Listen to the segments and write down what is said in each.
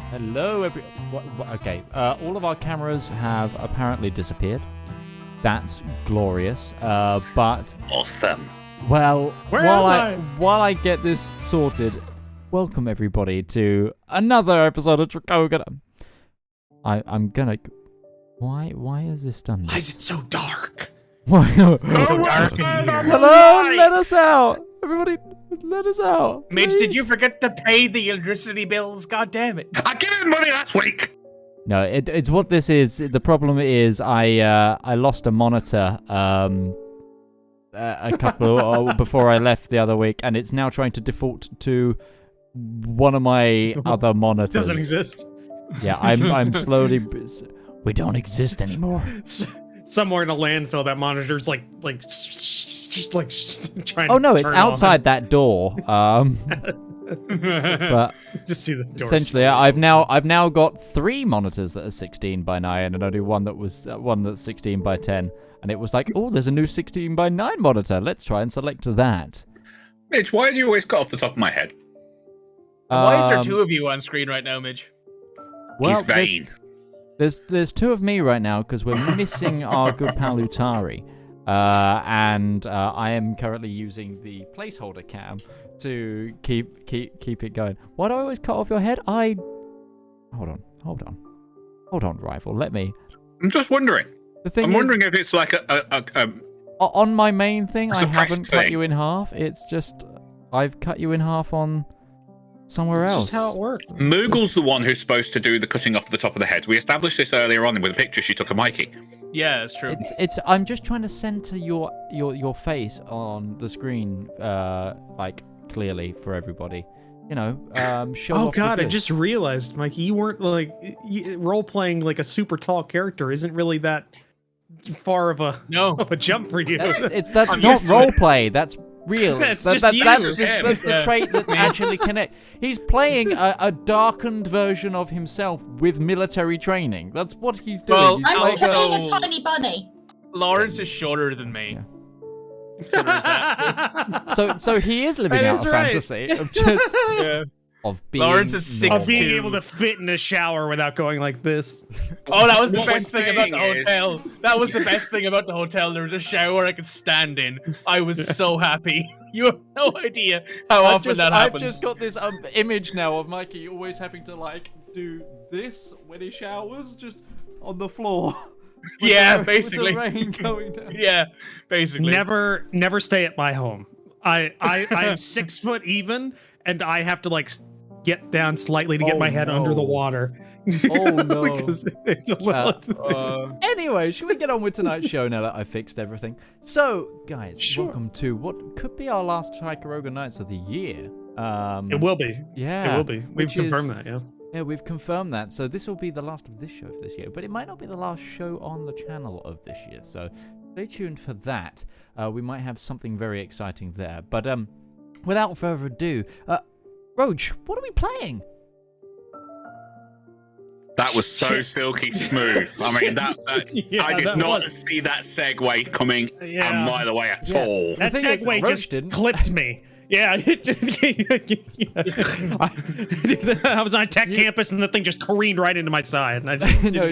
Hello, okay, all of our cameras have apparently disappeared. That's glorious. But awesome. Well, while I get this sorted, welcome everybody to another episode of Tricogha. I'm gonna. Why is this done? Why is it so dark? So dark in here. Hello, let us out, everybody. Let us out. Midge, did you forget to pay the electricity bills? God damn it! I gave him money last week. No, it's what this is. The problem is I lost a monitor a couple before I left the other week, and it's now trying to default to one of my other monitors. Doesn't exist. Yeah, I'm slowly. We don't exist anymore. Somewhere in a landfill, that monitor's like trying. Oh no, to it's turn outside that door. But just see the door. Essentially, I've now got 3 monitors that are 16 by 9, and only one that's 16 by 10. And it was like, oh, there's a new 16 by 9 monitor. Let's try and select that. Midge, why do you always cut off the top of my head? Why is there 2 of you on screen right now, Midge? Well, he's vain. There's 2 of me right now because we're missing our good pal Utari, and I am currently using the placeholder cam to keep it going. Why do I always cut off your head? Hold on, Rival. Let me. I'm just wondering. I'm wondering if it's like a on my main thing. I haven't cut thing. you in half. It's just I've cut you in half on somewhere else. That's just how it works. Moogle's the one who's supposed to do the cutting off the top of the heads. We established this earlier on with a picture she took of Mikey. Yeah, it's true. It's. I'm just trying to center your face on the screen, like clearly for everybody. You know, show off. Oh God, I just realized, Mikey, you weren't like role playing like a super tall character. Isn't really that far of a jump for you. That's not role play. That's real. That's that's the trait that actually connects. He's playing a darkened version of himself with military training. That's what he's doing. Well, he's I'm playing a tiny bunny. Larence is shorter than me. Yeah. Considers that. So he is living out a fantasy of just of being. Larence is 6'2". Of being able to fit in a shower without going like this. Oh, that was the What best we're thing about the saying is- hotel. That was the best thing about the hotel. There was a shower I could stand in. I was so happy. You have no idea how often that happens. I've just got this image now of Mikey always having to like do this when he showers, just on the floor. Yeah, basically. With the rain going down. Yeah, basically. Never stay at my home. I am 6 foot even, and I have to like get down slightly to get my head under the water. Oh no! Because it's a little. Anyway, should we get on with tonight's show now that I fixed everything? So, guys, Sure. welcome to what could be our last Tricogha Nights of the year. It will be. Yeah, It will be. We've which confirmed is- that. Yeah. Yeah, we've confirmed that. So this will be the last of this show for this year, but it might not be the last show on the channel of this year. So stay tuned for that. We might have something very exciting there. But without further ado, Roach, what are we playing? That was so silky smooth. I mean, Yeah, I did that not was. see that segue coming a Yeah. mile away at Yeah. all. That thing is, segue Roach just didn't. clipped me. Yeah, I was on a tech campus and the thing just careened right into my side. And I didn't No,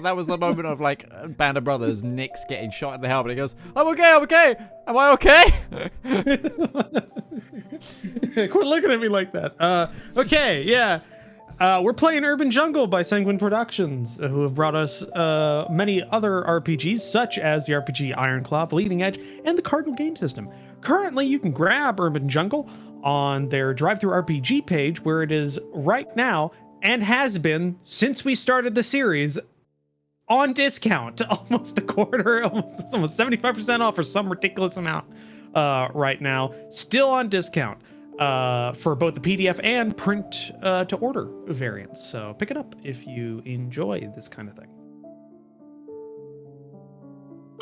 that was the moment of like Band of Brothers, Nick's getting shot in the helmet. He goes, I'm okay. Am I okay? Quit looking at me like that. Okay, yeah. We're playing Urban Jungle by Sanguine Productions, who have brought us many other RPGs, such as the RPG Ironclaw, Bleeding Edge, and the Cardinal game system. Currently, you can grab Urban Jungle on their Drive-Thru RPG page, where it is right now, and has been since we started the series, on discount. Almost a quarter, almost 75% off, or some ridiculous amount right now. Still on discount. For both the PDF and print to order variants. So pick it up if you enjoy this kind of thing.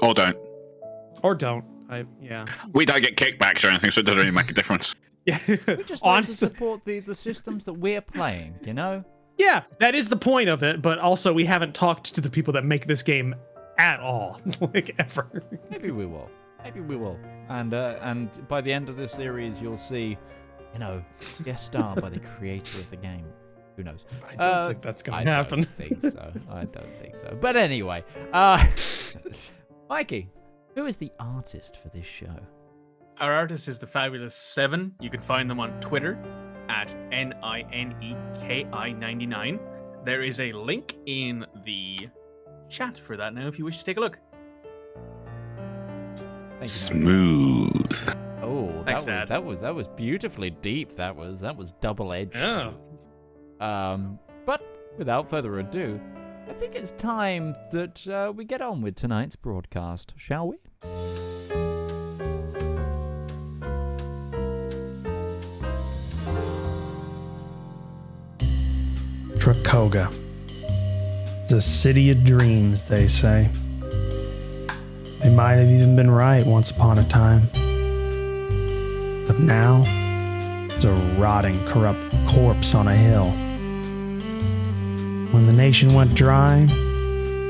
Or don't. Or don't. We don't get kickbacks or anything, so it doesn't really make a difference. Yeah. We just like to support the systems that we're playing, you know? Yeah, that is the point of it, but also we haven't talked to the people that make this game at all. Like, ever. Maybe we will. And by the end of this series, you'll see, you know, guest star by the creator of the game. Who knows? I don't think that's going to happen. I don't think so. But anyway, Mikey, who is the artist for this show? Our artist is the fabulous 7. You can find them on Twitter at NINEKI99. There is a link in the chat for that now if you wish to take a look. Thank you, Smooth. Oh, Thanks, that was beautifully deep. That was double-edged. Yeah. But without further ado, I think it's time that we get on with tonight's broadcast, shall we? Tricogha. It's a city of dreams, they say. They might have even been right once upon a time. But now, it's a rotting, corrupt corpse on a hill. When the nation went dry,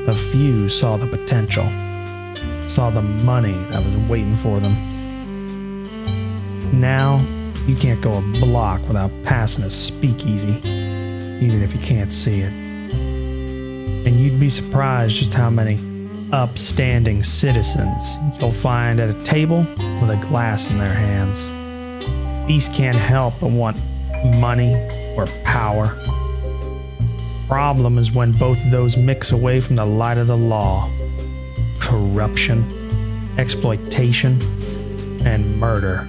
a few saw the potential, saw the money that was waiting for them. Now, you can't go a block without passing a speakeasy, even if you can't see it. And you'd be surprised just how many upstanding citizens you'll find at a table with a glass in their hands. These can't help but want money or power. Problem is when both of those mix away from the light of the law. Corruption, exploitation, and murder.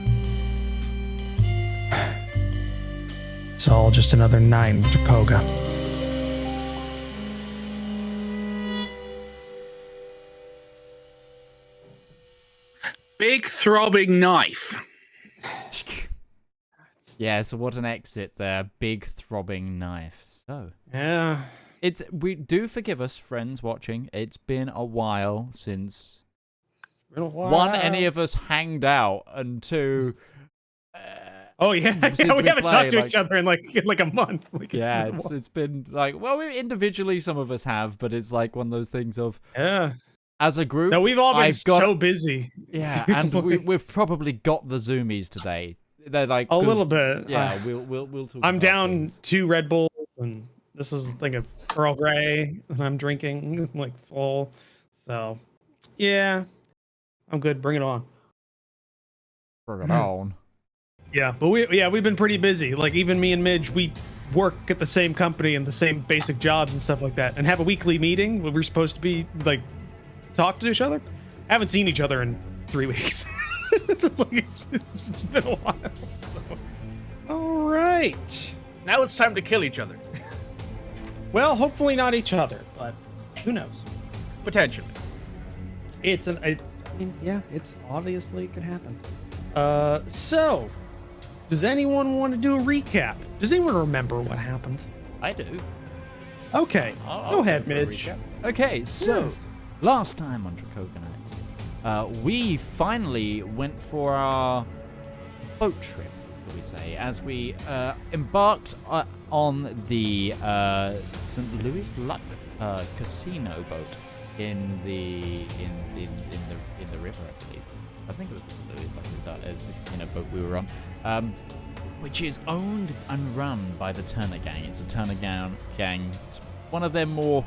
It's all just another night in Tricogha. Big throbbing knife. Yeah, so what an exit there. Big throbbing knife. So. Yeah. We do forgive us, friends watching. It's been a while since one, any of us hanged out, and two, oh yeah, we haven't talked to each other in like a month. It's been like, well, individually some of us have, but it's like one of those things of as a group. No, we've all been so busy. Yeah, and we've probably got the zoomies today. They're like a little bit. Yeah, we'll talk. I'm about down things. 2 Red Bulls, and this is like a Earl Grey, and I'm drinking like full. So, yeah, I'm good. Bring it on. Bring it on. Yeah, but we've been pretty busy. Like even me and Midge, we work at the same company and the same basic jobs and stuff like that, and have a weekly meeting where we're supposed to be like talk to each other. Haven't seen each other in 3 weeks. Like it's been a while. So. All right. Now it's time to kill each other. Well, hopefully not each other, but who knows? Potentially. It's obviously it could happen. So, does anyone want to do a recap? Does anyone remember what happened? I do. Okay, go ahead, Midge. Okay, so last time on Tricogha Nights, we finally went for our boat trip, shall we say, as we embarked on the St. Louis Luck casino boat in the river, I believe. I think it was the St. Louis Luck as the casino boat we were on, which is owned and run by the Turner Gang. It's a Turner Gang. It's one of their more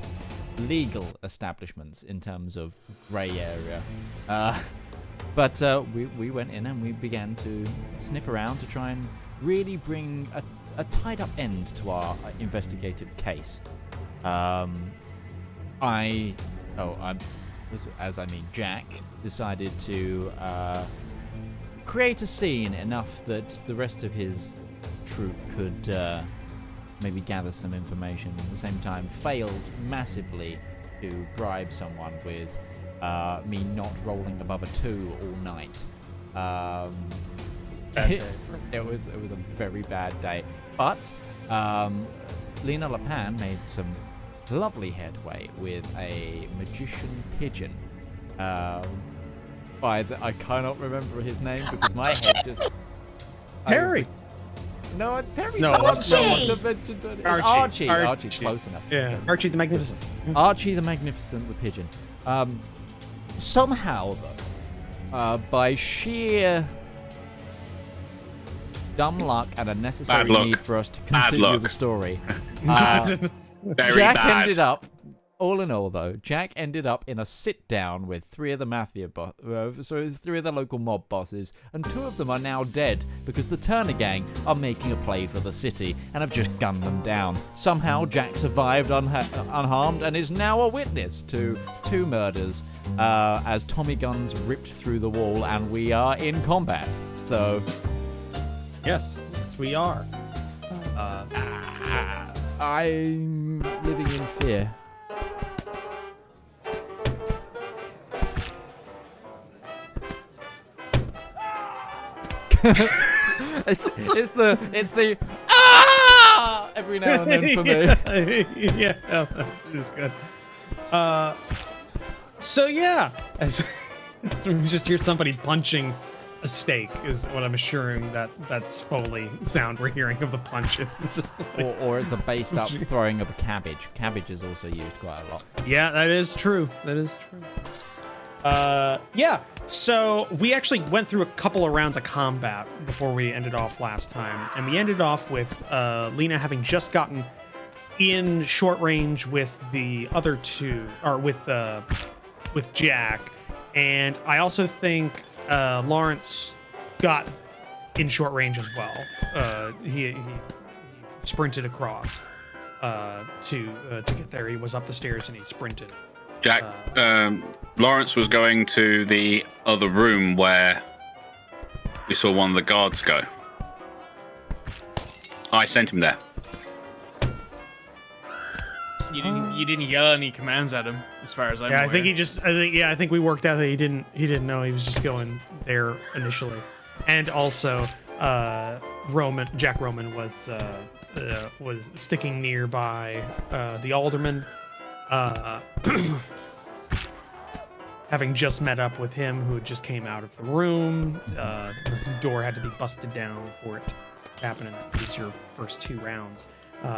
legal establishments in terms of grey area. But we went in and we began to sniff around to try and really bring a tied-up end to our investigative case. Jack decided to create a scene enough that the rest of his troop could maybe gather some information. At the same time, failed massively to bribe someone with me not rolling above a 2 all night. It was a very bad day. But Lena La Pan made some lovely headway with a magician pigeon. I cannot remember his name because my head just... Harry! No, Perry. No, Archie. Archie, close enough. Yeah, Archie the Magnificent. Archie the Magnificent, the pigeon. Somehow, though, by sheer dumb luck and a necessary need for us to continue the story, Very Jack bad. ended up, all in all though, Jack ended up in a sit down with three of the three of the local mob bosses, and two of them are now dead because the Turner gang are making a play for the city and have just gunned them down. Somehow Jack survived unharmed and is now a witness to 2 murders as Tommy guns ripped through the wall, and we are in combat. So, yes, we are. I'm living in fear. it's the every now and then for me. Yeah, it's good. So yeah, we just hear somebody punching a steak is what I'm assuring that's Foley sound we're hearing of the punches. It's just like, or it's a based up throwing of a cabbage. Cabbage is also used quite a lot. yeah, that is true. That is true. Yeah. So we actually went through a couple of rounds of combat before we ended off last time, and we ended off with Lena having just gotten in short range with the other two, or with Jack, and I also think Larence got in short range as well. He sprinted across to get there. He was up the stairs and he sprinted. Jack, Larence was going to the other room where we saw one of the guards go. I sent him there. You didn't yell any commands at him, as far as I'm aware. I think we worked out that he didn't know he was just going there initially, and also Jack Roman was sticking nearby the Alderman, having just met up with him, who just came out of the room. The door had to be busted down for it to happen, and that was your first 2 rounds.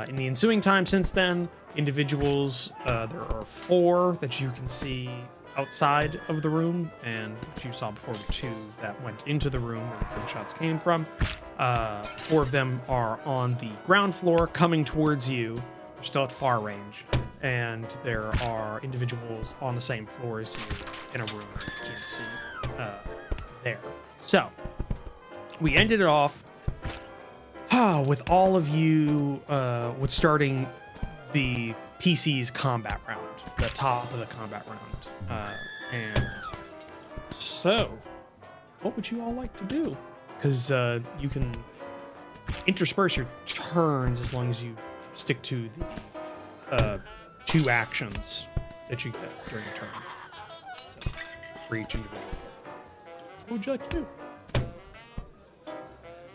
In the ensuing time since then, individuals, there are 4 that you can see outside of the room, and what you saw before were 2 that went into the room where the gunshots came from. 4 of them are on the ground floor coming towards you. They're still at far range, and there are individuals on the same floor as you in a room that you can't see there. So, we ended it off with all of you with starting the PC's combat round, the top of the combat round. And so, what would you all like to do? Because you can intersperse your turns as long as you stick to the 2 actions that you get during a turn. So, for each individual. What would you like to do?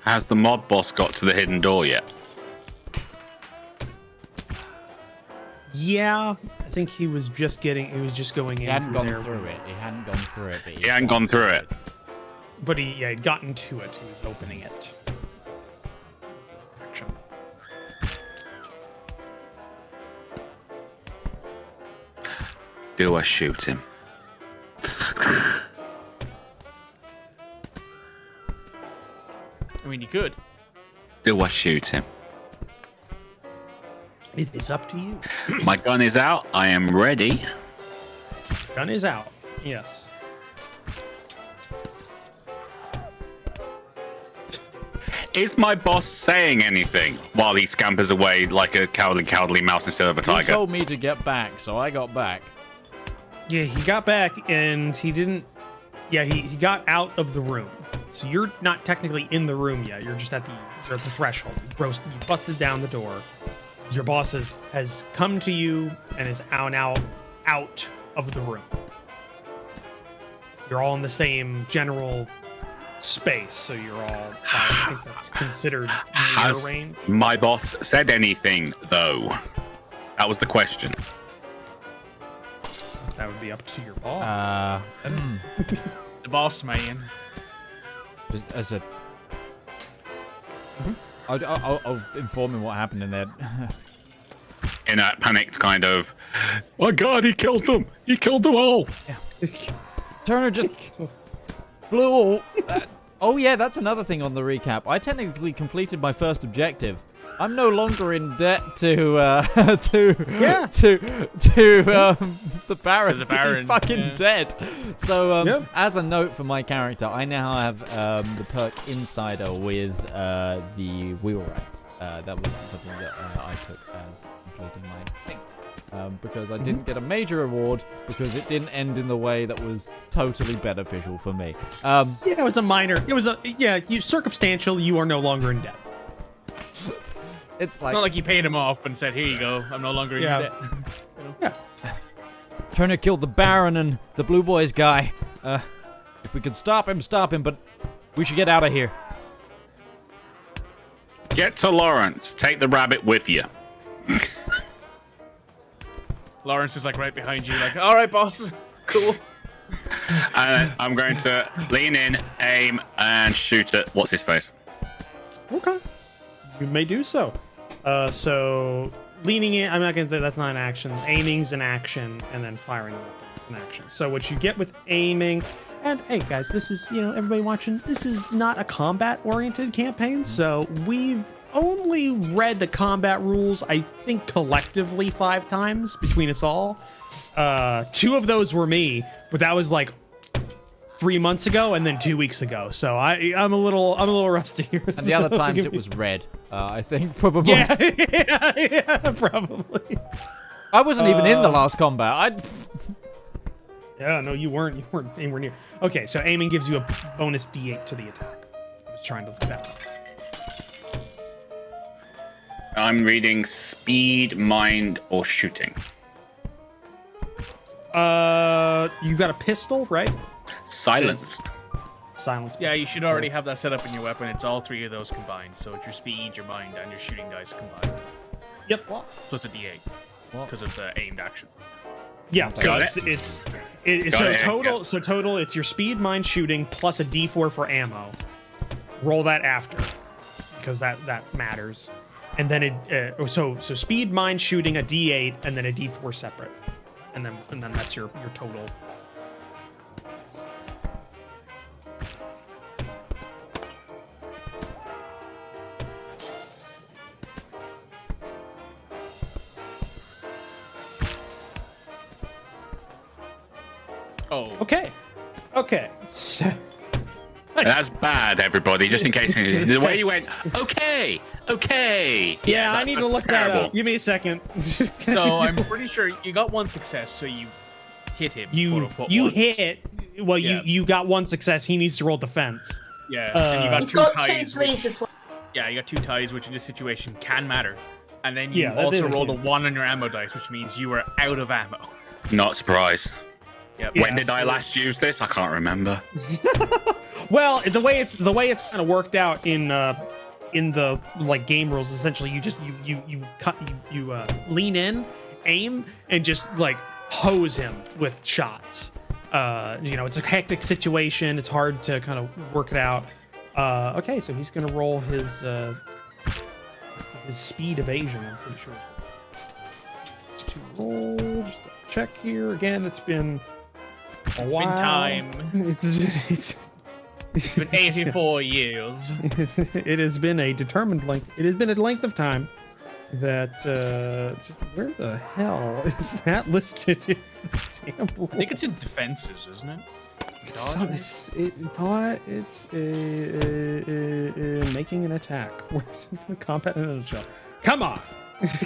Has the mob boss got to the hidden door yet? Yeah, I think he was just going in. He hadn't gone through it. He hadn't gone through it. But He hadn't gone through it. But he'd gotten to it. He was opening it. Action. Do I shoot him? I mean, you could. Do I shoot him? It is up to you. My gun is out. I am ready. Gun is out. Yes. Is my boss saying anything while he scampers away like a cowardly mouse instead of a he tiger? told me to get back, so I got back. Yeah, he got back and he didn't. Yeah, he got out of the room. So you're not technically in the room yet. You're just at the threshold. You busted down the door. Your boss has come to you and is now out of the room. You're all in the same general space, so you're all. I think that's considered near Has range. my boss said anything though? That was the question. That would be up to your boss. The boss man. Just as a. I'll inform him what happened in there. In that panicked kind of, oh God, he killed them! He killed them all! Turner just blew all. Oh yeah, that's another thing on the recap. I technically completed my first objective. I'm no longer in debt to the Baron. He's fucking dead. So as a note for my character, I now have the perk Insider with the wheel rights. That was something that I took as completing my thing. Because I didn't get a major reward because it didn't end in the way that was totally beneficial for me. Yeah, it was a minor. It was circumstantial. You are no longer in debt. It's not like you paid him off and said, "Here you go. I'm no longer in debt." Yeah. Trying to kill the Baron and the Blue Boys guy. If we could stop him, but we should get out of here. Get to Larence. Take the rabbit with you. Larence is like right behind you, like, all right, boss, cool. And I'm going to lean in, aim, and shoot at what's his face. Okay, you may do so. So leaning in, I'm not gonna say that's not an action. Aiming's an action, and then firing is an action. So what you get with aiming, and hey guys, this is everybody watching. This is not a combat-oriented campaign, so we've only read the combat rules, I think, collectively 5 times between us all. 2 of those were me, but that was like 3 months ago and then 2 weeks ago. So I'm a little rusty here. And the other times it was red, I think, probably. Yeah, probably. I wasn't even in the last combat. Yeah, no, you weren't anywhere near. Okay, so aiming gives you a bonus D8 to the attack. I was trying to look that up. I'm reading speed, mind, or shooting. You got a pistol, right? Silenced. Silence. Yeah, you should already have that set up in your weapon. It's all 3 of those combined. So it's your speed, your mind, and your shooting dice combined. Yep. Plus a D8 because of the aimed action. Yeah. Got so it. So total, it's your speed, mind, shooting plus a D4 for ammo. Roll that after, because that matters. And then so speed, mind, shooting, a D8, and then a D4 separate, and then that's your total. Oh. Okay. That's bad, everybody. Just in case the way you went. Okay. Yeah, I need to look that up. Give me a second. So I'm pretty sure you got 1 success, so you hit him. You hit. Well, you got 1 success. He needs to roll defense. Yeah, and you got He's 2 got ties. 2 threes as well. Yeah, you got 2 ties, which in this situation can matter. And then you Yeah, that also did rolled a actually. 1 on your ammo dice, which means you were out of ammo. Not surprised. Yep. When did I last use this? I can't remember. Well, the way it's kind of worked out in the like game rules, essentially you just you lean in, aim, and just like hose him with shots. It's a hectic situation. It's hard to kind of work it out. Okay, so he's gonna roll his speed evasion. I'm pretty sure. Just to roll, just to check here again. It's been a while. Been time. It's been 84 years. It has been a determined length. It has been a length of time that. Where the hell is that listed? In the damn rules? I think it's in defenses, isn't it? It's making an attack. Where's the combat in a nutshell? Come on,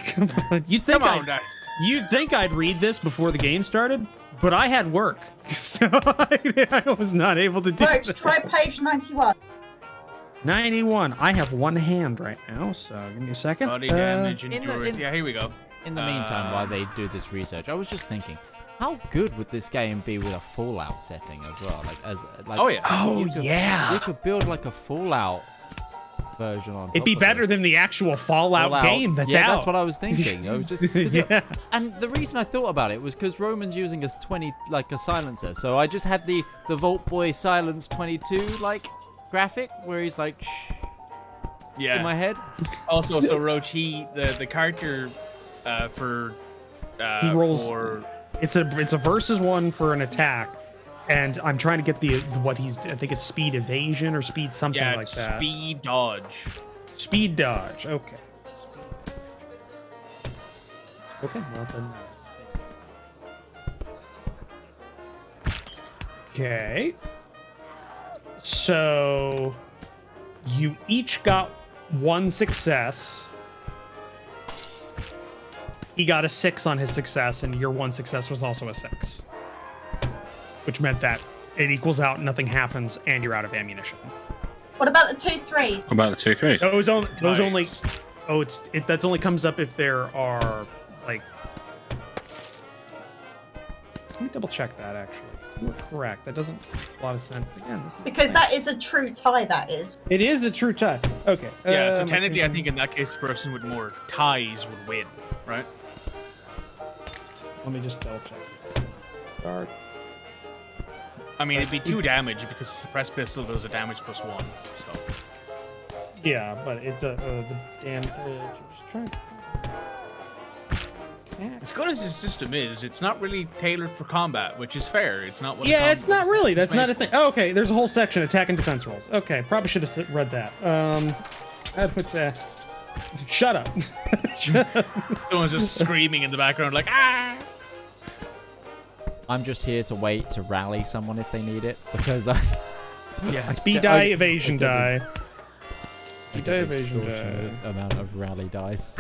come on. You'd think I'd read this before the game started, but I had work, so I was not able to do Roach, that. try page 91. 91. I have 1 hand right now, so give me a second. Body damage, in the- endurance. Yeah, here we go. In the meantime, while they do this research, I was just thinking, how good would this game be with a Fallout setting as well? Oh, yeah. Oh, you yeah. could build like a Fallout version on. It'd be top of better this. than the actual Fallout game that's yeah, out. that's what I was thinking. I was just, 'cause Yeah. and the reason I thought about it was because Roman's using a 20 like a silencer, so I just had the Vault Boy Silence 22 like graphic where he's like shh Yeah. in my head. Also, so Roach, the character He rolls- for It's a versus 1 for an attack, And I'm trying to get what he's. I think it's speed evasion or speed something like that. Speed dodge. Speed dodge. Okay. Okay. Well then. Okay. So you each got 1 success. He got a 6 on his success, and your 1 success was also a 6. Which meant that it equals out, nothing happens, and you're out of ammunition. What about the 2 3s? What about the 2 3s? Those only. Nice. Oh, that's only comes up if there are like. Let me double check that actually. You were correct. That doesn't make a lot of sense. Again, this is Because that is a true tie, that is. It is a true tie. Okay. Yeah, so technically, I think in that case, the person with more ties would win, right? Let me just double check. Start. I mean, it'd be 2 damage because the suppressed pistol does a damage +1. So Yeah, but the damn. Just trying. as good as the system is, it's not really tailored for combat, which is fair. It's not what. Yeah, it's not really. That's not a thing. Oh, okay, there's a whole section, attack and defense rolls. Okay, probably should have read that. Shut up. Shut up. Someone's just screaming in the background like ah. I'm just here to wait to rally someone if they need it because Yeah. Speed die, evasion die. I Speed get die, the evasion die. extortionate amount of rally dice.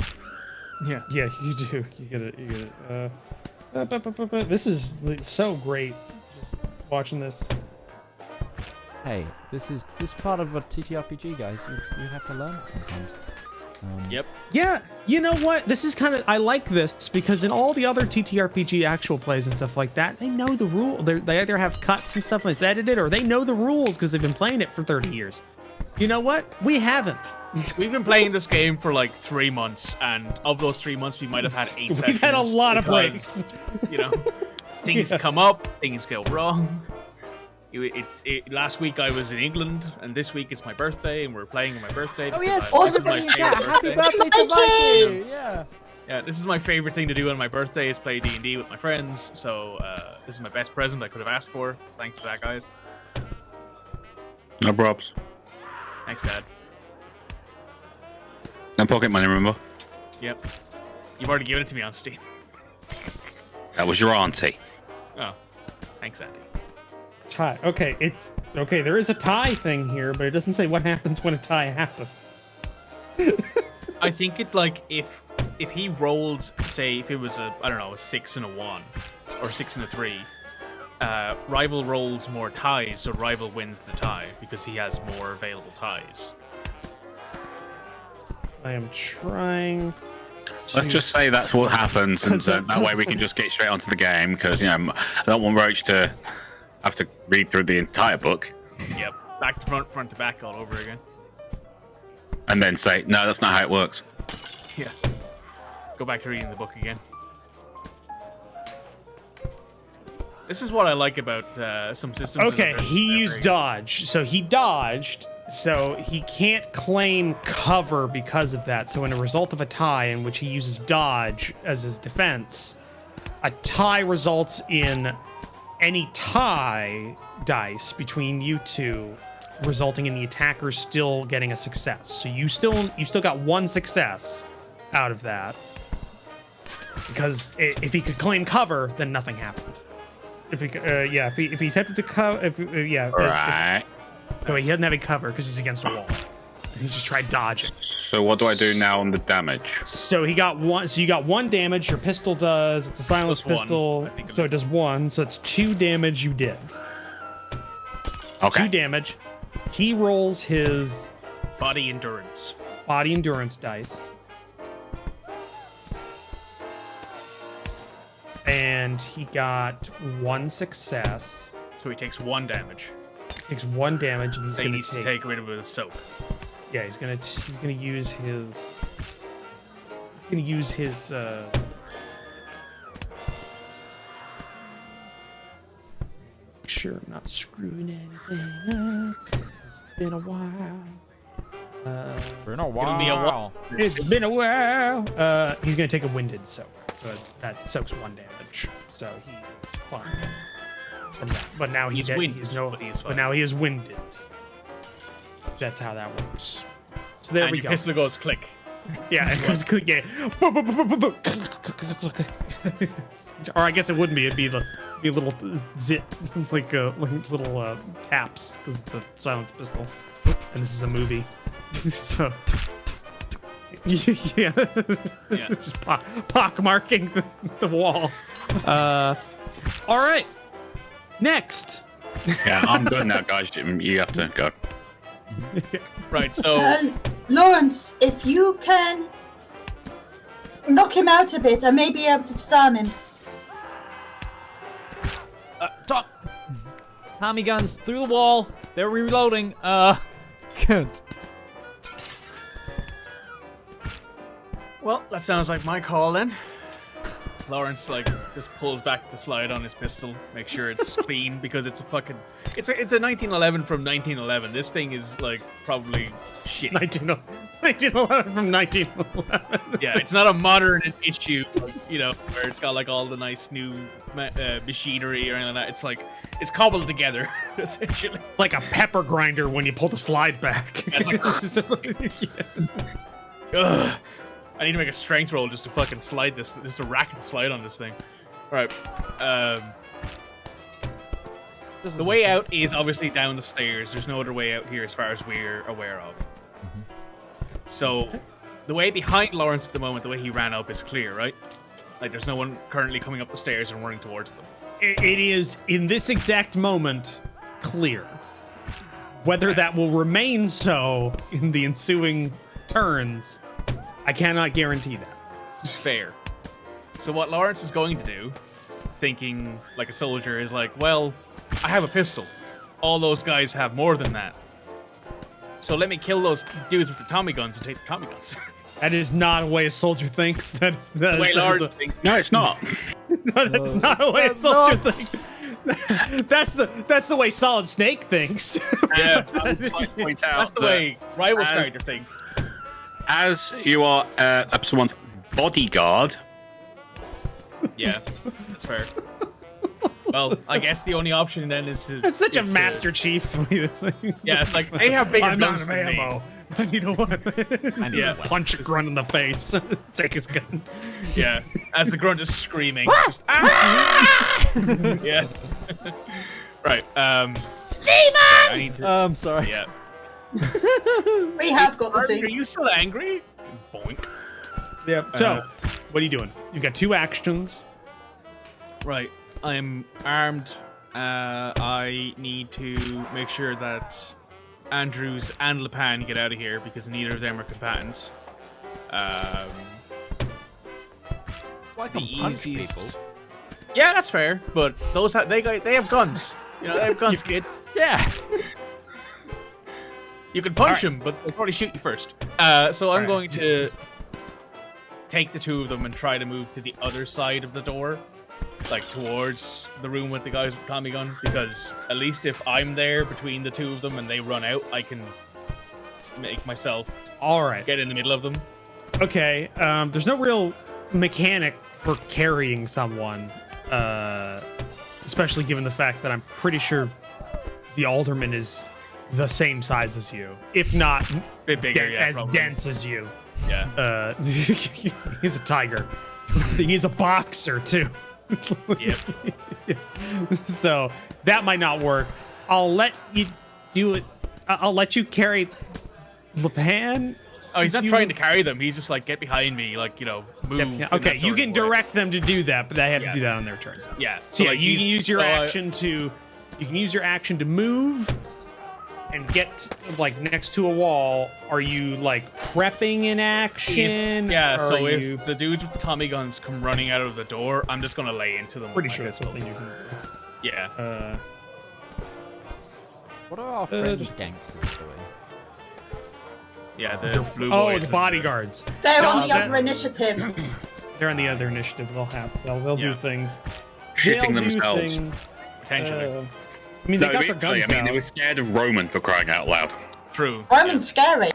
Yeah. Yeah, you do. You get it. You get it. This is so great. Just watching this. Hey, this is part of a TTRPG, guys. You have to learn it sometimes. Yep. Yeah, you know what? This is kind of I like this because in all the other TTRPG actual plays and stuff like that, they know the rule. They either have cuts and stuff and it's edited, or they know the rules because they've been playing it for 30 years. You know what? We haven't. We've been playing this game for like 3 months, and of those 3 months, we might have had 8 sessions. We've had a lot of because, breaks. You know, things come up, things go wrong. Last week I was in England, and this week it's my birthday, and we're playing on my birthday. Oh yes, Awesome. everybody in chat, happy birthday to Mikey! Yeah. Yeah, this is my favorite thing to do on my birthday is play D&D with my friends. So this is my best present I could have asked for. Thanks for that, guys. No props. Thanks, Dad. No pocket money, remember? Yep. You've already given it to me on Steam. That was your auntie. Oh, thanks, Auntie. Tie. Okay, it's okay. There is a tie thing here, but it doesn't say what happens when a tie happens. I think it like if he rolls, say if it was a 6 and a 1 or 6 and a 3, Rival rolls more ties, so Rival wins the tie because he has more available ties. I am trying. Let's just say that's what happens, and that way we can just get straight onto the game. Because I don't want Roach to have to read through the entire book. Yep, back to front, front to back, all over again. And then say, no, that's not how it works. Yeah. Go back to reading the book again. This is what I like about some systems. Okay, he used dodge, so he dodged. So he can't claim cover because of that. So in a result of a tie in which he uses dodge as his defense, a tie results in any tie dice between you two, resulting in the attacker still getting a success. So you still got 1 success out of that. Because if he could claim cover, then nothing happened. If he attempted to cover, Right. So he doesn't have any cover because he's against a wall. He just tried dodging. So what do I do now on the damage? So he got 1. So you got 1 damage. Your pistol does. It's a silenced +1, pistol, I think it so it does 1. So it's 2 damage. You did. Okay. 2 damage. He rolls his body endurance dice, and he got 1 success. So he takes 1 damage. Takes 1 damage, and He needs to take rid of it with a soak. Yeah, he's gonna use his. He's gonna use his. Sure, I'm not screwing anything up. It's been a while. It's been a while. He's gonna take a winded soak, so that soaks 1 damage. So he's fine. from that. But now He's dead. winded, He's no, but he is but fine. now he is winded. That's how that works. So there And we your go. pistol goes click. Yeah, it goes click. Yeah. Or I guess it wouldn't be. It'd be a little zit, like little taps, because it's a silence pistol, and this is a movie. So yeah, just pock marking the wall. All right, next. Yeah, I'm good now, guys. You have to go. Right, so Larence, if you can knock him out a bit, I may be able to disarm him. Stop! Tommy guns through the wall. They're reloading. Good. well, that sounds like my call then. Larence just pulls back the slide on his pistol, make sure it's clean because it's a 1911 from 1911. This thing is probably shitty. 1911 from 1911. Yeah, it's not a modern issue, where it's got all the nice new machinery or anything like that. It's cobbled together essentially. Like a pepper grinder when you pull the slide back. Ugh. I need to make a strength roll just to fucking slide this, just to rack and slide on this thing. All right. The way out is obviously down the stairs. There's no other way out here as far as we're aware of. So, the way behind Larence at the moment, the way he ran up is clear, right? There's no one currently coming up the stairs and running towards them. It is, in this exact moment, clear. Whether that will remain so in the ensuing turns, I cannot guarantee that. Fair. So what Larence is going to do, thinking like a soldier, is well, I have a pistol. All those guys have more than that. So let me kill those dudes with the Tommy guns and take the Tommy guns. That is not a way a soldier thinks. That's The way Larence thinks. No, it's not. No, that's not a way a soldier thinks. That's the way Solid Snake thinks. Yeah, I would like to point out That's the way Rival's character thinks. As you are someone's bodyguard. Yeah, that's fair. Well, I guess the only option then is to... That's such a Master Chief way to think. Yeah, it's they have bigger I'm guns out of than me. ammo. I need a weapon. I need Yeah. a weapon. Punch a grunt in the face. Take his gun. Yeah, as the grunt is screaming. Just, ah! Yeah. Right, Steven! I need to... Sorry. Yeah. We have got the Are suit. you still angry? Boink. Yep. So, what are you doing? You've got two actions. Right, I'm armed. I need to make sure that Andrews and La Pan get out of here because neither of them are combatants. I can punch easiest- people. Yeah, that's fair, but those they have guns. They have guns, kid. Yeah. You can punch them, but they'll probably shoot you first. So I'm going to take the two of them and try to move to the other side of the door, towards the room with the guys with Tommy gun, because at least if I'm there between the two of them and they run out, I can make myself get in the middle of them. Okay. There's no real mechanic for carrying someone, especially given the fact that I'm pretty sure the Alderman is the same size as you, if not Bit bigger, as probably. dense as you. Yeah. He's a tiger. He's a boxer too. Yep. So that might not work. I'll let you do it. I'll let you carry La Pan. Oh, he's not trying to carry them. He's just get behind me, move. Okay, you can direct them to do that, but they have to do that on their turns. Yeah. So you can use your action to move and get next to a wall. Are you prepping in action? So if the dudes with the Tommy guns come running out of the door, I'm just gonna lay into them. Pretty with my sure it's pistol. something you can do. Yeah. What are our French gangsters doing? Yeah, the blue Oh, boys the and bodyguards. They're on the that- other initiative. They're on the other initiative. They'll do things. Shitting They'll do themselves. things, Potentially. I mean, they No, got their literally, guns out. they were scared of Roman, for crying out loud. True. Roman's scary.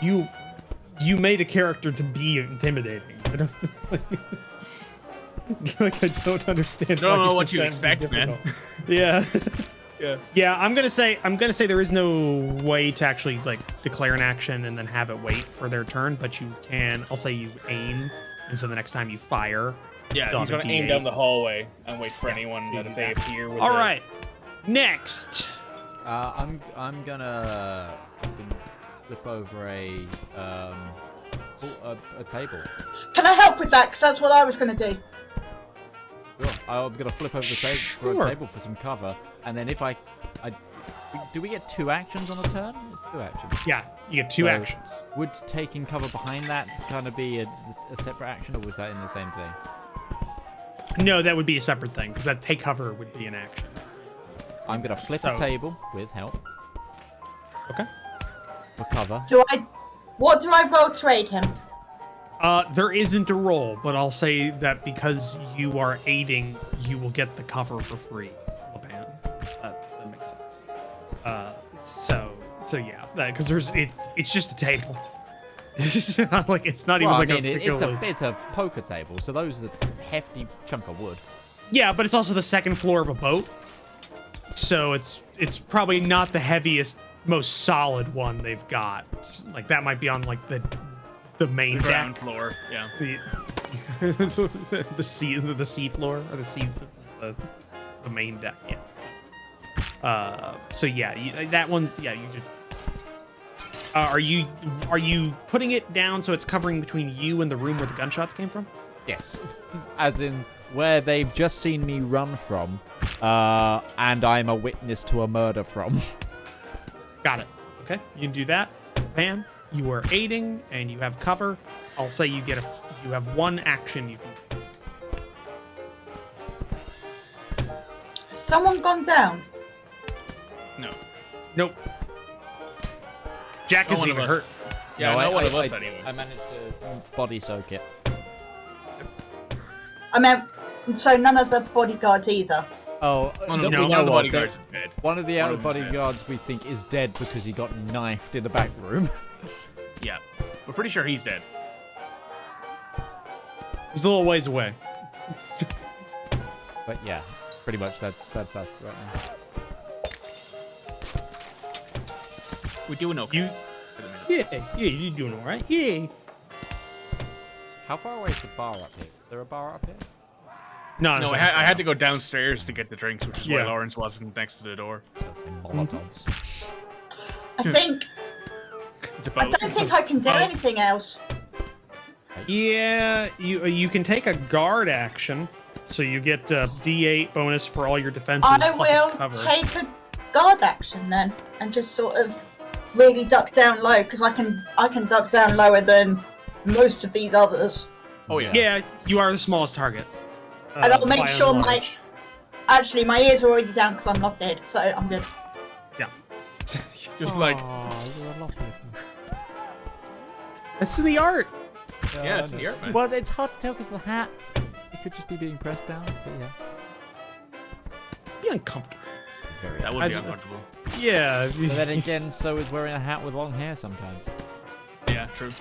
You made a character to be intimidating. I don't, I don't understand. I don't why know you what think you that would be expect, man. difficult. Yeah. Yeah. I'm gonna say there is no way to actually like declare an action and then have it wait for their turn, but you can. I'll say you aim, and so the next time you fire, Yeah, he's gonna aim down the hallway and wait for anyone that they appear with. All right, next. I'm gonna flip over a table. Can I help with that? Because that's what I was going to do. Sure. I'm gonna flip over the table for a table for some cover, and then if I do we get 2 actions on a turn? It's 2 actions. Yeah, you get 2 actions. Would taking cover behind that kind of be a separate action, or was that in the same thing? No, that would be a separate thing because that take cover would be an action. I'm gonna flip a table with help. Okay. For cover. What do I roll to aid him? There isn't a roll, but I'll say that because you are aiding, you will get the cover for free. La Pan. That makes sense. So yeah, because it's just a table. It's not like it's not even like it's a poker table, so those are a hefty chunk of wood. Yeah, but it's also the second floor of a boat, so it's probably not the heaviest, most solid one they've got. Like that might be on like the main the deck. ground floor. Yeah. The sea floor or the main deck. Yeah. So yeah, that one's you just. Are you putting it down so it's covering between you and the room where the gunshots came from? Yes, as in where they've just seen me run from, and I'm a witness to a murder from. Got it. Okay, you can do that. Pan, you are aiding and you have cover. I'll say you have 1 action you can do. Has someone gone down? No. Nope. Jack isn't even hurt. Yeah, no, not one of us anyway. I managed to body soak it. I meant, so none of the bodyguards either. Oh, One no, of the bodyguards is dead. One of the outer bodyguards we think is dead because he got knifed in the back room. Yeah, we're pretty sure he's dead. He's a little ways away. But yeah, pretty much that's us right now. We're doing okay. Yeah, you're doing all right. Yeah. How far away is the bar up here? Is there a bar up here? No, I had to go downstairs to get the drinks, which is why Yeah. Larence wasn't next to the door. Molotovs. I think. It's a I boat. don't think I can do anything else. Yeah, you can take a guard action, so you get a D8 bonus for all your defenses. I plus will cover. take a guard action then, and just sort of really duck down low because I can duck down lower than most of these others. Oh yeah. Yeah, you are the smallest target. And I'll make by sure and my large. actually my ears are already down because I'm not dead, so I'm good. Yeah. Just like It's in the art. yeah, it's in the art, man. Well, it's hard to tell because of the hat. It could just be being pressed down, but yeah. Be uncomfortable. Very. That would be uncomfortable. Yeah. But then again, so is wearing a hat with long hair sometimes. Yeah, true.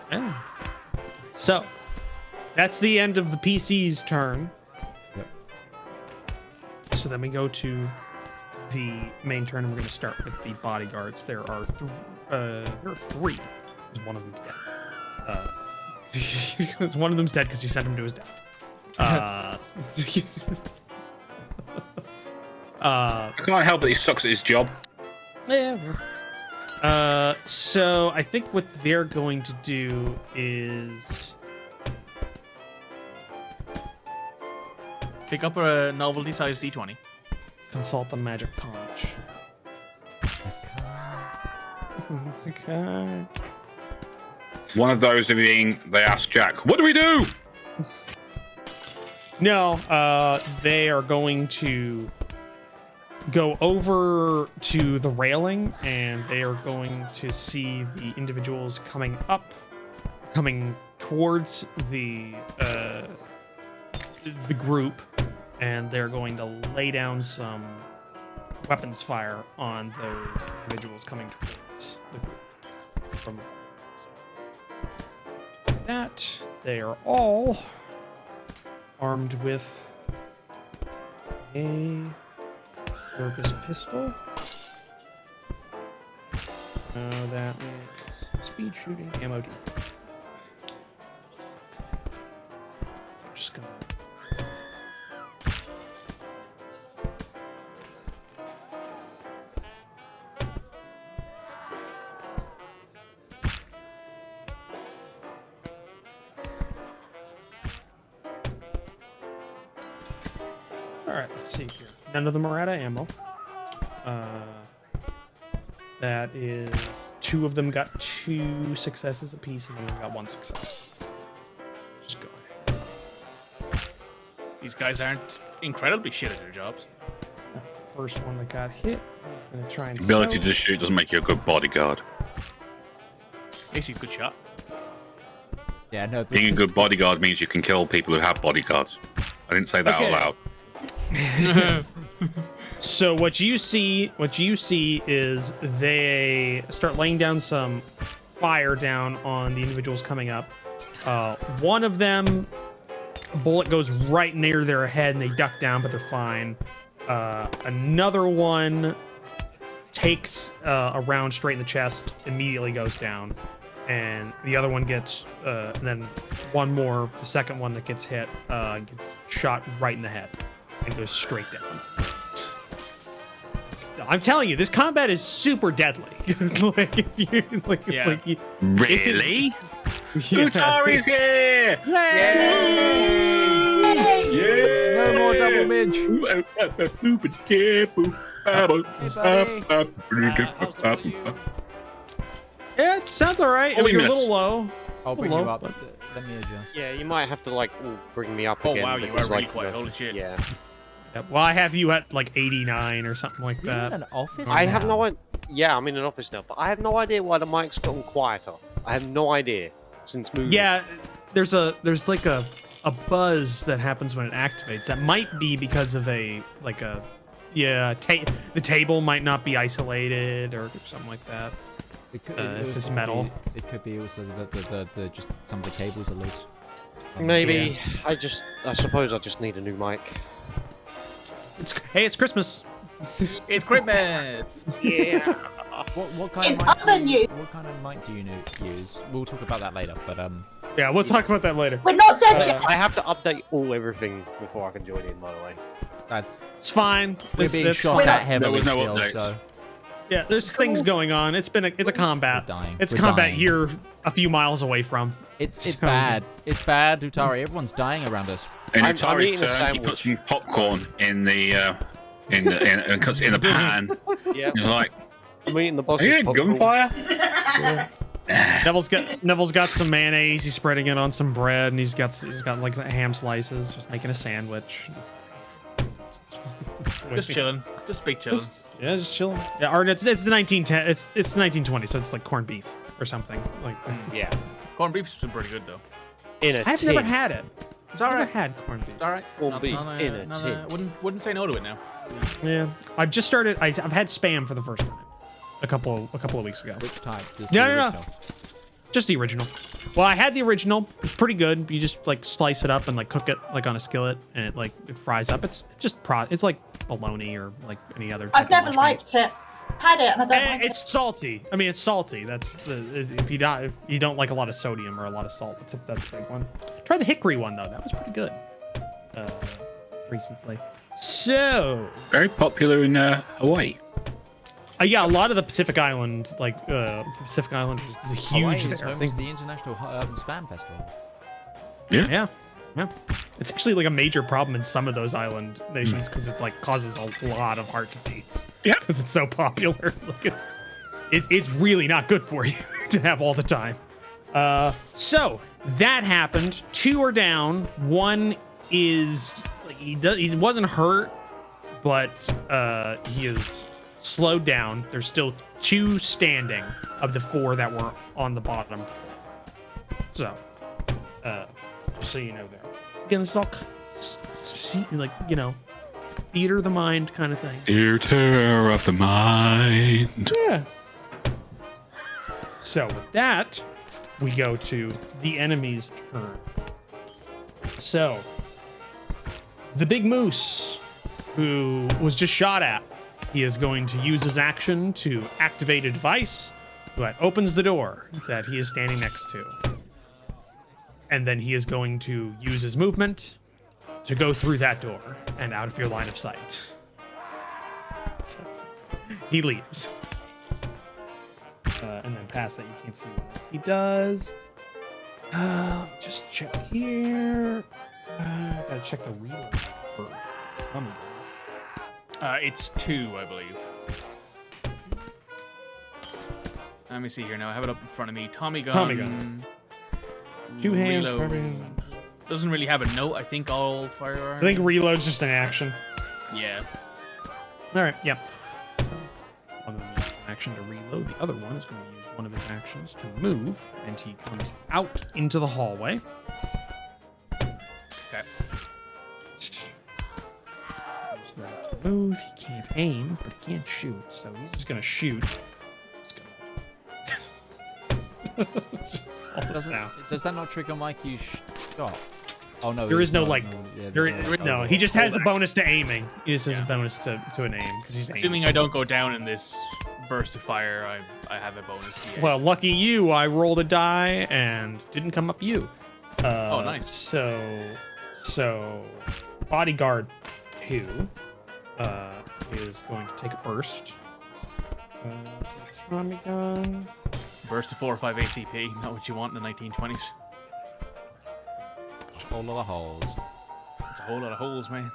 Yeah. So, that's the end of the PC's turn. Yep. So then we go to the main turn, and we're going to start with the bodyguards. There are 3. Because one of them's dead. Because one of them's dead because you sent him to his death. I can't help it. He sucks at his job. Yeah. So I think what they're going to do is Pick up a novelty-sized D20. consult on magic punch. Okay. One of those being, they ask Jack, "What do we do?" No, they are going to go over to the railing, and they are going to see the individuals coming towards the group, and they're going to lay down some weapons fire on those individuals coming towards the group. From that, they are all armed with a Surface pistol. That is speed shooting ammo. Just gonna. All right, let's see here. None of them are out of ammo. That is 2 of them got 2 successes apiece, and 1 of them got 1 success. Just go ahead. These guys aren't incredibly shit at their jobs. The first one that got hit, he's gonna try and. The ability to shoot doesn't make you a good bodyguard. Makes you a good shot. Yeah, no. Being a good bodyguard means you can kill people who have bodyguards. I didn't say that out loud. So what you see is they start laying down some fire down on the individuals coming up. One of them, a bullet goes right near their head and they duck down, but they're fine. Another one takes a round straight in the chest, immediately goes down. And the other one gets, and then one more, the second one that gets hit, gets shot right in the head and goes straight down. I'm telling you, this combat is super deadly. Like, if you, like, Yeah. like you, Really? yeah. Utari's here! Yay! No more double midge. Yeah, it sounds all right. I mean, you're a little low. I'll bring Hello? you up. Let me adjust. Yeah, you might have to like bring me up Oh again. wow, you because, are really like, quiet. Holy shit. Yeah. Well, I have you at like 89 or something like You're in that. an office I have now? no idea. Yeah, I'm in an office now, but I have no idea why the mic's gotten quieter. I have no idea since moving. Yeah, there's like a buzz that happens when it activates. That might be because of the table might not be isolated or something like that. It could, If also it's metal. be- it could be also the just some of the cables are loose. Maybe I suppose I just need a new mic. Hey, it's Christmas. It's Christmas. Yeah. What kind of In mic? other news- What kind of mic do you use? We'll talk about that later. But Yeah, we'll talk about that later. We're not dead yet. I have to update everything before I can join in. By the way. that's It's fine. we're being It's shot We're at not- heavily There was no still. updates. So Yeah, there's things going on. It's a combat. We're dying. It's We're combat dying. you're a few miles away from. it's So- bad. It's bad, Utari. Everyone's dying around us. In I'm Utari's eating a turn, he puts sandwich. some popcorn in the pan. Yeah. He's like, I'm eating the "Are boss's you a popcorn. gunfire?" Neville's got some mayonnaise. He's spreading it on some bread, and he's got like ham slices. Just making a sandwich. Just chilling. Just big chilling. Yeah, just chilling. Yeah, or it's the 1910. It's the 1920, so it's like corned beef or something like. Yeah. Corned beef's been pretty good though. In a I've tin. never had it. It's I've never alright. had corned beef. It's alright. Corned beef in a tin. Wouldn't say no to it now. Yeah, I've just started. I've had spam for the first time, a couple of weeks ago. Which type? Just No, the no, no. original. Just the original. Well, I had the original. It was pretty good. You just like slice it up and like cook it like on a skillet, and it fries up. It's just it's like bologna or like any other. I've type of never lunch meat. liked it. Had it and I don't like it. It's salty. I mean, it's salty. That's if you don't like a lot of sodium or a lot of salt, that's a big one. Try the hickory one though. That was pretty good. Recently. So Very popular in Hawaii. yeah, a lot of the Pacific Island, Pacific Island is a Hawaii huge is home to the International Spam Festival. Yeah. It's actually like a major problem in some of those island nations because it's like causes a lot of heart disease. Yeah. Because it's so popular. Like it's really not good for you to have all the time. So that happened. 2 are down. 1 is he wasn't hurt, but he is slowed down. There's still 2 standing of the 4 that were on the bottom. So, just so you know there. Again, this is all like, theater of the mind kind of thing. Theater of the mind. Yeah. So with that, we go to the enemy's turn. So, the big moose, who was just shot at, he is going to use his action to activate a device that opens the door that he is standing next to. And then he is going to use his movement to go through that door and out of your line of sight. So, he leaves. And then past that, you can't see what else he does. Let me just check here. Gotta check the reload for Tommy gun. It's 2, I believe. Let me see here now. I have it up in front of me. Tommy gun. Tommy gun. 2 hands. Doesn't really have a note. I think all firearms. I think reload's just an action. Yeah. All right. Yep. One of them uses an action to reload. The other one is going to use one of his actions to move, and he comes out into the hallway. Okay. To move, he can't aim, but he can't shoot, so he's just going to shoot. Just all the sounds. Does that not trigger Mikey's shot? Oh no, There is no like. yeah, No, he just has a bonus to aiming. He just has a bonus to an aim because he's aiming. Assuming I don't go down in this burst of fire, I have a bonus to aim. Well, lucky you, I rolled a die and didn't come up you. Oh, nice. So, bodyguard 2 is going to take a burst. Tommy gun. Burst of 4 or 5 ACP, not what you want in the 1920s. A whole lot of holes. It's a whole lot of holes, man.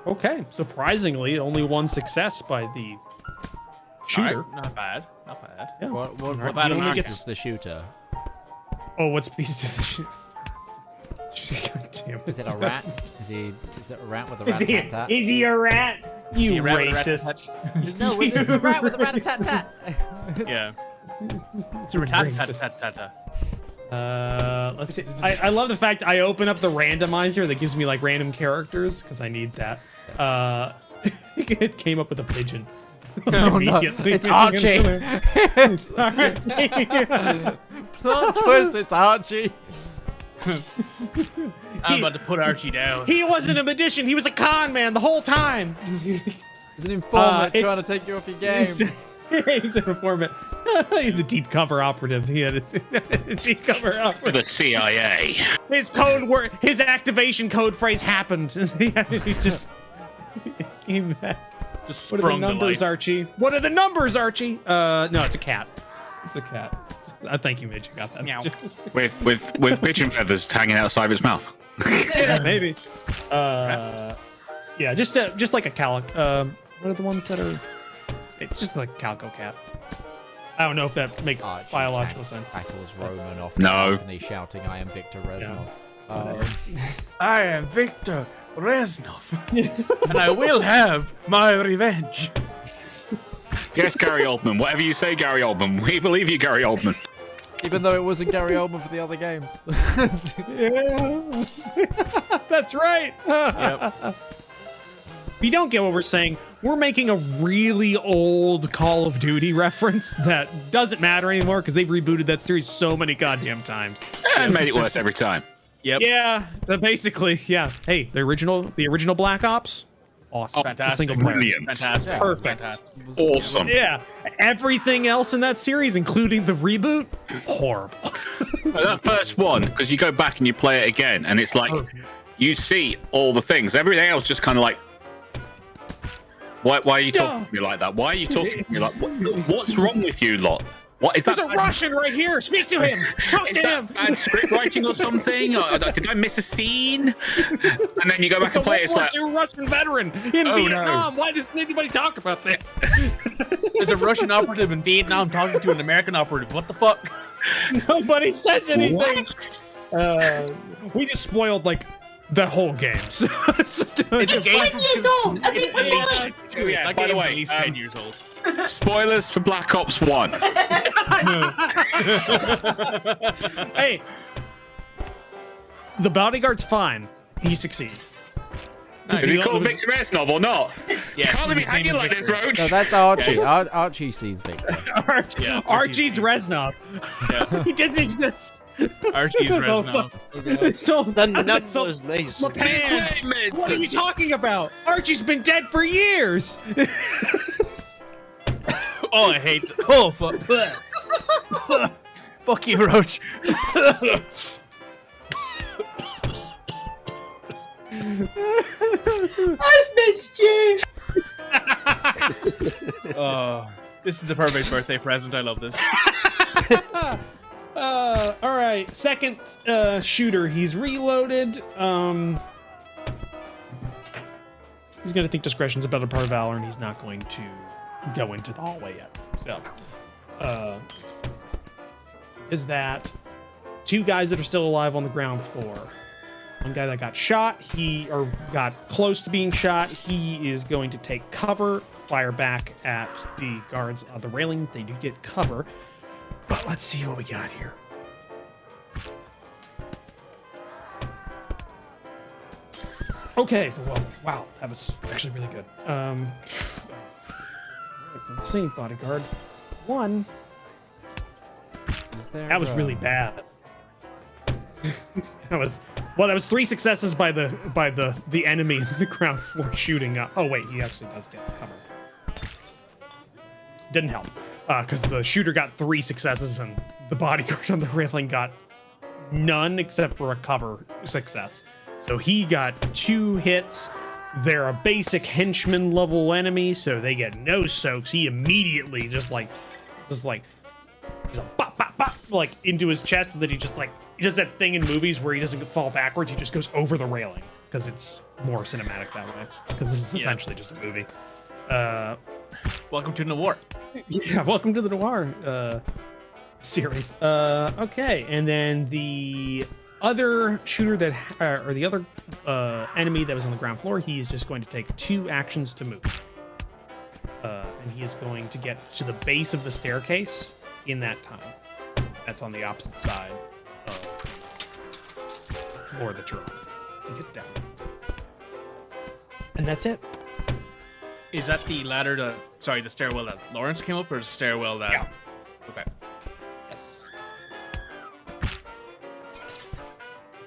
Okay, surprisingly, only one success by the shooter. Right, not bad, not bad. Yeah. What bad bad amount is the shooter? Oh, what species of the shooter? God damn it. Is it a rat? Is it a rat with a rat tat tat? Is he a rat? You he a rat with a racist. No, it's a rat with a rat tat tat. Yeah. It's a rat-tat-tat-tat-tat. Let's see. I love the fact I open up the randomizer that gives me like random characters because I need that. It came up with a pigeon. Oh no, it's Archie. It's Archie. Plot twist, it's Archie. I'm about to put Archie down. He wasn't a magician. He was a con man the whole time. He's an informant trying to take you off your game. He's an informant. He's a deep cover operative. He had a deep cover operative. For the CIA. His code word, his activation code phrase happened. He just came back. Just What are the sprung to numbers, life. Archie? What are the numbers, Archie? No, it's a cat. It's a cat. Thank you, Midge. You got that. Meow. With pigeon feathers hanging outside of its mouth. Yeah, maybe. Yeah, just like a calico. What are the ones that are? It's just like a calico cat. I don't know if that makes biological sense. Battles Roman off No. balcony shouting, "I am Victor Reznov." I am Victor Reznov, and I will have my revenge. Yes, Gary Oldman. Whatever you say, Gary Oldman. We believe you, Gary Oldman. Even though it wasn't Gary Oldman for the other games. Yeah, that's right. Yep. If you don't get what we're saying, we're making a really old Call of Duty reference that doesn't matter anymore because they've rebooted that series so many goddamn times. And made it worse every time. Yep. Yeah, basically, yeah. Hey, the original Black Ops, awesome. Fantastic. Single player. Brilliant. Fantastic. Perfect. Fantastic. Awesome. Yeah, everything else in that series, including the reboot, horrible. That first one, because you go back and you play it again, and it's like, you see all the things. Everything else just kind of like, why are you talking to me like that? Why are you talking to me like, what's wrong with you lot? What is There's that? a Russian right here. Speak to him. Talk Is to him. that bad script writing or something? Or did I miss a scene? And then you go back and play it. It's like, a Russian veteran in Oh, Vietnam. Why doesn't anybody talk about this? There's a Russian operative in Vietnam talking to an American operative. What the fuck? Nobody says anything. We just spoiled like the whole game. So, It's a game 10 years old. I mean, what the heck? oh, yeah, That by the game's way, at least 10 years old. spoilers for Black Ops 1. Hey, the bodyguard's fine. He succeeds. Is he called Victor Reznov or not? Yeah, Can't let me his name hanging is like this, Victor. Roach. No, that's Archie. Archie sees Victor. Archie's Reznov. Yeah. He doesn't exist. Archie's res now. So The nutless mace. La Pan, what are you talking about? Archie's been dead for years. Oh, I hate. Oh, fuck. Fuck you, Roach. I've missed you. Oh, this is the perfect birthday present. I love this. All right, second shooter. He's reloaded. He's gonna think discretion's a better part of valor, and he's not going to go into the hallway yet. So, is that two guys that are still alive on the ground floor? One guy that got shot, or got close to being shot, he is going to take cover, fire back at the guards on the railing. They do get cover, but let's see what we got here. Okay, well, wow, that was actually really good. Let's see, bodyguard. One. That was really bad. that was 3 successes by the enemy in the ground floor shooting up. Oh wait, he actually does get cover. Didn't help, because the shooter got 3 successes and the bodyguard on the railing got none except for a cover success. So he got 2 hits. They're a basic henchman level enemy, so they get no soaks. He immediately just like bop, bop, bop, like into his chest, and then he does that thing in movies where he doesn't fall backwards. He just goes over the railing because it's more cinematic that way. Because this is essentially just a movie. Welcome to Noir. Yeah, welcome to the Noir series. Okay, and then the other shooter or the other enemy that was on the ground floor, he is just going to take 2 actions to move. And he is going to get to the base of the staircase in that time. That's on the opposite side of the floor that you're on to get down. And that's it. Is that the ladder the stairwell that Larence came up, or the stairwell that... Yeah. Okay. Yes.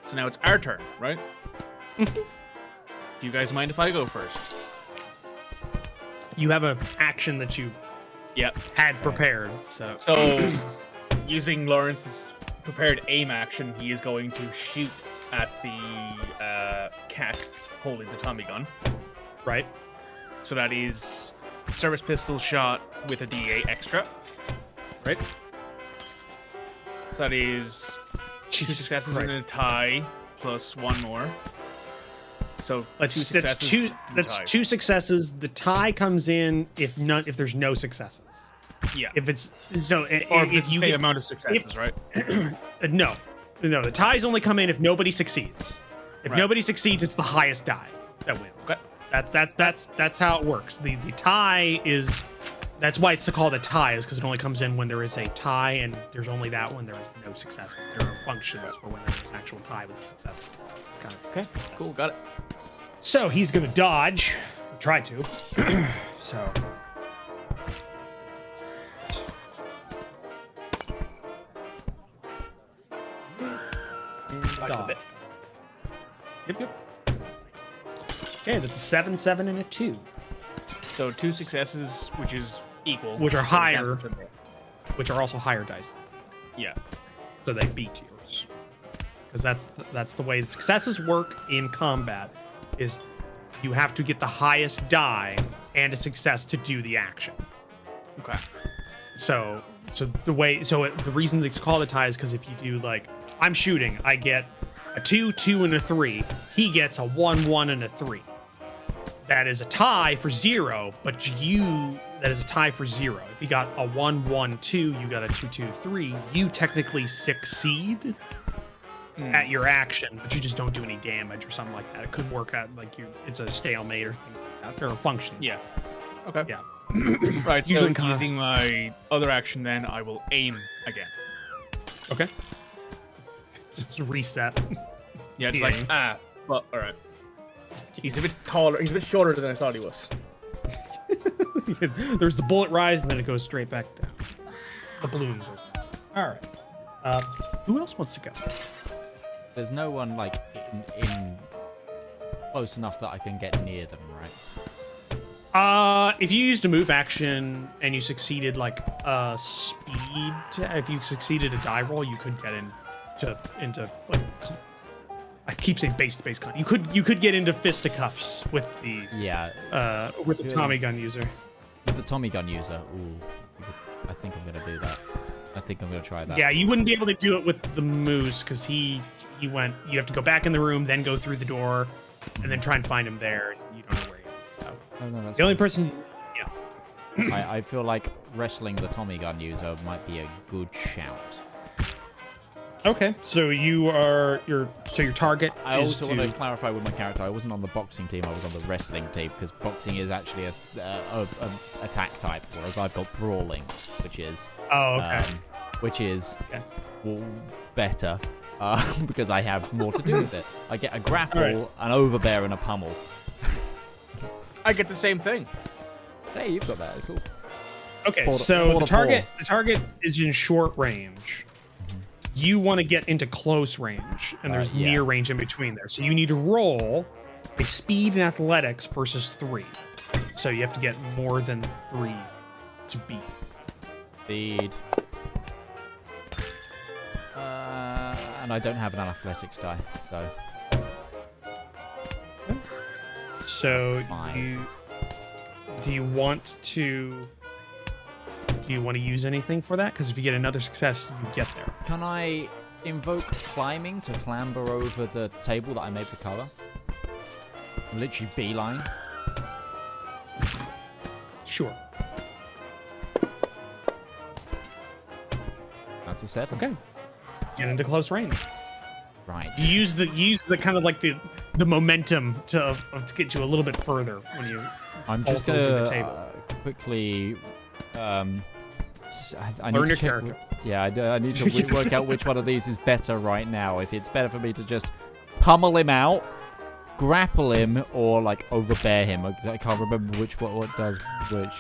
So now it's our turn, right? Do you guys mind if I go first? You have an action that you had prepared, So, using Larence's prepared aim action, he is going to shoot at the cat holding the Tommy gun. Right. So that is service pistol shot with a D8 extra. Right. So that is 2 successes and a tie, plus 1 more. So that's 2 successes. The tie comes in if there's no successes. Yeah. If it's so, or if you get amount of successes, right? No. The ties only come in if nobody succeeds. If nobody succeeds, it's the highest die that wins. Okay. That's how it works. The tie is, that's why it's called a tie, is because it only comes in when there is a tie, and there's only that when there is no successes. There are functions for when there's an actual tie with successes. Kind of, okay, cool, got it. So he's gonna dodge, or try to. So. Dodge. Yep. Okay, that's a 7, 7, and a 2. So 2 successes, which is equal. Which are higher. Which are also higher dice. Yeah. So they beat yours. Because that's the way the successes work in combat. Is you have to get the highest die and a success to do the action. Okay. So the reason it's called a tie is because if you do, like, I'm shooting, I get a 2, 2, and a 3. He gets a 1, 1, and a 3. That is a tie for 0, but that is a tie for 0. If you got a 1, 1, 2, you got a 2, 2, 3, you technically succeed at your action, but you just don't do any damage or something like that. It could work out like it's a stalemate or things like that. There are functions. Yeah. Okay. Yeah. Right, so using my other action, then I will aim again. Okay. Just reset. Yeah, just like, well, alright. He's a bit taller, he's a bit shorter than I thought he was. There's the bullet rise, and then it goes straight back down. The balloon goes down. Alright. Who else wants to go? There's no one like in close enough that I can get near them, right? If you used a move action and you succeeded like speed, if you succeeded a die roll, you could get into like. I keep saying base to base con. You could get into fisticuffs with the with the Tommy gun user. With the Tommy gun user, ooh, I think I'm gonna do that. I think I'm gonna try that. Yeah, you wouldn't be able to do it with the moose because he went. You have to go back in the room, then go through the door, and then try and find him there. And you don't know where he is. So Oh, no, that's the only fine. person, yeah. I feel like wrestling the Tommy gun user might be a good shout. Okay, so your target. I is also want to clarify with my character. I wasn't on the boxing team. I was on the wrestling team because boxing is actually a attack type, whereas I've got brawling, which is better because I have more to do with it. I get a grapple, an overbear, and a pummel. I get the same thing. Hey, you've got that. Cool. Okay, so the target is in short range. You want to get into close range, and there's near range in between there. So you need to roll a speed and athletics versus 3. So you have to get more than 3 to beat. Speed. And I don't have an athletics die, so. So 5. do you want to use anything for that? Because if you get another success, you get there. Can I invoke climbing to clamber over the table that I made for cover? Literally beeline. Sure. That's a 7. Okay. Get into close range. Right. You use the kind of like the momentum to get you a little bit further when you. I'm just over the gonna table. quickly. I need Learn to your check. character. Yeah, I need to work out which one of these is better right now. If it's better for me to just pummel him out, grapple him, or like overbear him. I can't remember which what does which.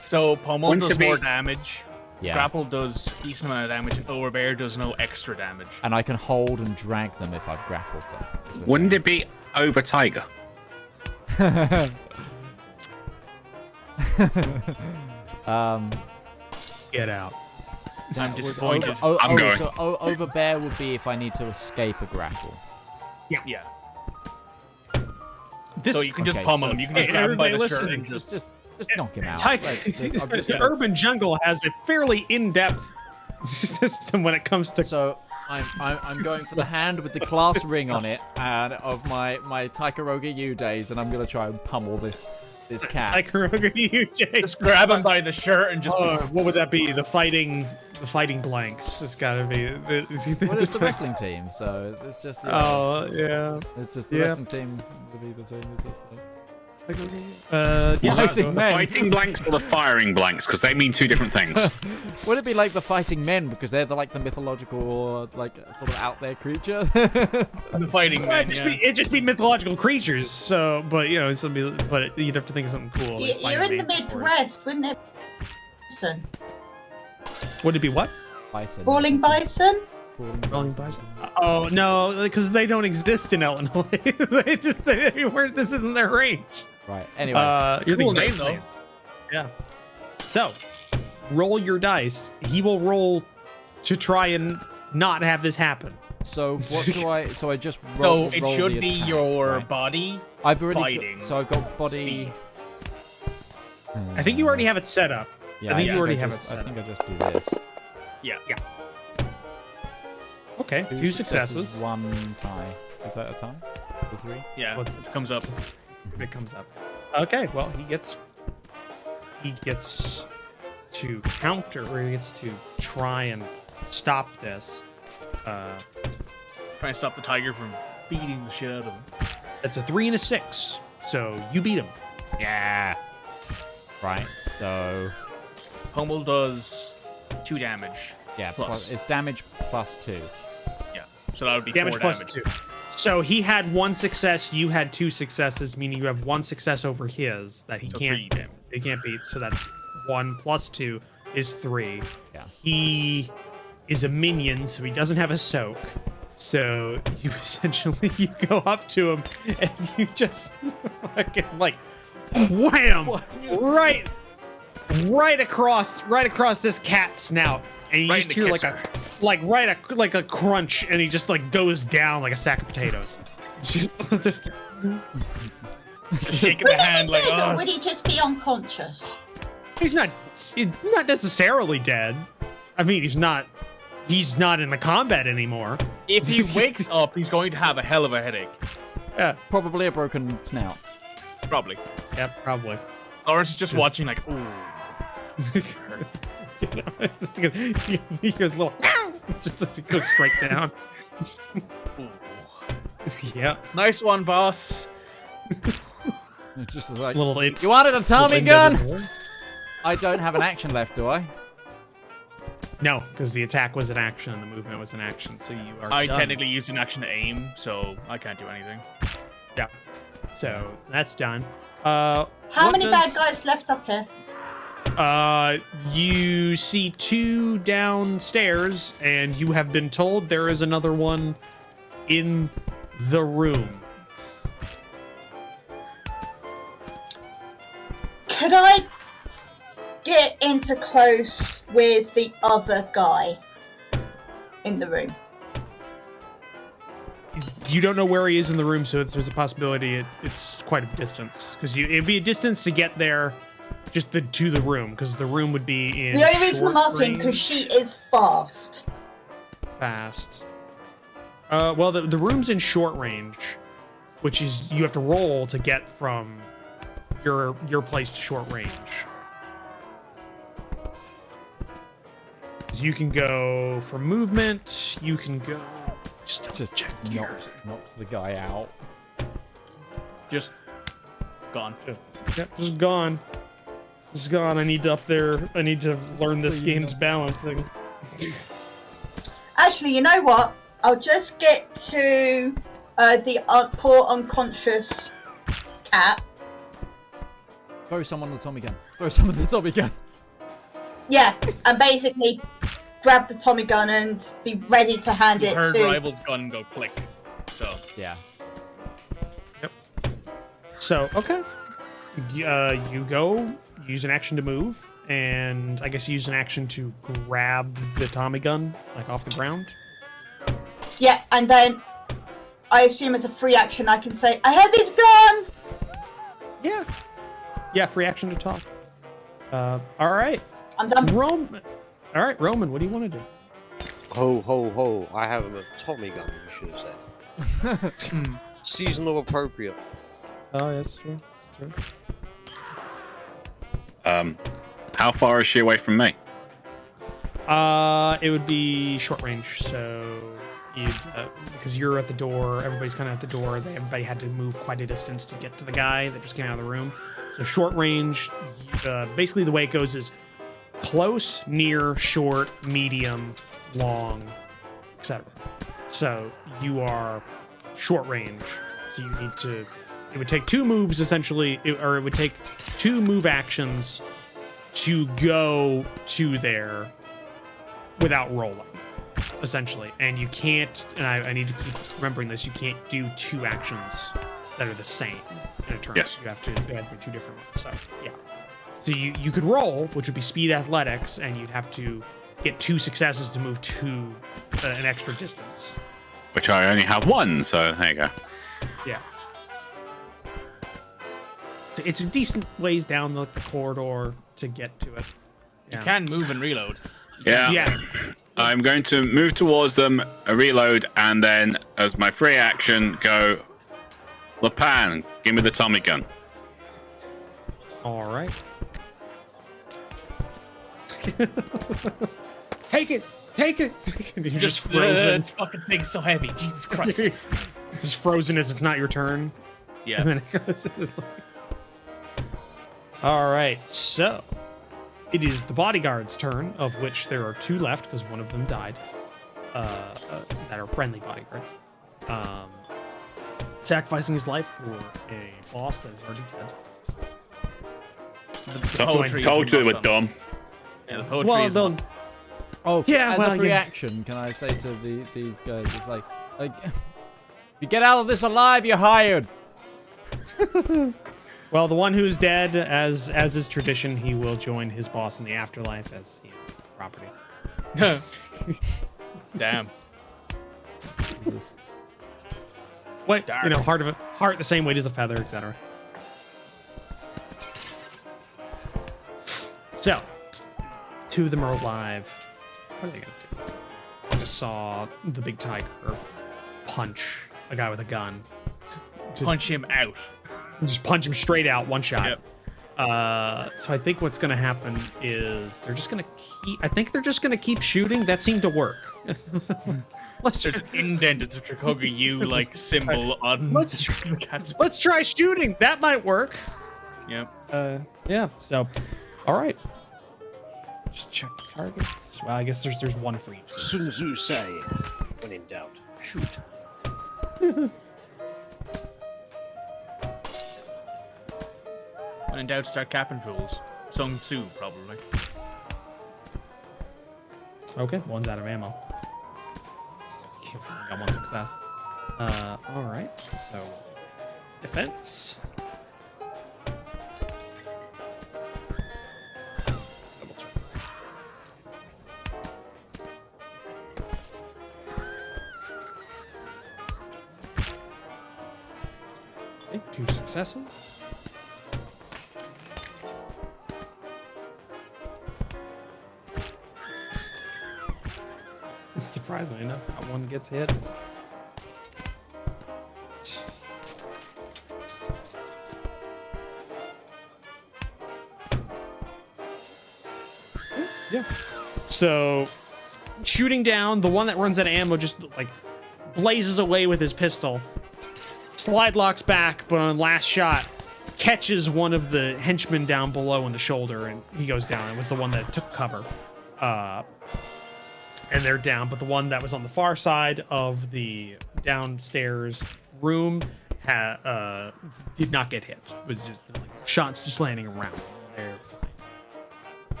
So pummel does more damage. Yeah. Grapple does decent amount of damage, and overbear does no extra damage. And I can hold and drag them if I've grappled them. Wouldn't it be over tiger? Get out. I'm disappointed. I'm going. So overbear would be if I need to escape a grapple. Yeah. This, So you can just Okay, pummel so- him. You can just Hey, grab him by everybody the shirt listening, and just... Just knock him out. the urban jungle has a fairly in-depth system when it comes to. So I'm going for the hand with the class ring on it, and of my Tricogha U days, and I'm gonna try and pummel this cat. Just grab him by the shirt and just... What would that be? The fighting blanks. It's gotta be. Well, it's the wrestling team, so it's just. You know, Oh yeah. it's just the wrestling team would be the thing. It's just the... The fighting blanks or the firing blanks? Because they mean two different things. Would it be like the fighting men because they're the mythological or like sort of out there creature? The fighting man, It'd just be mythological creatures. So, but you know, but you'd have to think of something cool. Like You're in fighting the or- Midwest, wouldn't it? Bison. Would it be what? Bison. Brawling bison? Rolling bison. Oh no, because they don't exist in Illinois. This isn't their range. Right. Anyway. You're Cool thinking name, though. Lance. Yeah. So, roll your dice. He will roll to try and not have this happen. So what do I? So I just So roll. it roll should the be attack, your right? body I've already. fighting. So I've got body. I think you already have it set up. Yeah, I think you already I have just- it set I think up. I just do this. Yeah. Okay, two successes. One tie. Is that a tie? The 3? Yeah, What's- it comes up. If it comes up. Okay, well he gets to counter, or he gets to try and stop this. Trying to stop the tiger from beating the shit out of him. That's a 3 and a 6, so you beat him. Yeah. Right. So Pummel does 2 damage. yeah, Plus. it's damage plus 2. Yeah, so that would be Damage 4 plus damage. 2. So he had 1 success, you had 2 successes, meaning you have 1 success over his that he So can't 3 damage. beat. So that's 1 plus 2 is 3. Yeah. He is a minion, so he doesn't have a soak. So you essentially go up to him and you just fucking like wham right across this cat's snout, and you just hear like a crunch, and he just like goes down like a sack of potatoes. Just shaking the hand like, or would he just be unconscious? He's not necessarily dead. I mean, he's not in the combat anymore. If he wakes up, he's going to have a hell of a headache. Yeah, probably a broken snout. Probably. Yeah, probably. Lawrence is just watching like, ooh. Your little just goes straight down. Yeah. Nice one, boss. It's just like, little you wanted a Tommy gun? I don't have an action left, do I? No, because the attack was an action and the movement was an action, so you are I done. technically used an action to aim, so I can't do anything. Yeah. So that's done. How many bad guys left up here? You see 2 downstairs, and you have been told there is another one in the room. Could I get into close with the other guy in the room? You don't know where he is in the room, so there's a possibility it's quite a distance. Because it'd be a distance to get there, just to the room, because the room would be in. The only reason I'm asking, because she is fast. Fast. Well, the room's in short range, which is you have to roll to get from your place to short range. You can go for movement. You can go. Just check knocks the guy out. Just gone. Just gone. Just gone. I need to learn this game's balancing. Actually, you know what? I'll just get to the poor unconscious cat. Throw someone the Tommy gun. Throw someone the Tommy gun. Yeah, and basically grab the Tommy gun and be ready to hand it heard to. Rival's gun go click. So yeah. Yep. So okay, you go use an action to move, and I guess use an action to grab the Tommy gun like off the ground. Yeah, and then I assume as a free action I can say, I have his gun! Yeah. Yeah, free action to talk. Alright. I'm done. Roman. Alright, Roman, what do you want to do? Ho, ho, ho. I have a Tommy gun, you should have said. Seasonal appropriate. Oh, yeah, that's true. That's true. How far is she away from me? It would be short range, so you because you're at the door, everybody's kind of at the door. Everybody had to move quite a distance to get to the guy that just came out of the room. So short range, basically the way it goes is close, near, short, medium, long, etc. So you are short range. So you need to. It would take 2 moves essentially, or it would take 2 move actions to go to there without rolling, essentially. And you can't, and I need to keep remembering this, you can't do 2 actions that are the same in a turn. Yes. You have to go through 2 different ones. So, yeah. So you could roll, which would be speed athletics, and you'd have to get 2 successes to move to an extra distance. Which I only have 1, so there you go. Yeah. So it's a decent ways down the corridor to get to it. you can move and reload. Yeah. Yeah. I'm going to move towards them, reload, and then as my free action, go, La Pan, give me the Tommy gun. All right. Take it. You're just frozen. This fucking thing's so heavy. Jesus Christ. It's just frozen as it's not your turn. Yeah. And then it goes. All right. So it is the bodyguard's turn, of which there are 2 left because one of them died. That are friendly bodyguards. Sacrificing his life for a boss that is already dead. The poetry Told you is they were awesome. dumb. Yeah, the poetry Well, is they'll Oh, Yeah, as well, a yeah. reaction, can I say to these guys, it's like, if you get out of this alive, you're hired. Well, the one who's dead, as is tradition, he will join his boss in the afterlife as he is his property. Damn. Wait, heart the same weight as a feather, etc. So, two of them are alive. What are they gonna do? I just saw the big tiger punch a guy with a gun. Punch him out. Just punch him straight out, one shot. Yep. So I think what's gonna happen is they're just gonna keep shooting. That seemed to work. There's an indent at the Tricogha U like symbol on the cat's. Let's try shooting. That might work. Yep. Yeah. So, all right. Just check the targets. Well, I guess there's one for each. Sun Tzu say, when in doubt, shoot. When in doubt, start capping fools. Sun Tzu, probably. Okay, one's out of ammo. Got one success. All right. So, defense. Double check. Okay, 2 successes. Surprisingly enough, that one gets hit. Yeah. So, shooting down, the one that runs out of ammo just like blazes away with his pistol. Slide locks back, but on last shot, catches one of the henchmen down below in the shoulder, and he goes down. It was the one that took cover. And they're down, but the one that was on the far side of the downstairs room did not get hit. It was just like shots just landing around. They're fine.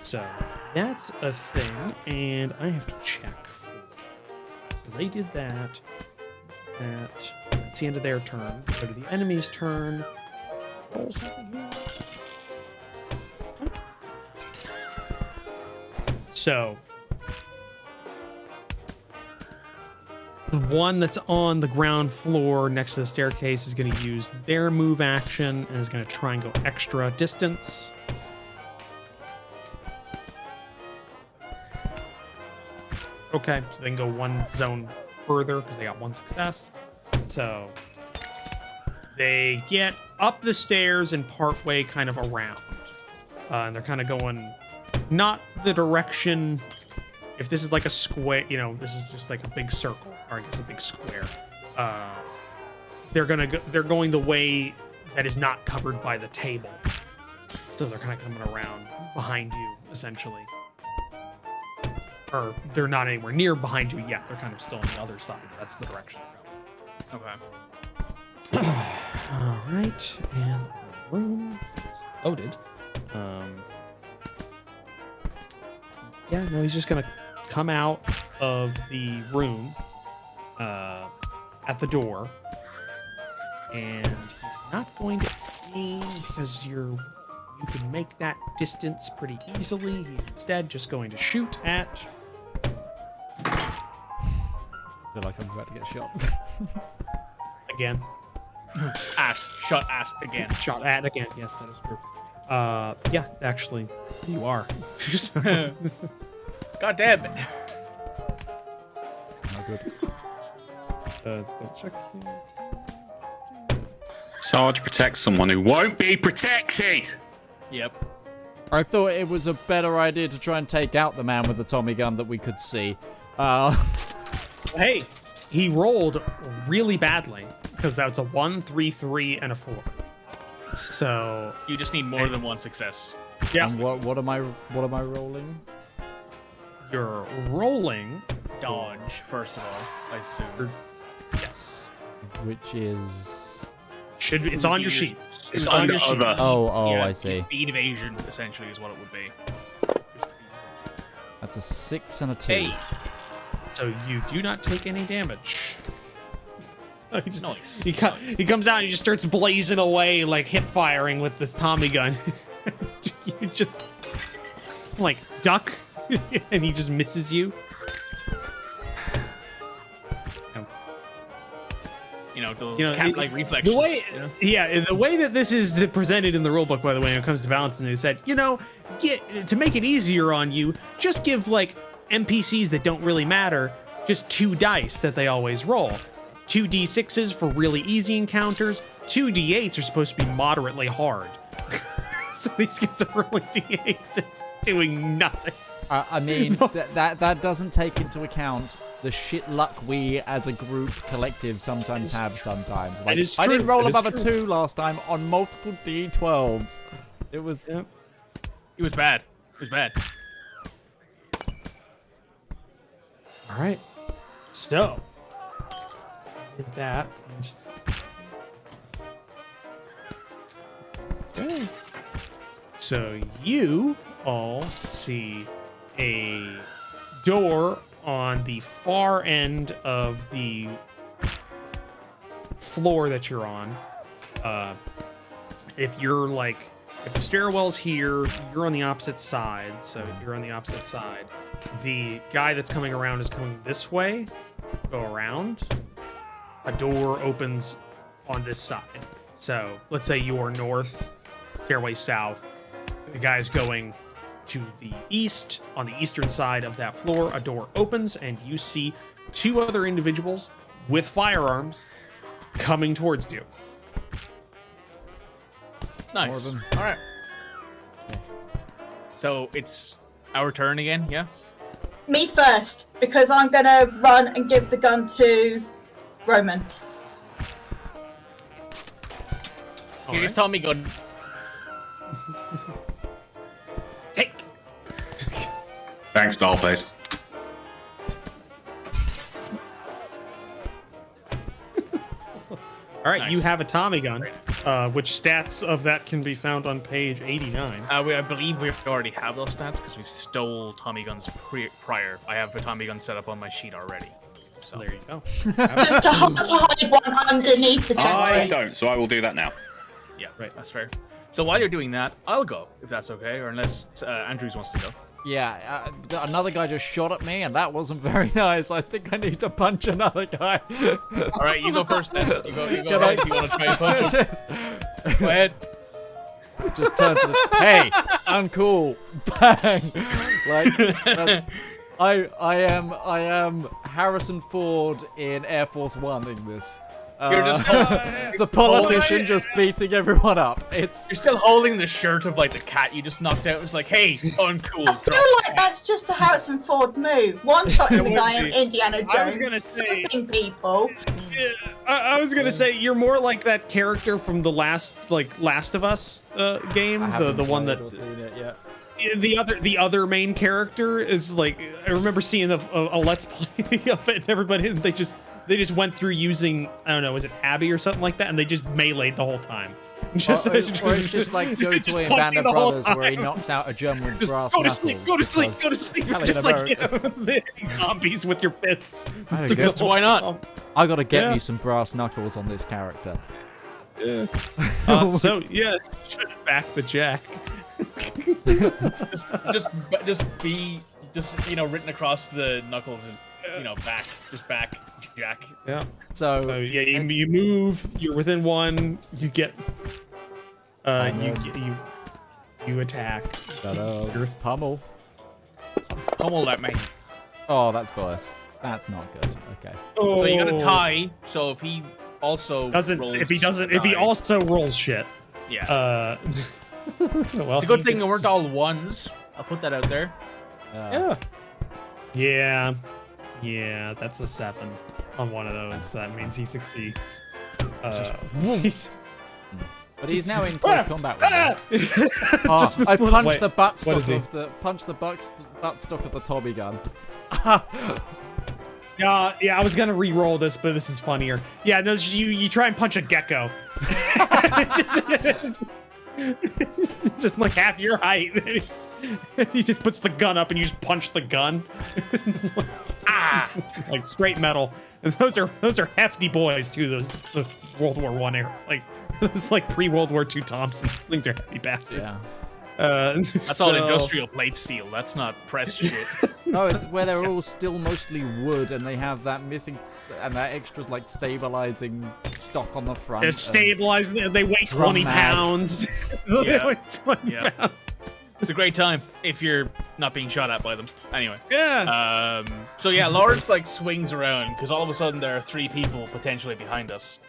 So that's a thing, and I have to check. So they did that. That's the end of their turn. Go to the enemy's turn. Roll something here. So the one that's on the ground floor next to the staircase is going to use their move action and is going to try and go extra distance. Okay, so they can go one zone further because they got one success. So they get up the stairs and partway kind of around. And they're kind of going not the direction. If this is like a square, this is just like a big circle, or I guess a big square. They're going the way that is not covered by the table. So they're kind of coming around behind you, essentially. Or they're not anywhere near behind you yet. They're kind of still on the other side. That's the direction they're going. Okay. All right, and the room is loaded. Yeah, no, he's just gonna come out of the room at the door, and he's not going to aim because you can make that distance pretty easily. He's instead just going to shoot at. I feel like I'm about to get shot. Again. Shot at again. Shot at again. Yes, that is true. Yeah, actually, you are. God damn it. Not good. Let's double check here. Sarge protects someone who won't be protected. Yep. I thought it was a better idea to try and take out the man with the Tommy gun that we could see. Hey, he rolled really badly because that's a 1, 3, 3, and a 4. So You just need more than one success. yeah, And what am I rolling? you're rolling. Dodge, first of all, I assume. Yes, Which is... it's on your sheet. It's on under your sheet. other. Oh, Yeah, I see. Speed evasion, essentially, is what it would be. That's That's a 6 and a 2. Hey. So you do not take any damage. So he just, Nice. He comes out and he just starts blazing away, like hip firing with this Tommy gun. You just like duck, and he just misses you. Those cat-like reflexes. The way, the way that this is presented in the rulebook, by the way, when it comes to balancing, it said, to make it easier on you, just give like NPCs that don't really matter just 2 dice that they always roll. 2 d6s for really easy encounters. 2 d8s are supposed to be moderately hard. So these guys are rolling d8s and doing nothing. I mean, that doesn't take into account the shit luck we as a group collective sometimes have sometimes. Like, I didn't roll above a 2 last time on multiple d12s. It was... It was bad. It was bad. All right. So, with that, okay. So you all see a door on the far end of the floor that you're on. If the stairwell's here, you're on the opposite side. So you're on the opposite side. The guy that's coming around is coming this way. Go around. A door opens on this side. So let's say you're north, stairway south. The guy's going to the east. On the eastern side of that floor, a door opens, and you see 2 other individuals with firearms coming towards you. Nice. All right. So it's our turn again, yeah? Me first, because I'm gonna run and give the gun to Roman. Here's Tommy gun. Take. Thanks, Dollface. All right, Nice. You have a Tommy gun, which stats of that can be found on page 89. I believe we already have those stats because we stole Tommy guns prior. I have a Tommy gun set up on my sheet already. So There you go. Just to hide one underneath the I jacket. don't, so I will do that now. yeah, right. That's fair. So while you're doing that, I'll go if that's okay, or unless Andrews wants to go. Yeah, another guy just shot at me, and that wasn't very nice. I think I need to punch another guy. All right, you go first then. You go ahead. You want to try and punch him? Go ahead. Just turn to this. Hey, uncool. Bang. Like that's. I am Harrison Ford in Air Force One in this. You're just the politician just beating everyone up. You're still holding the shirt of like the cat you just knocked out. It's like, hey, uncool. I feel like that's just a Harrison Ford move. One shot in the guy in Indiana Jones. I was gonna say, flipping people. I was gonna say you're more like that character from the Last of Us game, the one that. The other main character is like, I remember seeing a let's play of it, and everybody they just went through using, I don't know, was it Abby or something like that, and they just meleeed the whole time. Or it's just like Joe Toy and Band of Brothers, where he knocks out a German with brass go to knuckles. sleep, go to sleep, go to sleep. Just like, the zombies with your fists. Why not? I gotta get me some brass knuckles on this character. Yeah. So yeah, should back the jack. just written across the knuckles is back, just back jack. Yeah. So yeah, you move. You're within 1. You get. You attack. Pummel that man. Oh, that's worse. That's not good. Okay. Oh. So you got a tie. So if he also if he also rolls shit. Yeah. Well, it's a good thing they weren't all ones. I'll put that out there. Yeah. That's a 7 on one of those. That means he succeeds. But he's now in close combat with me. I punched the buttstock of the Tommy gun. Yeah, I was gonna re-roll this, but this is funnier. Yeah, no, you try and punch a gecko. just like half your height. He just puts the gun up and you just punch the gun. Like straight metal. And those are hefty boys too. Those World War I era, like those like pre-World War II Thompsons. Things are heavy bastards. Yeah. That's all industrial plate steel. That's not pressed shit. No, it's where they're all still mostly wood, and they have that missing and that extra like stabilizing stock on the front. They're stabilized. They weigh 20 pounds. They weigh 20 pounds. It's a great time if you're not being shot at by them. Anyway. Yeah. So yeah, Larence like swings around because all of a sudden there are 3 people potentially behind us.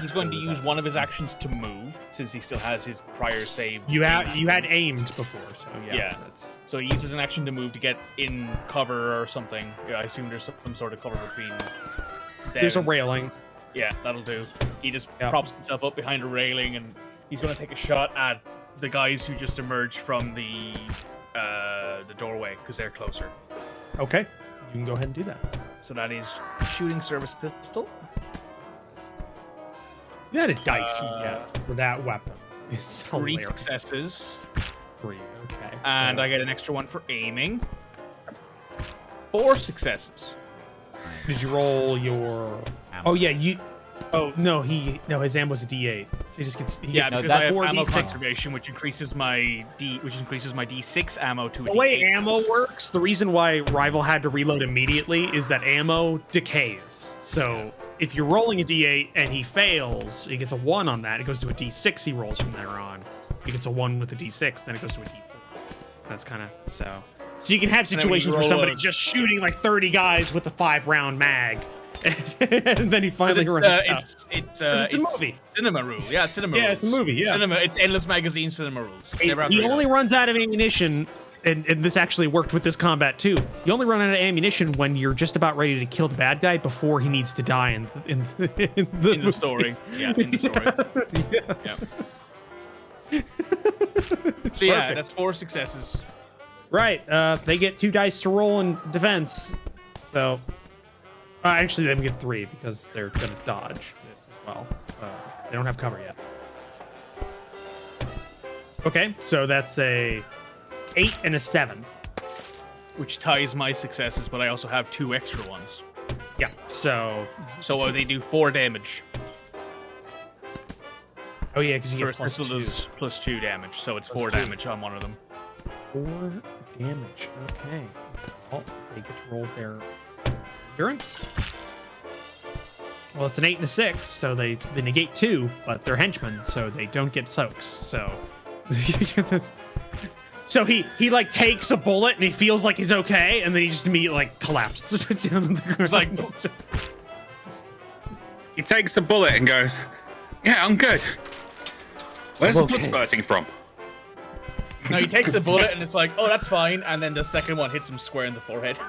He's going to use one of his actions to move since he still has his prior save. You had aimed before, so yeah. So he uses an action to move to get in cover or something. Yeah, I assume there's some sort of cover between them. There's a railing. Yeah, that'll do. He just props himself up behind a railing and he's going to take a shot at the guys who just emerged from the doorway because they're closer. Okay, you can go ahead and do that. So that is shooting service pistol. You had a dice for that weapon. It's 3 successes. 3, okay. And I get an extra 1 for aiming. 4 successes. Did you roll your? Ammo. Oh yeah, you. Oh no, his ammo's a D8, so he just gets. Because I have ammo conservation, which increases my D6 ammo to a D8. The way ammo works, the reason why Rival had to reload immediately is that ammo decays. So if you're rolling a D8 and he fails, he gets a 1 on that. It goes to a D6. He rolls from there on. He gets a 1 with a D6, then it goes to a D4. That's kind of so. So you can have situations where somebody's just shooting like 30 guys with a 5-round mag. And then he finally runs out. It's a movie. Cinema rule. Yeah, it's cinema rules. Yeah, it's a movie. Yeah. Cinema. It's endless magazine cinema rules. He only runs out of ammunition, and this actually worked with this combat too. You only run out of ammunition when you're just about ready to kill the bad guy before he needs to die in the story. Yeah, in the story. Yeah. So yeah, Perfect. that's 4 successes. Right. They get 2 dice to roll in defense. So. Actually, they get 3 because they're going to dodge this as well. They don't have cover yet. Okay, so that's a 8 and a 7. Which ties my successes, but I also have 2 extra ones. Yeah, so they do 4 damage. Oh yeah, because you get plus 2. Plus 2 damage, so it's 4 damage on one of them. 4 damage, okay. Well, they get to roll their... endurance. Well, it's an 8 and a 6, so they negate 2, but they're henchmen, so they don't get soaks. So, so he like takes a bullet and he feels like he's okay, and then he just immediately like collapses. It's like he takes a bullet and goes, "Yeah, I'm good. Where's the blood spurting from?" No, he takes a bullet and it's like, "Oh, that's fine," and then the second one hits him square in the forehead.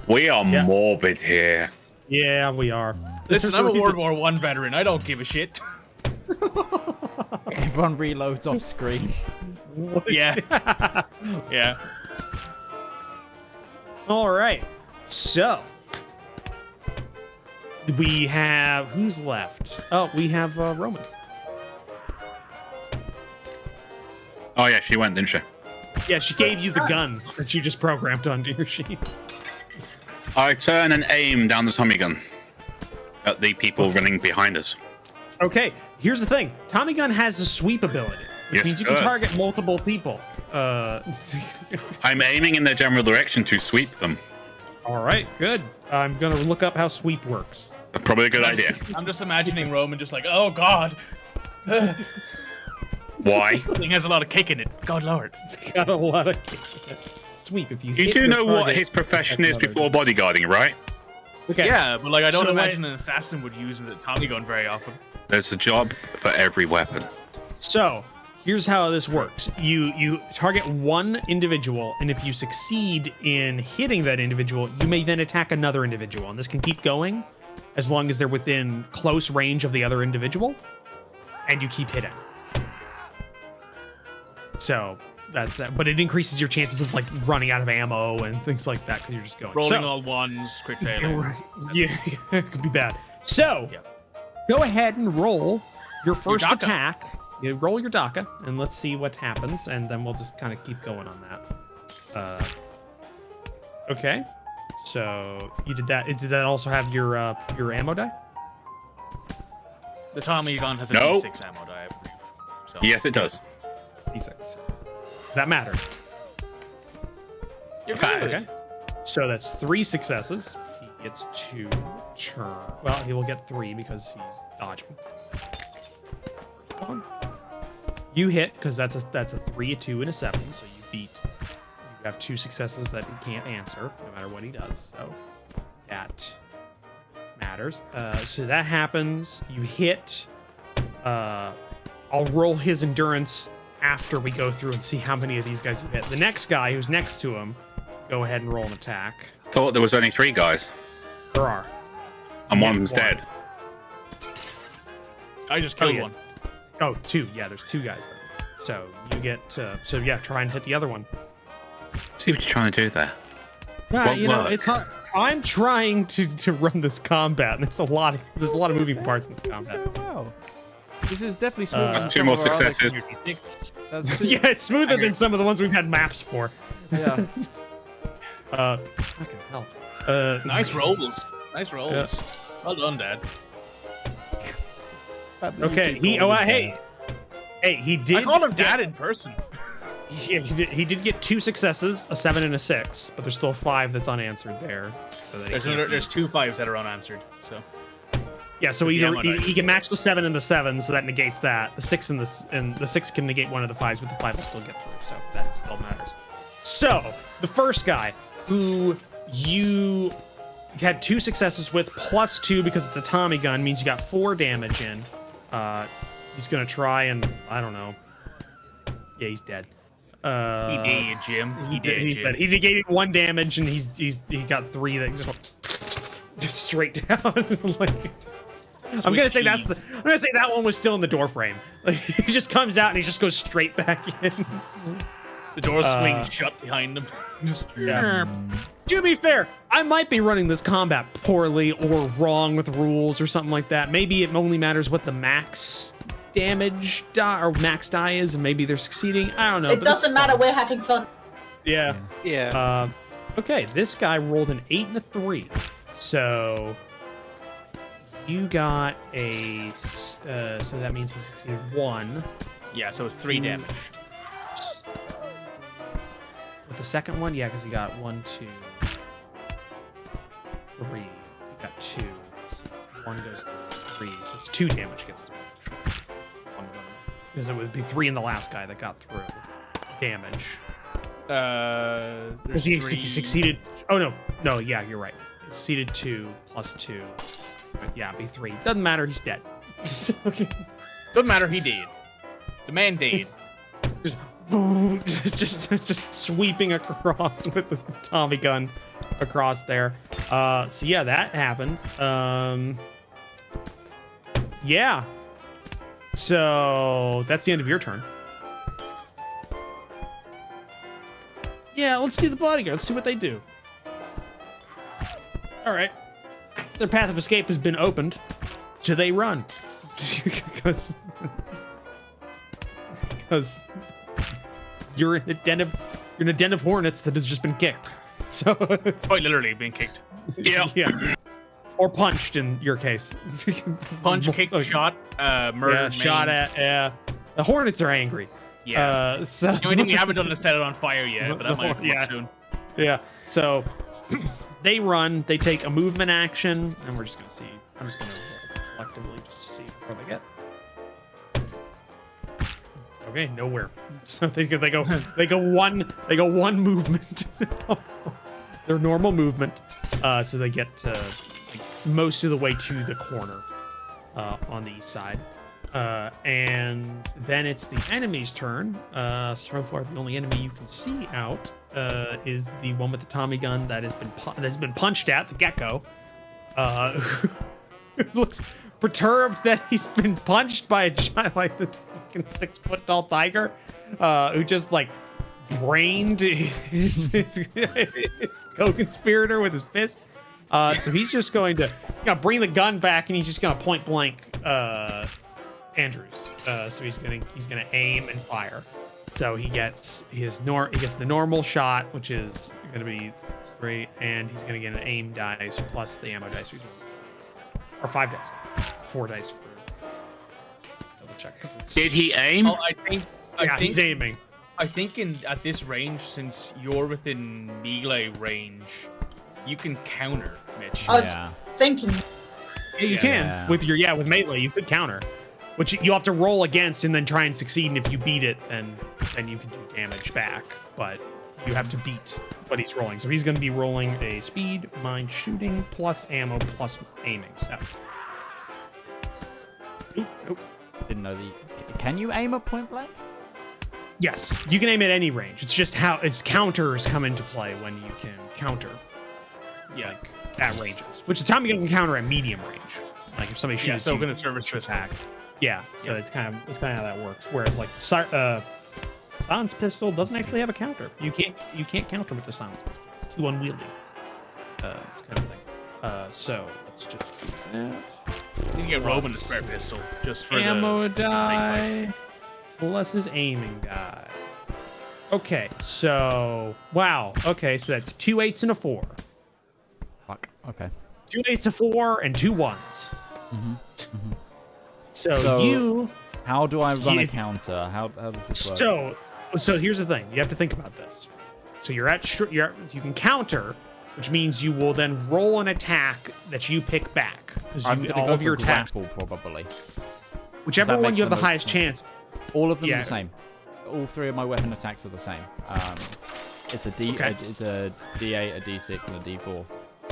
We are morbid here. Yeah, we are. Listen, I'm a World War I veteran. I don't give a shit. Everyone reloads off screen. Yeah. Yeah. All right. So we have who's left? Oh, we have Roman. Oh yeah, she went, didn't she? Yeah, she gave you the gun that she just programmed onto your sheet. I turn and aim down the Tommy gun at the people running behind us. Okay, here's the thing. Tommy gun has a sweep ability, which means you can target multiple people. I'm aiming in their general direction to sweep them. All right, good. I'm going to look up how sweep works. That's probably a good idea. I'm just imagining Roman just like, oh, God. Why? The thing has a lot of kick in it. God Lord. It's got a lot of kick in it. Sweep, if you do know what his profession is before bodyguarding, right? Okay. Yeah, but like I don't imagine an assassin would use the Tommy gun very often. There's a job for every weapon. So here's how this works. You target one individual, and if you succeed in hitting that individual, you may then attack another individual. And this can keep going as long as they're within close range of the other individual, and you keep hitting. So that's that. But it increases your chances of like running out of ammo and things like that because you're just going. Rolling all ones, quick failure. Yeah, it could be bad. So go ahead and roll your first attack You roll your DACA, and let's see what happens, and then we'll just kind of keep going on that. Okay. So you did that. Did that also have your ammo die? The Tommy gun has a No. D6 ammo die, I believe. So. Yes, it does. D6. Does that matter? You're Five. good. Okay. So that's 3 successes. He gets 2 turn. Well, he will get 3 because he's dodging. One. You hit because that's a 3, a 2, and a 7. So you beat. You have 2 successes that he can't answer no matter what he does. So that matters. So that happens. You hit. I'll roll his endurance after we go through and see how many of these guys you hit. The next guy who's next to him, go ahead and roll an attack. Thought there was only 3 guys, There are. and one Yeah, of them's one. dead. I just killed yeah. one. Oh, 2. Yeah, there's 2 guys then. So you get. So yeah, try and hit the other one. See what you're trying to do there. Yeah, Won't you know, work. it's hard. I'm trying to run this combat, and there's a lot of moving parts in this This is combat. going well. This is definitely smoother That's than 2 some more of our other successes. communities. That's two. Yeah, it's smoother than some of the ones we've had maps for. Yeah. Fucking hell. Nice rolls. Nice rolls. Well done, Dad. Okay, hey, he did. I called him Dad in person. Yeah, he did get 2 successes, a 7 and a 6, but there's still 5 that's unanswered there. So that There's 2 5s that are unanswered. So yeah, so It's the either ammo die. he can match the 7 and the 7, so that negates that. The 6 and the 6 can negate one of the 5s, but the 5 will still get through, so that still matters. So the first guy who you had 2 successes with plus 2 because it's a Tommy gun means you got 4 damage in. He's gonna try and I don't know. Yeah, he's dead. he did, Jim. He did, He's Jim. dead. He negated 1 damage and he got 3 that just went just straight down. Like I'm gonna say cheese. that one was still in the door frame. Like he just comes out and he just goes straight back in. The door swings shut behind him. Just Yeah. To be fair, I might be running this combat poorly or wrong with rules or something like that. Maybe it only matters what the max damage die or max die is, and maybe they're succeeding. I don't know. It but this doesn't is matter. fun. We're having fun. Yeah. Yeah. Okay, this guy rolled an 8 and a 3. So you got a. So that means he succeeded 1. Yeah, so it's 3 damage. With the second one, yeah, because he got 1, 2, 3. He got 2. So 1 goes through 3. So it's 2 damage gets through. One of them. Because it would be 3 in the last guy that got through. Damage. There's Because he 3... succeeded. Oh, no, yeah, you're right. Succeeded 2 plus 2. But yeah, it'd be 3. Doesn't matter, he's dead. Okay. Doesn't matter, he did. The man did. Just boom, just sweeping across with the Tommy gun across there. So yeah, that happened. Yeah. So that's the end of your turn. Yeah, let's do the bodyguard. Let's see what they do. All right. Their path of escape has been opened. So they run. Because you're in a den of hornets that has just been kicked. So it's Quite literally being kicked. yeah. Or punched in your case. Punch, kick, shot, murder, Yeah, shot maim. at. Yeah. The hornets are angry. Yeah. So The only thing we haven't done is set it on fire yet, but that might come Yeah. up soon. yeah. So they run. They take a movement action, and we're just gonna see. I'm just gonna roll collectively just to see where they get. Okay, nowhere. So they go one movement. Their normal movement. So they get most of the way to the corner on the east side. And then it's the enemy's turn. So far, the only enemy you can see out is the one with the Tommy gun that has been punched at, the gecko. Looks perturbed that he's been punched by a giant like this fucking 6-foot-tall tiger, who just like brained his co-conspirator with his fist. So he's just going to bring the gun back, and he's just going to point blank Andrews. So he's gonna aim and fire. So he gets the normal shot, which is gonna be 3, and he's gonna get an aim dice plus the ammo dice, or 5 dice, 4 dice for double check. Did he aim? Oh, I think he's aiming. I think at this range, since you're within melee range, you can counter, Mitch. I was thinking. Yeah, you can with melee. You could counter, which you have to roll against and then try and succeed. And if you beat it, then you can do damage back. But you have to beat what he's rolling. So he's going to be rolling a speed, mind, shooting, plus ammo, plus aiming. So. Nope. Didn't know can you aim at point blank? Yes, you can aim at any range. It's just how its counters come into play when you can counter. Yeah, like at ranges. Which the time you can counter at medium range. Like if somebody shoots. Yeah, so going to service to attack. Yeah, so it's kind of how that works. Whereas like silence pistol doesn't actually have a counter. You can't counter with the silence pistol. It's too unwieldy. Kind of thing. So let's just do that. You can get Roman the spare pistol just for ammo the die plus his aiming die. Okay, so wow. Okay, so that's 2 8s and a 4. Fuck. Okay. 2 8s, a 4, and 2 1s. So how do I run a counter? How does this work? So here's the thing. You have to think about this. So you can counter, which means you will then roll an attack that you pick back. I'm going to go for grapple, probably. Whichever one you have the highest chance. All of them are the same. All 3 of my weapon attacks are the same. It's a D8, a D6, and a D4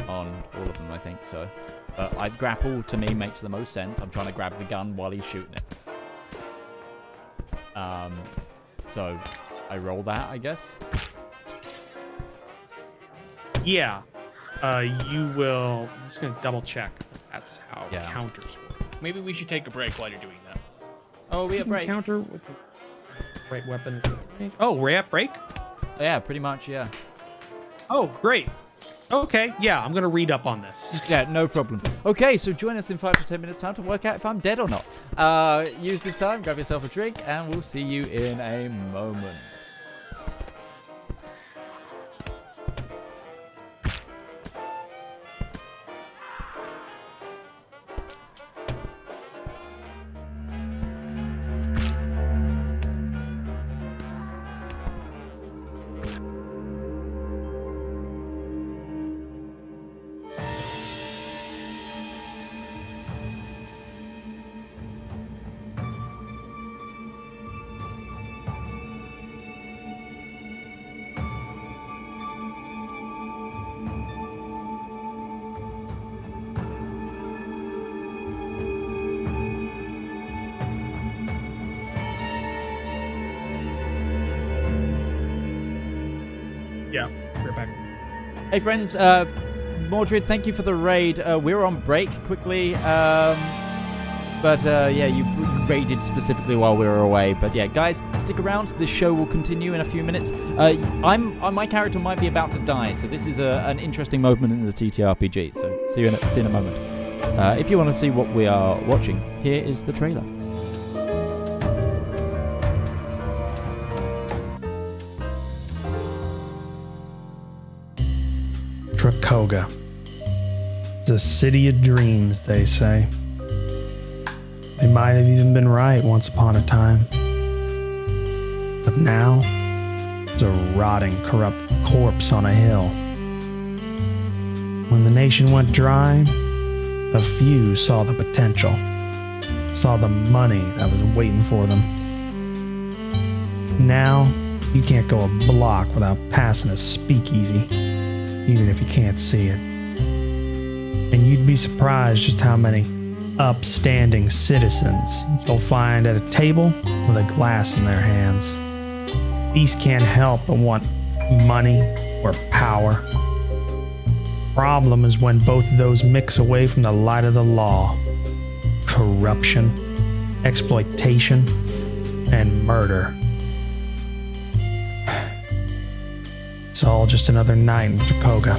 on all of them, I think. So, but grapple to me makes the most sense. I'm trying to grab the gun while he's shooting it. So I roll that, I guess. Yeah. You will. I'm just gonna double check. That's how counters work. Maybe we should take a break while you're doing that. Oh, we have break. Counter with the right weapon. Oh, we're at break? Yeah, pretty much, yeah. Oh, great. Okay, yeah, I'm going to read up on this. Yeah, no problem. Okay, so join us in 5 to 10 minutes time to work out if I'm dead or not. Use this time, grab yourself a drink, and we'll see you in a moment. Yeah, we're back. Hey friends, Mordred, thank you for the raid. We're on break quickly, but yeah, you raided specifically while we were away. But yeah, guys, stick around. This show will continue in a few minutes. My character might be about to die, so this is an interesting moment in the TTRPG. So see you in a moment. If you want to see what we are watching, here is the trailer. Tricogha. It's a city of dreams, they say. They might have even been right once upon a time. But now, it's a rotting, corrupt corpse on a hill. When the nation went dry, a few saw the potential, saw the money that was waiting for them. Now, you can't go a block without passing a speakeasy, even if you can't see it. And you'd be surprised just how many upstanding citizens you'll find at a table with a glass in their hands. These can't help but want money or power. Problem is when both of those mix away from the light of the law. Corruption, exploitation, and murder. It's all just another night in Tricogha.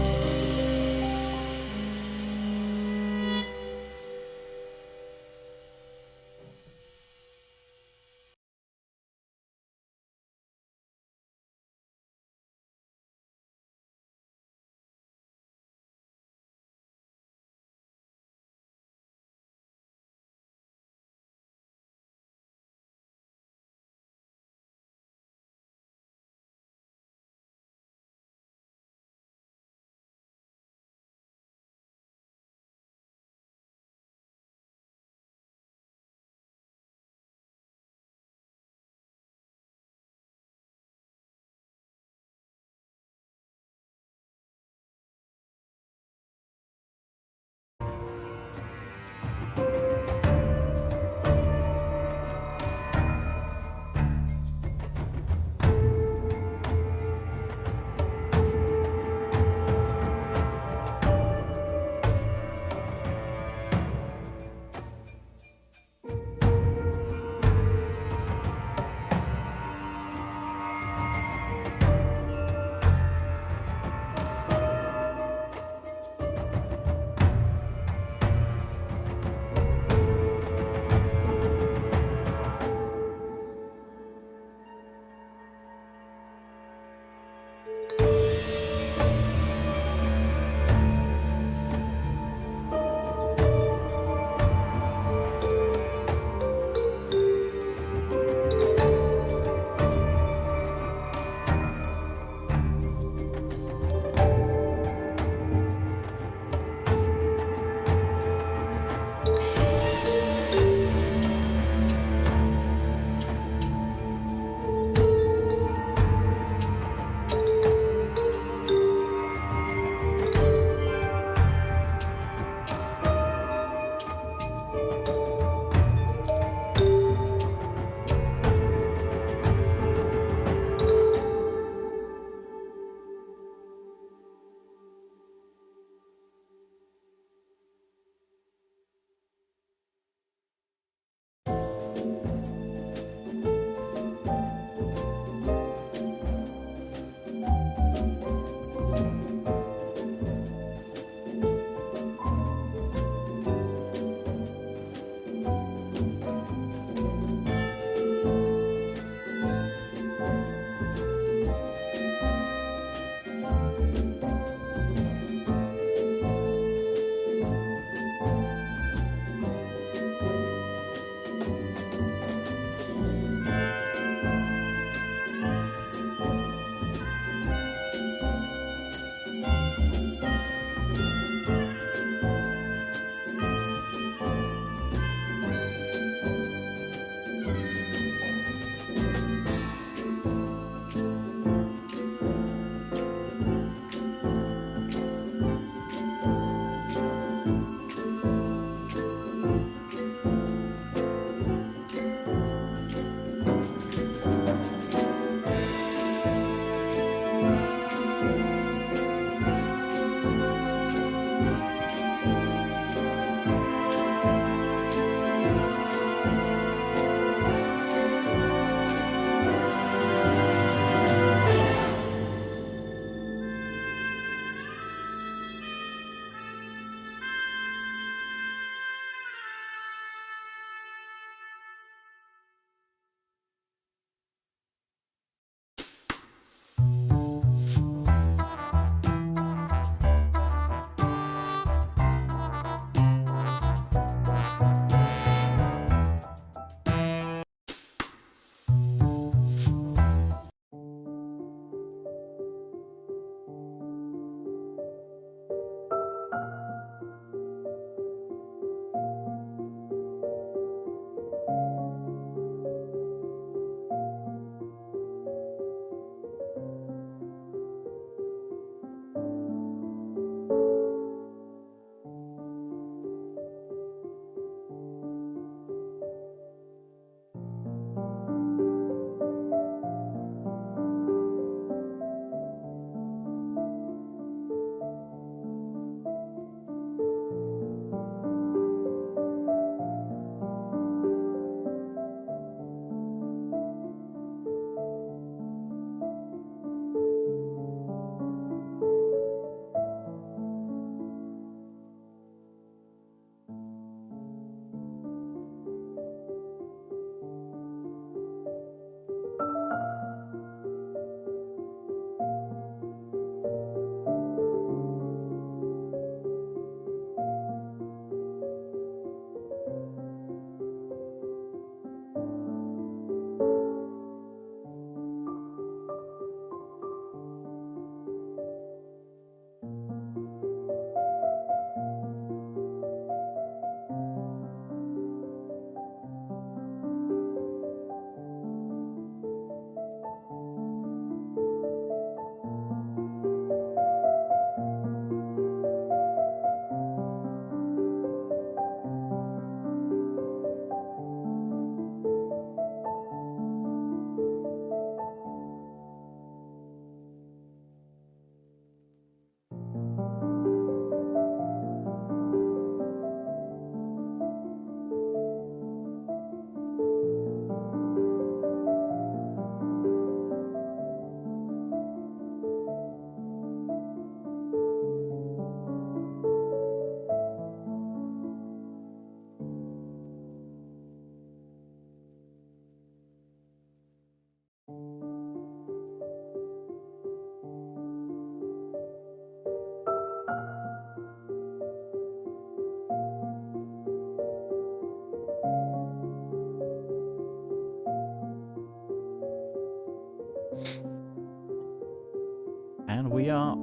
And we are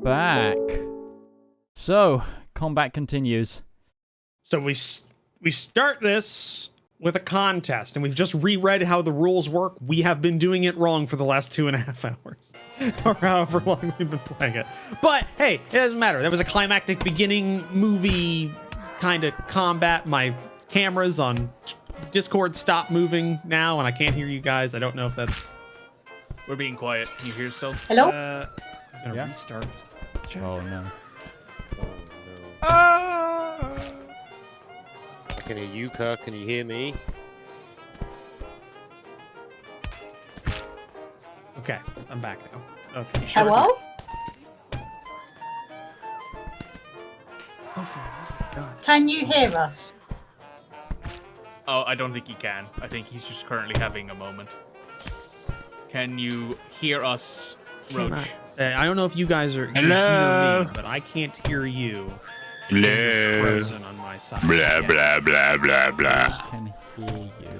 back. So, combat continues. So we start this with a contest, and we've just reread how the rules work. We have been doing it wrong for the last 2.5 hours, or however long we've been playing it. But hey, it doesn't matter. There was a climactic beginning movie kind of combat. My cameras on Discord stopped moving now, and I can't hear you guys. I don't know if that's... We're being quiet. Can you hear us still? Hello? I'm gonna restart. Oh no. I can hear you, Kirk. Can you hear me? Okay, I'm back now. Okay. Hello? Can you hear us? Oh, I don't think he can. I think he's just currently having a moment. Can you hear us, Roach? I don't know if you guys are can Hello? hear me, but I can't hear you. Hello. Frozen on my side. Blah, blah, blah, blah, blah. I can hear you.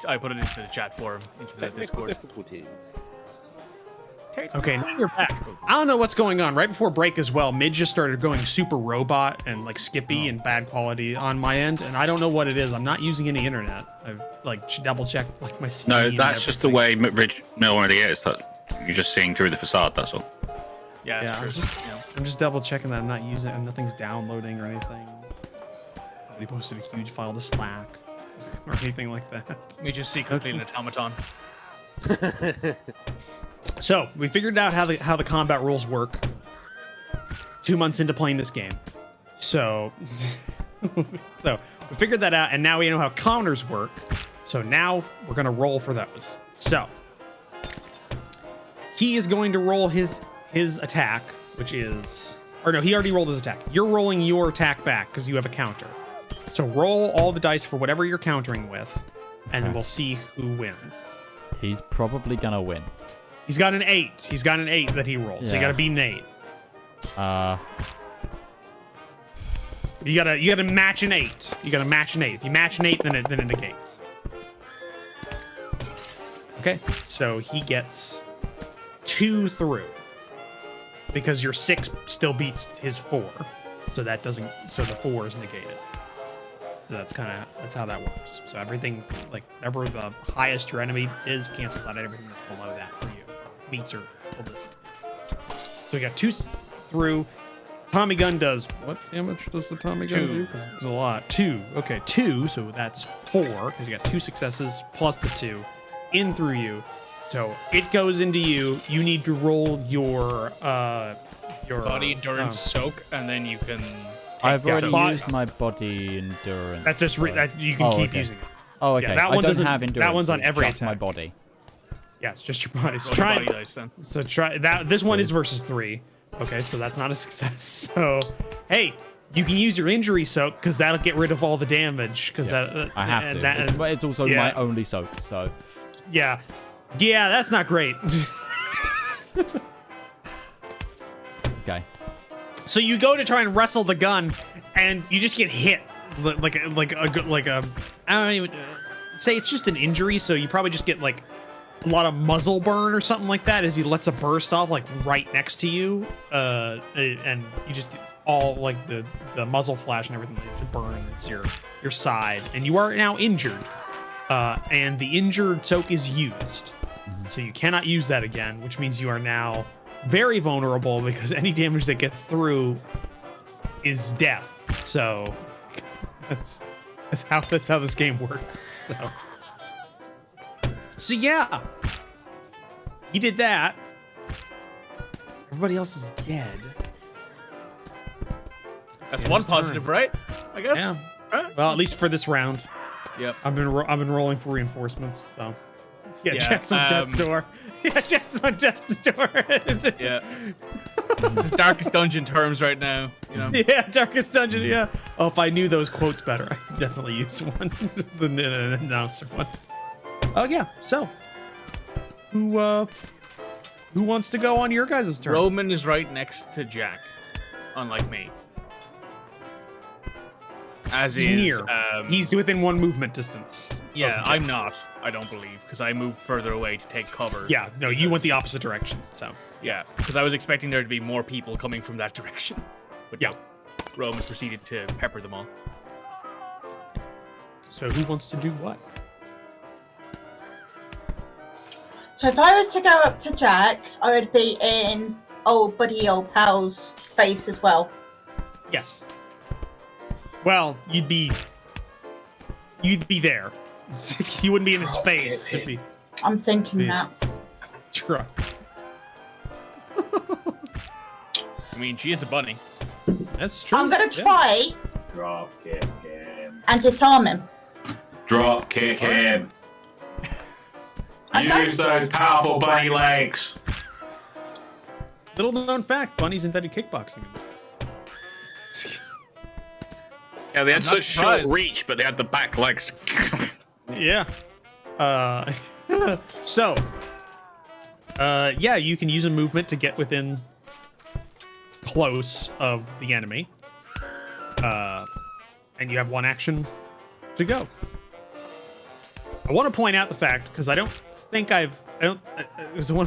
I put it into the chat for him, into the Discord. Difficulties. Okay, now you're back. I don't know what's going on. Right before break as well, Midge just started going super robot and like skippy and bad quality on my end, and I don't know what it is. I'm not using any internet. I've like double checked like my Steam. No, that's just the way Ridge already is. That you're just seeing through the facade. That's all. Yeah, Yeah, I'm just double checking that I'm not using it and nothing's downloading or anything. Nobody posted a huge file to Slack or anything like that. Me just secretly an automaton. So we figured out how the combat rules work 2 months into playing this game. So we figured that out, and now we know how counters work. So now we're gonna roll for those. So he is going to roll his attack, which is, or no, he already rolled his attack. You're rolling your attack back because you have a counter. So roll all the dice for whatever you're countering with, and then we'll see who wins. He's probably gonna win. He's got an 8. He's got an 8 that he rolled. So you gotta beat an 8. You gotta match an 8. You gotta match an 8. If you match an 8, then it negates. Okay, so he gets 2 through because your 6 still beats his 4, so that doesn't. So the 4 is negated. So that's how that works. So everything, like whatever the highest your enemy is, cancels out everything that's below that for you. Meets or so we got 2 through. Tommy gun does what damage does the Tommy gun do? Because it's a lot. 2. Okay, 2. So that's 4 because you got 2 successes plus the 2 in through you. So it goes into you. You need to roll your body endurance soak, and then you can. I've already used my body endurance. That's just that you can keep using it. Oh, okay. Yeah, that one I don't doesn't have endurance. That one's on every just attack. my body. Yeah, it's just your body. So Roll your body dice, then. So try that. This one is versus 3. Okay, so that's not a success. So, hey, you can use your injury soak because that'll get rid of all the damage. Because I have to. It's also my only soak. So. Yeah, that's not great. Okay. So you go to try and wrestle the gun, and you just get hit like a I don't even say it's just an injury. So you probably just get like a lot of muzzle burn or something like that as he lets a burst off like right next to you, and you just get all like the muzzle flash and everything that burns your side, and you are now injured. And the injured soak is used, so you cannot use that again, which means you are now very vulnerable because any damage that gets through is death. So that's how this game works. So yeah, he did that. Everybody else is dead. That's one positive, right? I guess. Yeah. Right? Well, at least for this round. Yep. I've been rolling for reinforcements, so yeah. Jack's on death's door. Yeah, Jack's on death's door. Yeah. It's Darkest Dungeon terms right now. You know. Yeah, Darkest Dungeon. Yeah. Oh, if I knew those quotes better, I'd definitely use one. The announcer one. Oh yeah. So, who wants to go on your guys' turn? Roman is right next to Jack, unlike me. As He's is near. He's within 1 movement distance. Yeah, I'm not. I don't believe because I moved further away to take cover. Yeah, no, you went the opposite direction. So yeah, because I was expecting there to be more people coming from that direction. But yeah, no, Roman proceeded to pepper them all. So who wants to do what? So if I was to go up to Jack, I would be in old pal's face as well. Yes. Well, you'd be there. You wouldn't be in his face. It'd be... I'm thinking that. True. I mean, she is a bunny. That's true. I'm gonna try Drop kick him. and disarm him. Drop kick him. Use those powerful bunny legs. Little known fact: bunnies invented kickboxing. Yeah, they had such short reach, but they had the back legs. Yeah. So. Yeah, you can use a movement to get within close of the enemy. And you have 1 action to go. I want to point out the fact because I want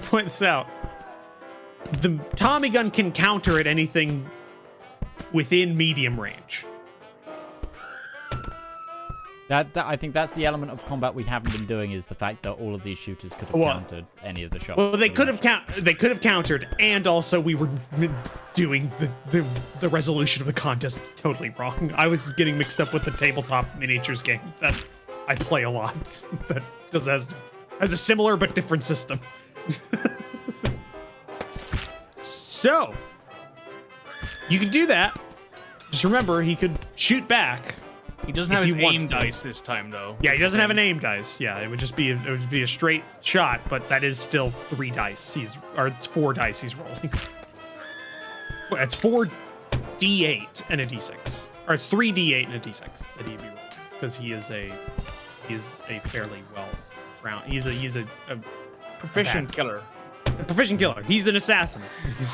to point this out. The Tommy gun can counter at anything within medium range. I think that's the element of combat we haven't been doing is the fact that all of these shooters could have countered any of the shots. Well, they could have countered, and also we were doing the resolution of the contest totally wrong. I was getting mixed up with the tabletop miniatures game that I play a lot. That has a similar but different system. So you can do that. Just remember, he could shoot back. He doesn't have his aim dice this time, though. Yeah, he doesn't have an aim dice. Yeah, it would just be a straight shot, but that is still 3 dice. It's 4 dice he's rolling. It's 4d8 and a d6, or it's 3d8 and a d6 that he'd be rolling because he is a fairly well-rounded. He's a proficient killer. A proficient killer. He's an assassin.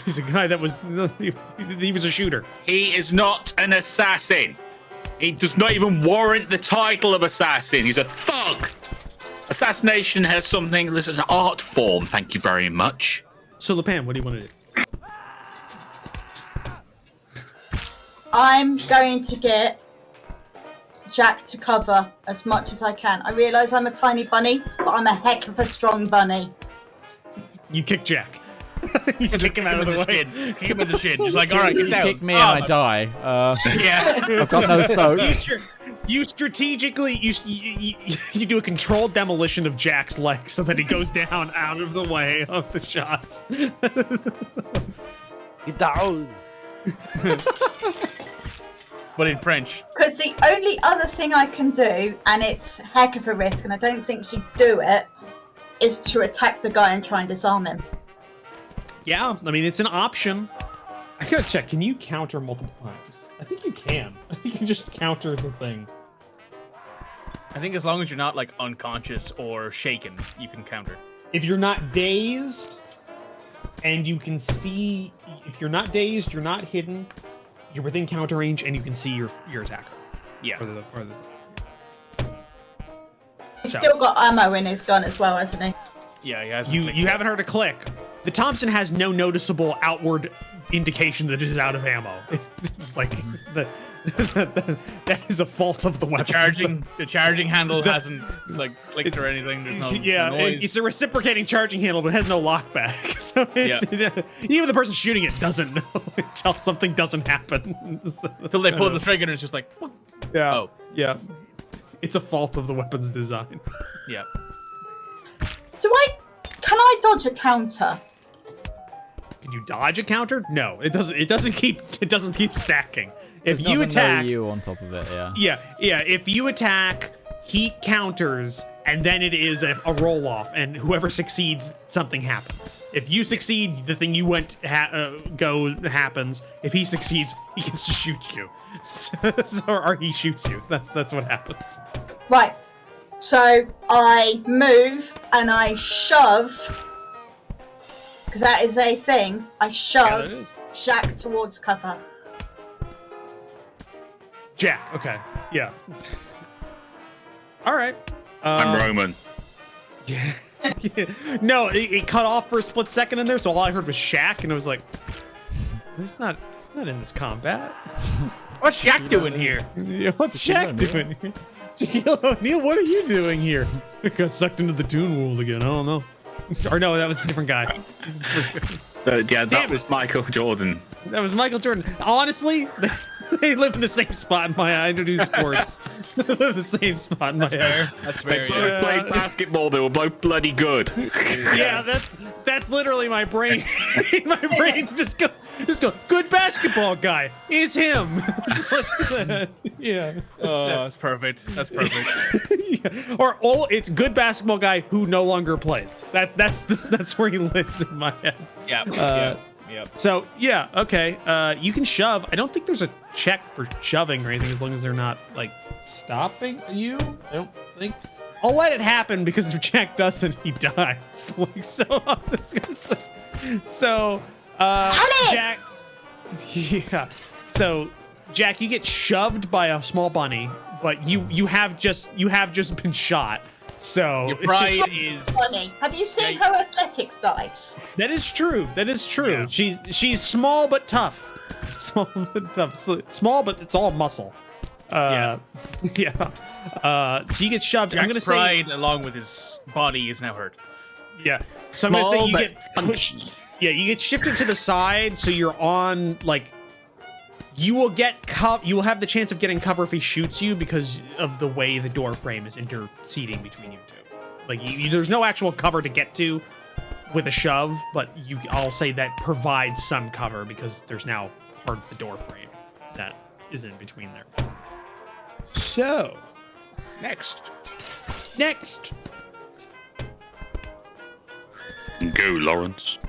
He's a guy that was he was a shooter. He is not an assassin. He does not even warrant the title of assassin. He's a thug. Assassination has something that's an art form. Thank you very much. So, La Pan, what do you want to do? I'm going to get Jack to cover as much as I can. I realise I'm a tiny bunny, but I'm a heck of a strong bunny. You kick Jack. You kick him out of the way. Kick him in the shin. Just like, all right, get down. Kick me and I die. Yeah. I've got no soap. You strategically you do a controlled demolition of Jack's legs so that he goes down out of the way of the shots. Get down. But in French. Because the only other thing I can do, and it's heck of a risk, and I don't think she'd do it, is to attack the guy and try and disarm him. Yeah, I mean, it's an option. I gotta check. Can you counter multiple times? I think you can. I think you just counter as a thing. I think as long as you're not, like, unconscious or shaken, you can counter. If you're not dazed, and you can see... If you're not dazed, you're not hidden, you're within counter range, and you can see your attacker. Yeah. He's still got ammo in his gun as well, hasn't he? Yeah, he has. You haven't heard a click. The Thompson has no noticeable outward indication that it is out of ammo. Like that is a fault of the weapon. The charging handle hasn't like clicked or anything. There's no noise. It's a reciprocating charging handle, but it has no lockback. So even the person shooting it doesn't know until something doesn't happen. Until they pull the trigger and it's just like, yeah, oh, yeah. It's a fault of the weapon's design. Yeah. Can I dodge a counter? Can you dodge a counter? No, it doesn't. It doesn't keep stacking. If There's you attack, you on top of it, yeah. Yeah. If you attack, he counters, and then it is a roll off, and whoever succeeds, something happens. If you succeed, the thing you went happens. If he succeeds, he gets to shoot you, or he shoots you. That's what happens. Right. So I move and I shove, because that is a thing. I shove Jack towards cover. Jack. Okay. Yeah. All right. I'm Roman. Yeah. No, it cut off for a split second in there, so all I heard was Shaq, and I was like, he's not in this combat. What's Shaq doing here? Yeah, what's Shaq doing here? Shaquille O'Neal, what are you doing here? I got sucked into the Toon World again. I don't know. Or no, that was a different guy. Yeah, that was Michael Jordan. That was Michael Jordan. Honestly, they live in the same spot in my eye. I do sports. They live in the same spot in my head. That's They fair. both played basketball. They were both bloody good. Yeah, that's literally my brain. My brain just go. Good basketball guy is him. Yeah. Oh, that's perfect. That's perfect. Yeah. Or it's good basketball guy who no longer plays. That's where he lives in my head. Yeah. So yeah, okay. You can shove. I don't think there's a check for shoving or anything as long as they're not like stopping you. I don't think. I'll let it happen because if Jack doesn't, he dies. Like so. I'm just gonna say. So, Jack. Yeah. So, Jack, you get shoved by a small bunny, but you have just been shot. So Your pride is. Funny. Have you seen her athletics dice? That is true. That is true. Yeah. She's small but tough. Small but tough. Small, but it's all muscle. Yeah. So you get shoved. Jack's I'm gonna pride, say, along with his body, is now hurt. Yeah. So Small, I'm gonna say you but get pushed. Yeah, you get shifted to the side, so you're on like. You will have the chance of getting cover if he shoots you because of the way the door frame is interceding between you two. Like, there's no actual cover to get to with a shove, but I'll say that provides some cover because there's now part of the door frame that is in between there. So, Next. Go, Lawrence.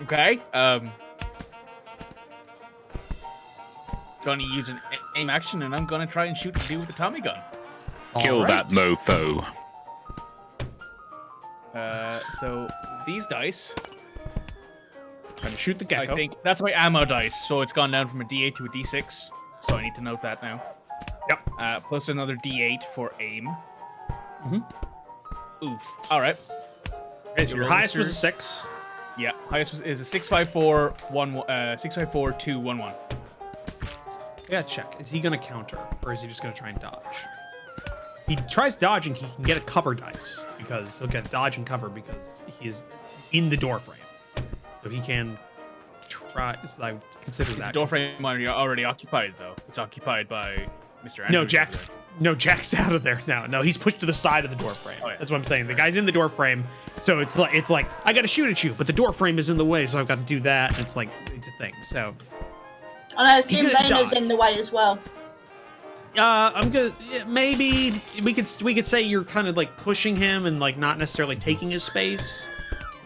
Okay. Gonna use an aim action, and I'm gonna try and shoot the dude with the Tommy gun. Kill that mofo. So these dice. trying to shoot the gecko. I think that's my ammo dice, so it's gone down from a D8 to a D6. So I need to note that now. Yep. Plus another D8 for aim. Mm-hmm. Oof. All right. Okay, so your highest was a 6. Yeah, highest is a 654 2 1 1. Yeah, check. Is he gonna counter, or is he just gonna try and dodge? He tries dodging, he can get a cover dice because he'll get dodge and cover because he is in the door frame, so he can try. So I would consider that. The door frame already occupied though. It's occupied by Mr. Andrews. Jack's out of there now. No, he's pushed to the side of the door frame. Oh, yeah. That's what I'm saying. The guy's in the door frame, so it's like I gotta shoot at you, but the door frame is in the way, so I've got to do that. And it's a thing. So. And I assume He's gonna Lena's die. in the way as well. I'm gonna maybe we could say you're kind of like pushing him and like not necessarily taking his space.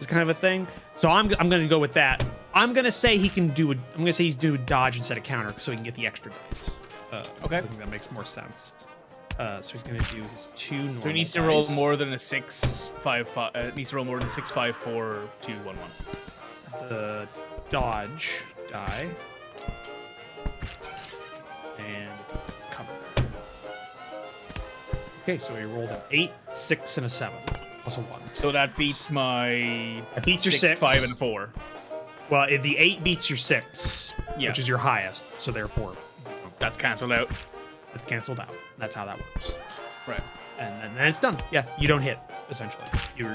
Is kind of a thing. So I'm gonna go with that. I'm gonna say he's doing dodge instead of counter, so he can get the extra dice. Okay. I think that makes more sense. So he's gonna do his 2 normal. So he needs to dice. roll more than a 6 5 5. Needs to roll more than 6 5 4 2 1 1. The dodge die. And it's covered. Okay, so he rolled an 8, 6, and a 7, plus a 1. So that beats my. That beats your 6. 5 and 4. Well, the 8 beats your 6, Yeah. which is your highest. So therefore, That's cancelled out. it's canceled out. That's how that works. Right. And then it's done. Yeah, you don't hit essentially.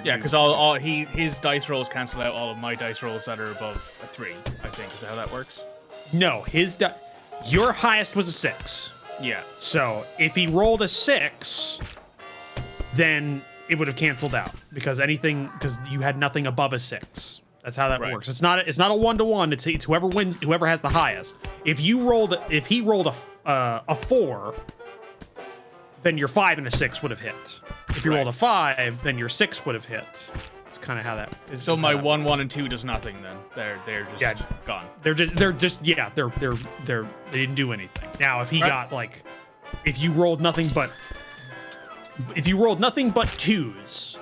Yeah, because his dice rolls cancel out all of my dice rolls that are above a 3. I think is that how that works. No, your highest was a 6. Yeah. So if he rolled a 6, then it would have canceled out because you had nothing above a 6. That's how that works. It's not a 1-to-1. It's whoever wins, whoever has the highest. If he rolled a 4, then your 5 and a 6 would have hit. If you rolled a 5, then your 6 would have hit. It's kind of how that is. So my 1, 1, and 2 does nothing then. They're just gone. They didn't do anything. Now if he got if you rolled nothing but 2s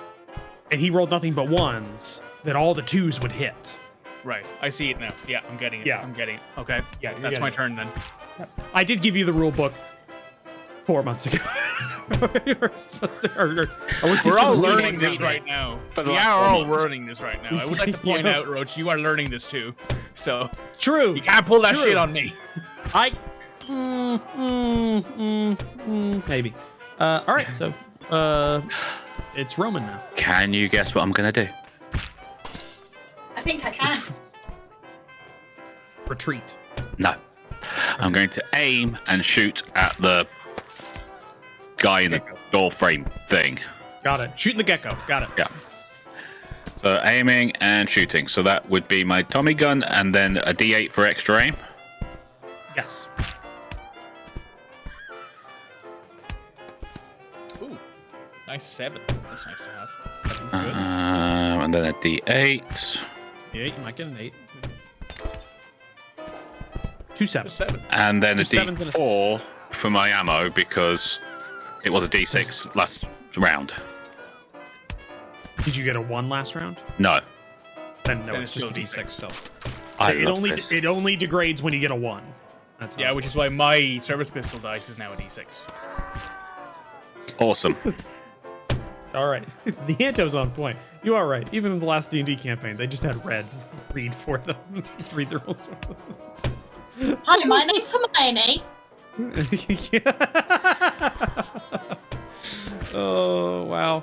and he rolled nothing but 1s, then all the 2s would hit. Right. I see it now. Yeah, I'm getting it. Yeah. I'm getting it. Okay. Yeah, That's my turn then. I did give you the rule book 4 months ago. We're all learning this right now. We are all learning this right now. I would like to point out, Roach, you are learning this too. So true. You can't pull that shit on me. Maybe. All right. So it's Roman now. Can you guess what I'm gonna do? I think I can. Retreat. No. I'm going to aim and shoot at the guy in the door frame thing. Got it. Shooting the gecko. Got it. Yeah. So aiming and shooting. So that would be my Tommy gun and then a D8 for extra aim. Yes. Ooh. Nice 7. That's nice to have. 7's good. And then a D8. Yeah, you might get an 8. 2 7s. 7. And then a 2 7s and a D4 for my ammo because it was a D6 last round. Did you get a 1 last round? No. Then no, Then it's it's just a still D6 still. It It only degrades when you get a 1. That's how Yeah, which is why my service pistol dice is now a D6. Awesome. All right. The Anto's on point. You are right. Even in the last D&D campaign, they just had Red read for them. Read the rules. Hi, my name's Hermione. Oh wow!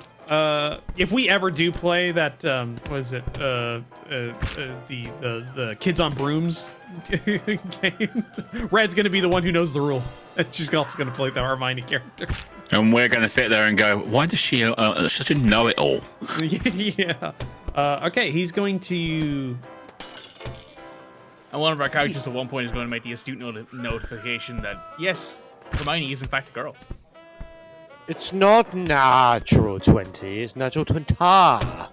If we ever do play that, what is it? The Kids on Brooms game, Red's gonna be the one who knows the rules, and she's also gonna play the Hermione character. And we're going to sit there and go, why does she such a know-it-all? Yeah. Okay, he's going to. And one of our characters at one point is going to make the astute notification that, yes, Hermione is in fact a girl. It's not natural 20, it's natural 20. I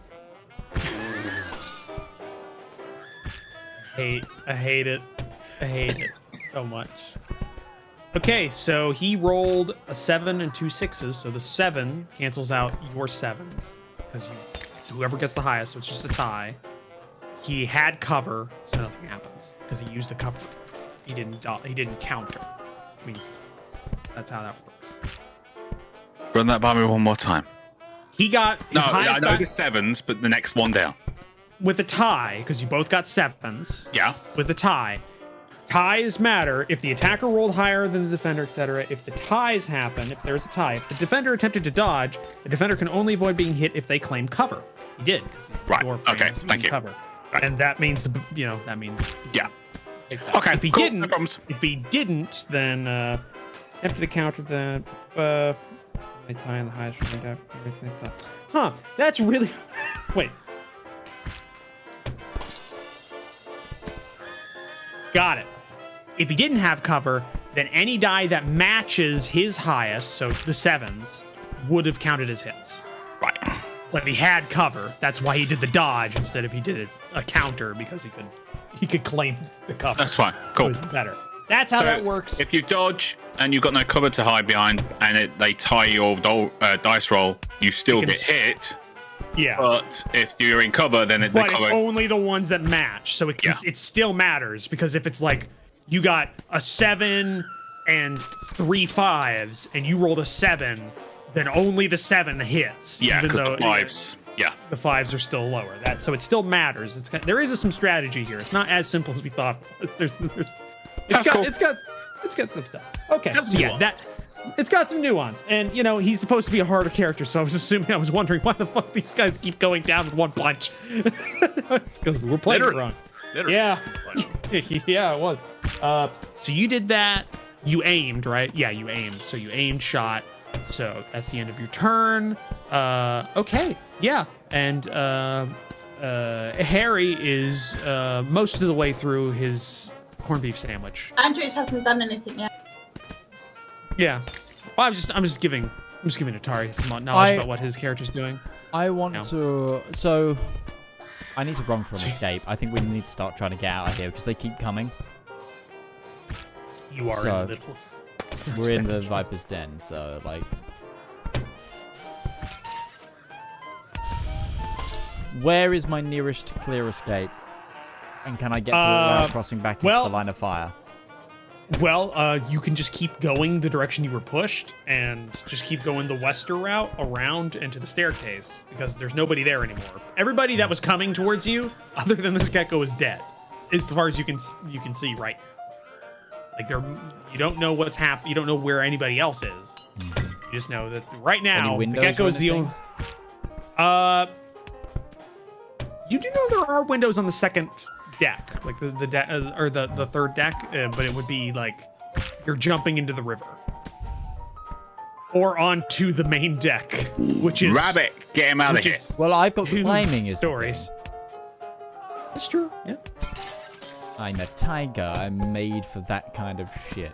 hate it. I hate it so much. Okay, so he rolled a 7 and 2 6s, so the 7 cancels out your 7s because it's whoever gets the highest, so it's just a tie. He had cover, so nothing happens because he used the cover. He didn't counter. I mean, that's how that works. Run that by me one more time. He got his highest I know the 7s, but the next one down. with a tie, because you both got 7s. Yeah. With a tie. Ties matter if the attacker rolled higher than the defender, etc. If the ties happen, if there's a tie, if the defender attempted to dodge, the defender can only avoid being hit if they claim cover. He did, because he's Right. door frame, Okay. so he Thank can you. cover. Right. And that means that means Yeah. that. Okay. If he cool. didn't, No problems. if he didn't, then after the counter, then I tie in the highest round up. Everything like that. Huh? That's really wait. Got it. If he didn't have cover, then any die that matches his highest, so the 7s, would have counted as hits. Right. But if he had cover, that's why he did the dodge instead of he did a counter, because he could claim the cover. That's fine. Cool. It was better. That's how that works. If you dodge and you've got no cover to hide behind, and they tie your dice roll, you still get hit. Yeah. But if you're in cover, then But it's only the ones that match, so it still matters, because if it's like you got a 7 and 3 5s, and you rolled a 7, then only the 7 hits. Yeah, even because though the 5s. Yeah. The 5s are still lower. So it still matters. There is some strategy here. It's not as simple as we thought it was. It's got some stuff. Okay, so yeah, it's got some nuance, and he's supposed to be a harder character, so I was wondering why the fuck these guys keep going down with one punch. It's because we're playing it wrong. Literally. Yeah. Yeah, it was. So you did that. You aimed, right? Yeah, you aimed. So you aimed, shot. So that's the end of your turn. Okay. Yeah. And Harry is most of the way through his corned beef sandwich. Andrews hasn't done anything yet. Yeah. Well, I'm just giving Utari some knowledge about what his character's doing. I want to. So, I need to run for an escape. I think we need to start trying to get out of here because they keep coming. You are in the middle. We're in the Viper's Den, so like. Where is my nearest clear escape? And can I get to it without crossing back into the line of fire? Well, you can just keep going the direction you were pushed and just keep going the western route around into the staircase because there's nobody there anymore. Everybody that was coming towards you, other than this gecko, is dead, as far as you can see right now. Like you don't know what's happening. You don't know where anybody else is. You just know that right now the gecko's the only. You do know there are windows on the second deck, like the deck or the third deck, but it would be like you're jumping into the river or onto the main deck, which is Rabbit. Get him out of here. Well, I've got climbing is stories. That's true. Yeah. I'm a tiger. I'm made for that kind of shit.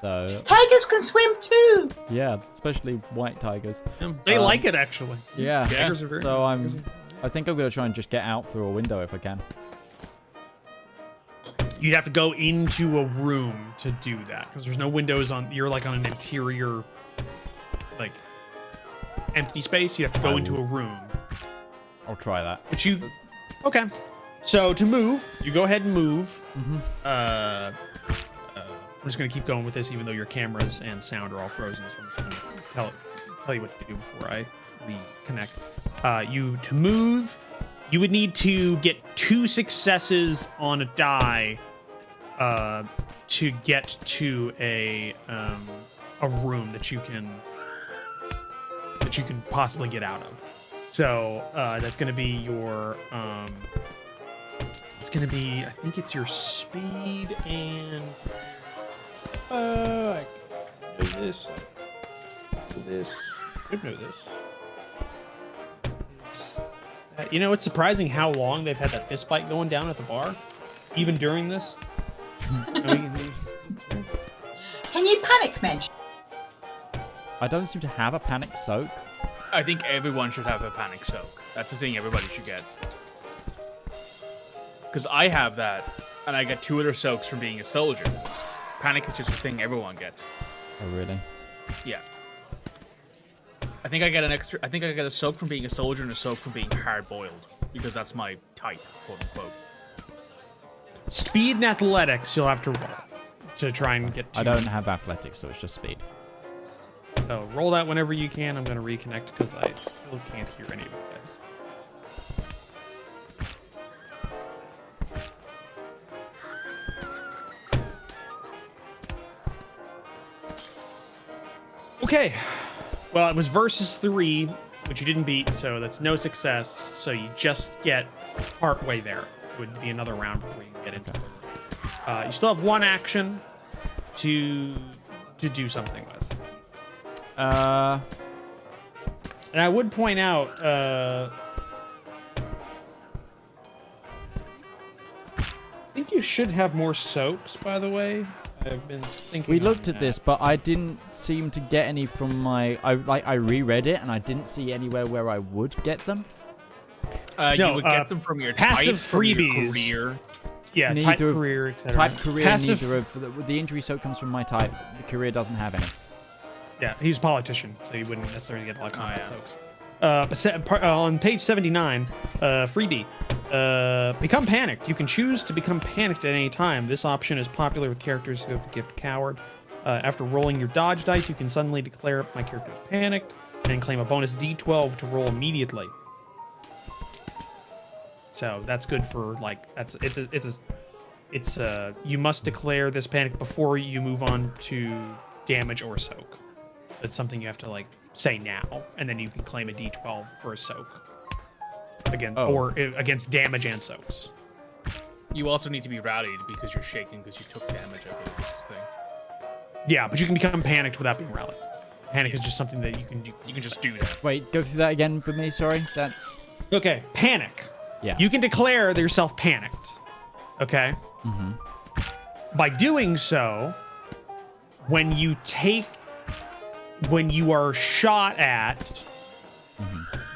So Tigers can swim too. yeah, especially white tigers. They like it actually. Yeah. Tigers are very So I think I'm gonna try and just get out through a window if I can. You'd have to go into a room to do that because there's no windows on. You're like on an interior, like empty space. You have to go into a room. I'll try that. Which you okay? So to move, you go ahead and move. I'm just gonna keep going with this, even though your cameras and sound are all frozen. So I'm just gonna tell you what to do before I reconnect. To move, you would need to get 2 successes on a die to get to a room that you can possibly get out of. So that's going to be your it's going to be, I think it's your speed and I can do this. Should know this. You know, it's surprising how long they've had that fist fight going down at the bar, even during this. Can you panic, Midge? I don't seem to have a panic soak. I think everyone should have a panic soak. That's the thing everybody should get. Because I have that, and I get 2 other soaks from being a soldier. Panic is just a thing everyone gets. Oh, really? Yeah. I think I get a soak from being a soldier and a soak from being hard-boiled. Because that's my type, quote-unquote. Speed and athletics you'll have to roll to try and get to. I don't have athletics, so it's just speed. So roll that whenever you can. I'm going to reconnect because I still can't hear any of you guys. Okay. Well, it was versus 3, which you didn't beat, so that's no success. So you just get part way there. It would be another round before you get into it. You still have 1 action to do something with. And I would point out, I think you should have more soaks, by the way. I've been thinking. We looked at this, but I didn't seem to get any from my. I reread it, and I didn't see anywhere where I would get them. You would get them from your passive type, from freebies. your career. Yeah, type, career, etc. Type, career, passive, neither of the injury soak comes from my type. The career doesn't have any. Yeah, he's a politician, so you wouldn't necessarily get a lot of combat soaks. On page 79, freebie. Become panicked. You can choose to become panicked at any time. This option is popular with characters who have the gift Coward. After rolling your dodge dice, you can suddenly declare my character is panicked and claim a bonus D12 to roll immediately. So that's good for like you must declare this panic before you move on to damage or soak. It's something you have to like say now, and then you can claim a D12 for a soak. Or against damage and soaks. You also need to be rallied because you're shaking because you took damage of this thing. Yeah, but you can become panicked without being rallied. Panic is just something that you can do. You can just do that. Wait, go through that again for me. Sorry, that's okay. Panic. Yeah. You can declare yourself panicked. Okay. Mm-hmm. By doing so, when you are shot at.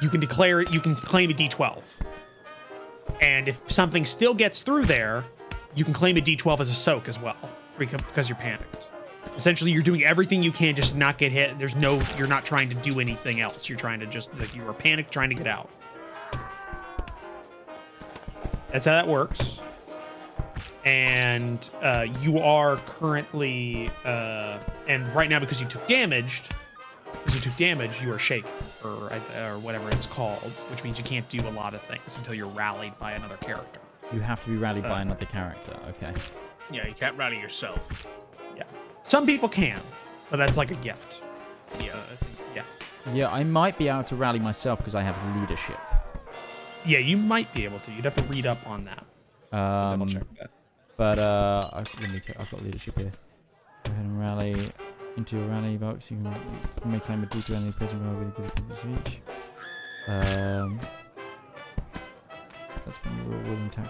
You can declare it. You can claim a D12, and if something still gets through there, you can claim a D12 as a soak as well because you're panicked. Essentially, you're doing everything you can just to not get hit. You're not trying to do anything else. You're trying to you are panicked, trying to get out. That's how that works. and you are currently and right now because you took damage, you are shaken or whatever it's called, which means you can't do a lot of things until you're rallied by another character. You have to be rallied by another character. Okay. Yeah, you can't rally yourself. Yeah. Some people can, but that's like a gift. Yeah. Yeah. Yeah, I might be able to rally myself because I have leadership. Yeah, you might be able to. You'd have to read up on that. Double check that. But I've got leadership here. Go ahead and rally into your rally box. You can make claim a do to any prison roll with a good speech. That's when you were willing to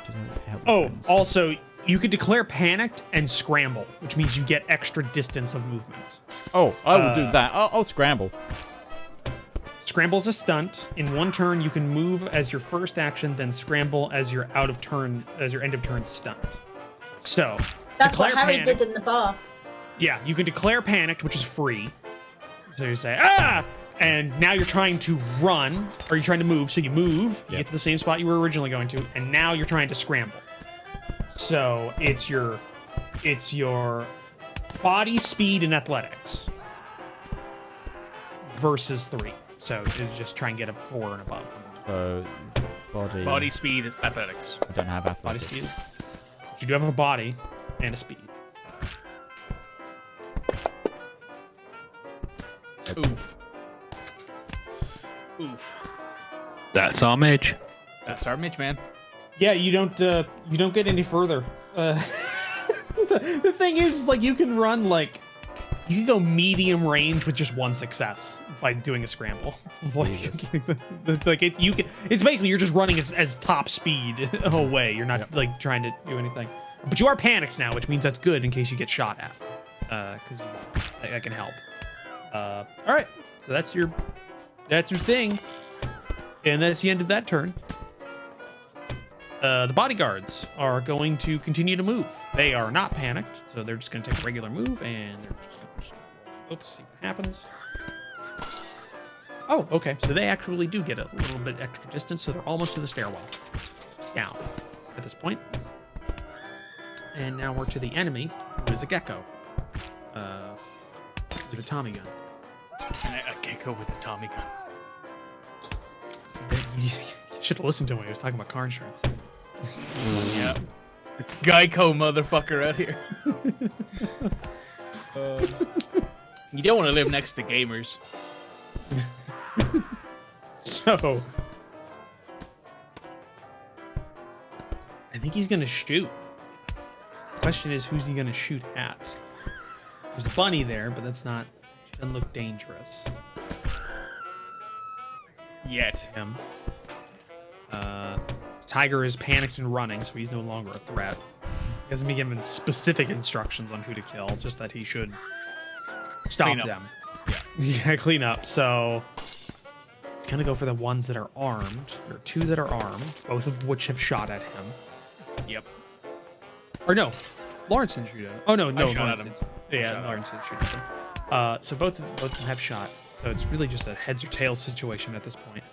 help. Oh, also, you could declare panicked and scramble, which means you get extra distance of movement. Oh, I will do that. I'll scramble. Scramble's a stunt. In one turn, you can move as your first action, then scramble as your end of turn stunt. So that's what Harry did in the bar. Yeah, you can declare panicked, which is free. So you say, ah! And now you're trying to run, or you're trying to move. So you move, you get to the same spot you were originally going to, and now you're trying to scramble. So it's your body, speed, and athletics versus 3. So it's just try and get a 4 and above. Body, speed, athletics. I don't have athletics. Body speed. But you do have a body and a speed. Oof. Oof. That's our Midge. That's our Midgeman. Yeah, you don't get any further. The thing is, like, you can run you can go medium range with just 1 success by doing a scramble. It's basically you're just running as top speed away. You're not like trying to do anything. But you are panicked now, which means that's good in case you get shot at, because that can help. All right, so that's your thing, and that's the end of that turn. The bodyguards are going to continue to move. They are not panicked, so they're just going to take a regular move, and they're just going to see what happens. Oh, okay. So they actually do get a little bit extra distance, so they're almost to the stairwell down at this point. And now we're to the enemy, who is a gecko with a Tommy gun. A gecko with a Tommy gun. You should have listened to him when he was talking about car insurance. Yeah. This Geico motherfucker out here. You don't want to live next to gamers. So, I think he's going to shoot. The question is, who's he going to shoot at? There's a bunny there, but that's not... doesn't look dangerous. Yet. Him. Tiger is panicked and running, so he's no longer a threat. He hasn't been given specific instructions on who to kill, just that he should stop them. Yeah, clean up. So he's gonna go for the ones that are armed. There are 2 that are armed, both of which have shot at him. Yep. Or no, Larence didn't shoot at him. Oh no, I shot at him. Yeah, Larence did shoot at him. So both of them have shot. So it's really just a heads or tails situation at this point.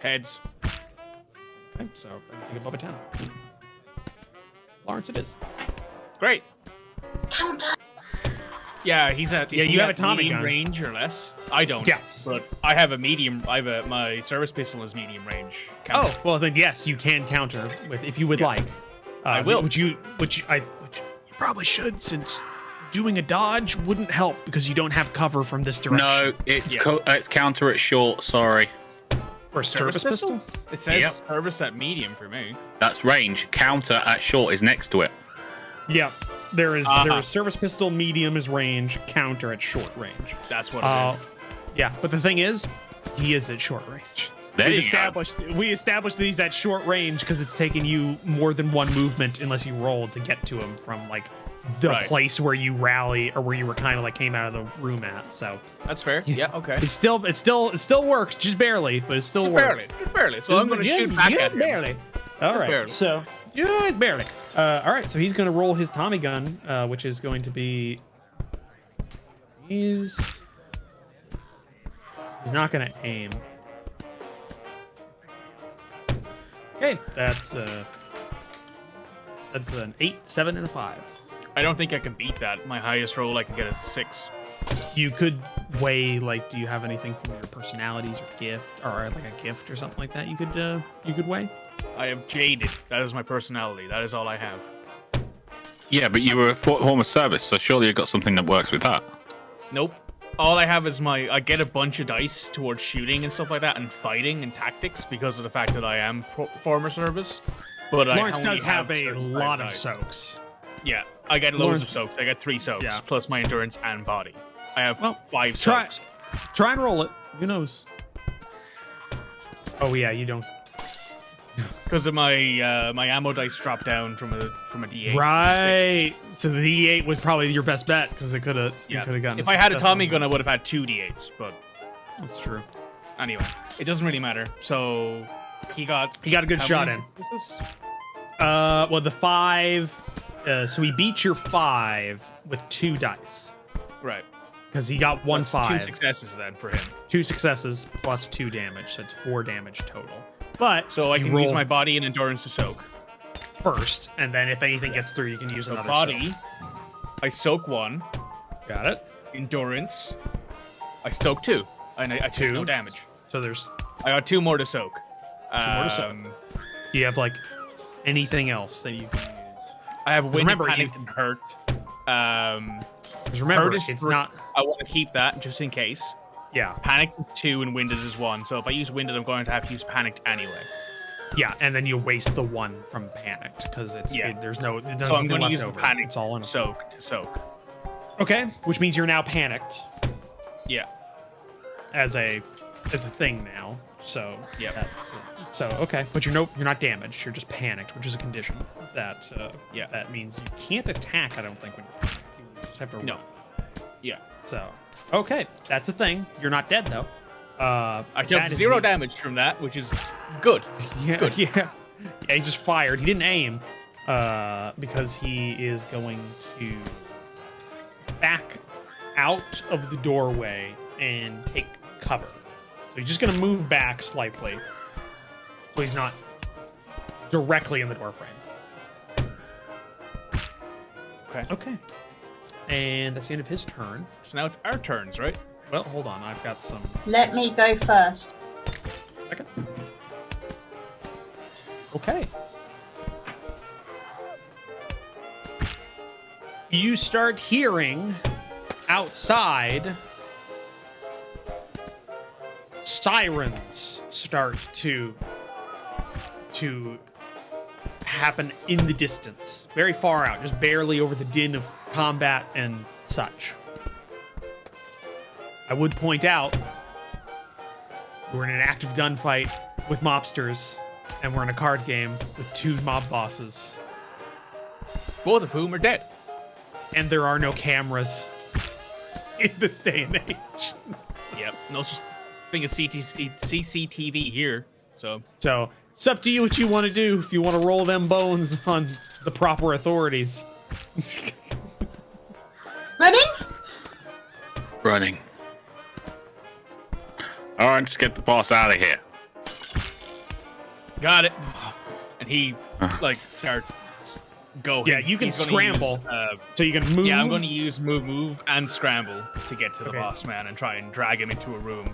Heads. Okay, so anything above a 10. Larence it is. Great. Counter. Yeah, he's at. Yeah, you have a Tommy gun. Range or less. I don't. Yes, but I have a medium. My service pistol is medium range. Counter. Oh well, then yes, you can counter with if you would like. I will. Which you probably should, since doing a dodge wouldn't help because you don't have cover from this direction. No, it's counter at short. Sorry. For service pistol? It says service at medium for me. That's range. Counter at short is next to it. Yeah. There is service pistol, medium is range, counter at short range. That's what it is. Yeah, but the thing is, he is at short range. We established that he's at short range because it's taking you more than 1 movement unless you rolled to get to him from like the place where you rally or where you were kind of like came out of the room at. So that's fair. Yeah, okay. It still works, just barely, but it still works. Barely. So I'm going to shoot back at him. Barely. All right. Barely. So barely. All right. So he's going to roll his Tommy gun, which is going to be. He's not going to aim. Okay, that's That's an 8, 7, and a 5. I don't think I can beat that. My highest roll I can get is 6. You could weigh, like, do you have anything from your personalities or gift, or like a gift or something like that you could weigh? I have jaded. That is my personality. That is all I have. Yeah, but you were a former service, so surely you got something that works with that. Nope. All I have is I get a bunch of dice towards shooting and stuff like that, and fighting and tactics because of the fact that I am former service. But Lawrence I does have a certain lot of dice. soaks. Yeah, I get loads of soaks. I get 3 soaks, Yeah. plus my endurance and body. I have 5 Try soaks. try and roll it. Who knows? Oh yeah, you don't. Because of my my ammo dice drop down from a D8. Right. So the D8 was probably your best bet because it could have. Yeah. You could have gotten. If I had a Tommy gun, I would have had 2 D8s. But That's true. anyway, it doesn't really matter. So he got He got a good how shot many in. is this? Well, the 5. So he beat your 5 with 2 dice Right. because he got 1 That's 5. 2 successes then for him. 2 successes plus 2 damage. So it's 4 damage total. But So I you can roll use my body and endurance to soak. first, and then if anything gets through, you can use The another body, I soak 1. soak. Got it. Endurance, I soak 2. And I take no 2. damage. So there's. I got 2 more to soak. 2 more to soak. Do you have like anything else that you can use? I have winded, remember, panicked, and hurt. Because remember, Hurt is it's 3. not. I want to keep that just in case. Yeah, Panicked is 2 and winded is 1. So if I use winded, I'm going to have to use panicked anyway. yeah, and then you waste the 1 from panicked because there's no. So I'm going to use the over. panicked It's all in. soak to soak. Okay, which means you're now panicked Yeah. as a thing now. So Yeah. that's so okay. But you're not damaged. You're just panicked, which is a condition that Yeah. that means you can't attack. I don't think when you're panicked. You just have to No. run. Yeah. So okay, that's a thing. You're not dead though. I that took is 0 the- damage from that, which is good. Yeah, good. yeah. He just fired. He didn't aim because he is going to back out of the doorway and take cover. So he's just going to move back slightly, so he's not directly in the door frame. Okay. Okay. And that's the end of his turn. So now it's our turns, right? Well, hold on. I've got some. Let me go first. Second. Okay. You start hearing outside sirens start to happen in the distance, very far out, just barely over the din of combat and such. I would point out we're in an active gunfight with mobsters, and we're in a card game with 2 mob bosses, Both of whom are dead. and there are no cameras in this day and age. Yep. No such thing as CCTV here. So So it's up to you what you want to do. If you want to roll them bones on the proper authorities. Running? Running. All right, just get the boss out of here. got it. And he like starts going. Yeah, you can He's gonna scramble. use, So you can move. yeah, I'm going to use move, and scramble to get to the Okay. boss man and try and drag him into a room.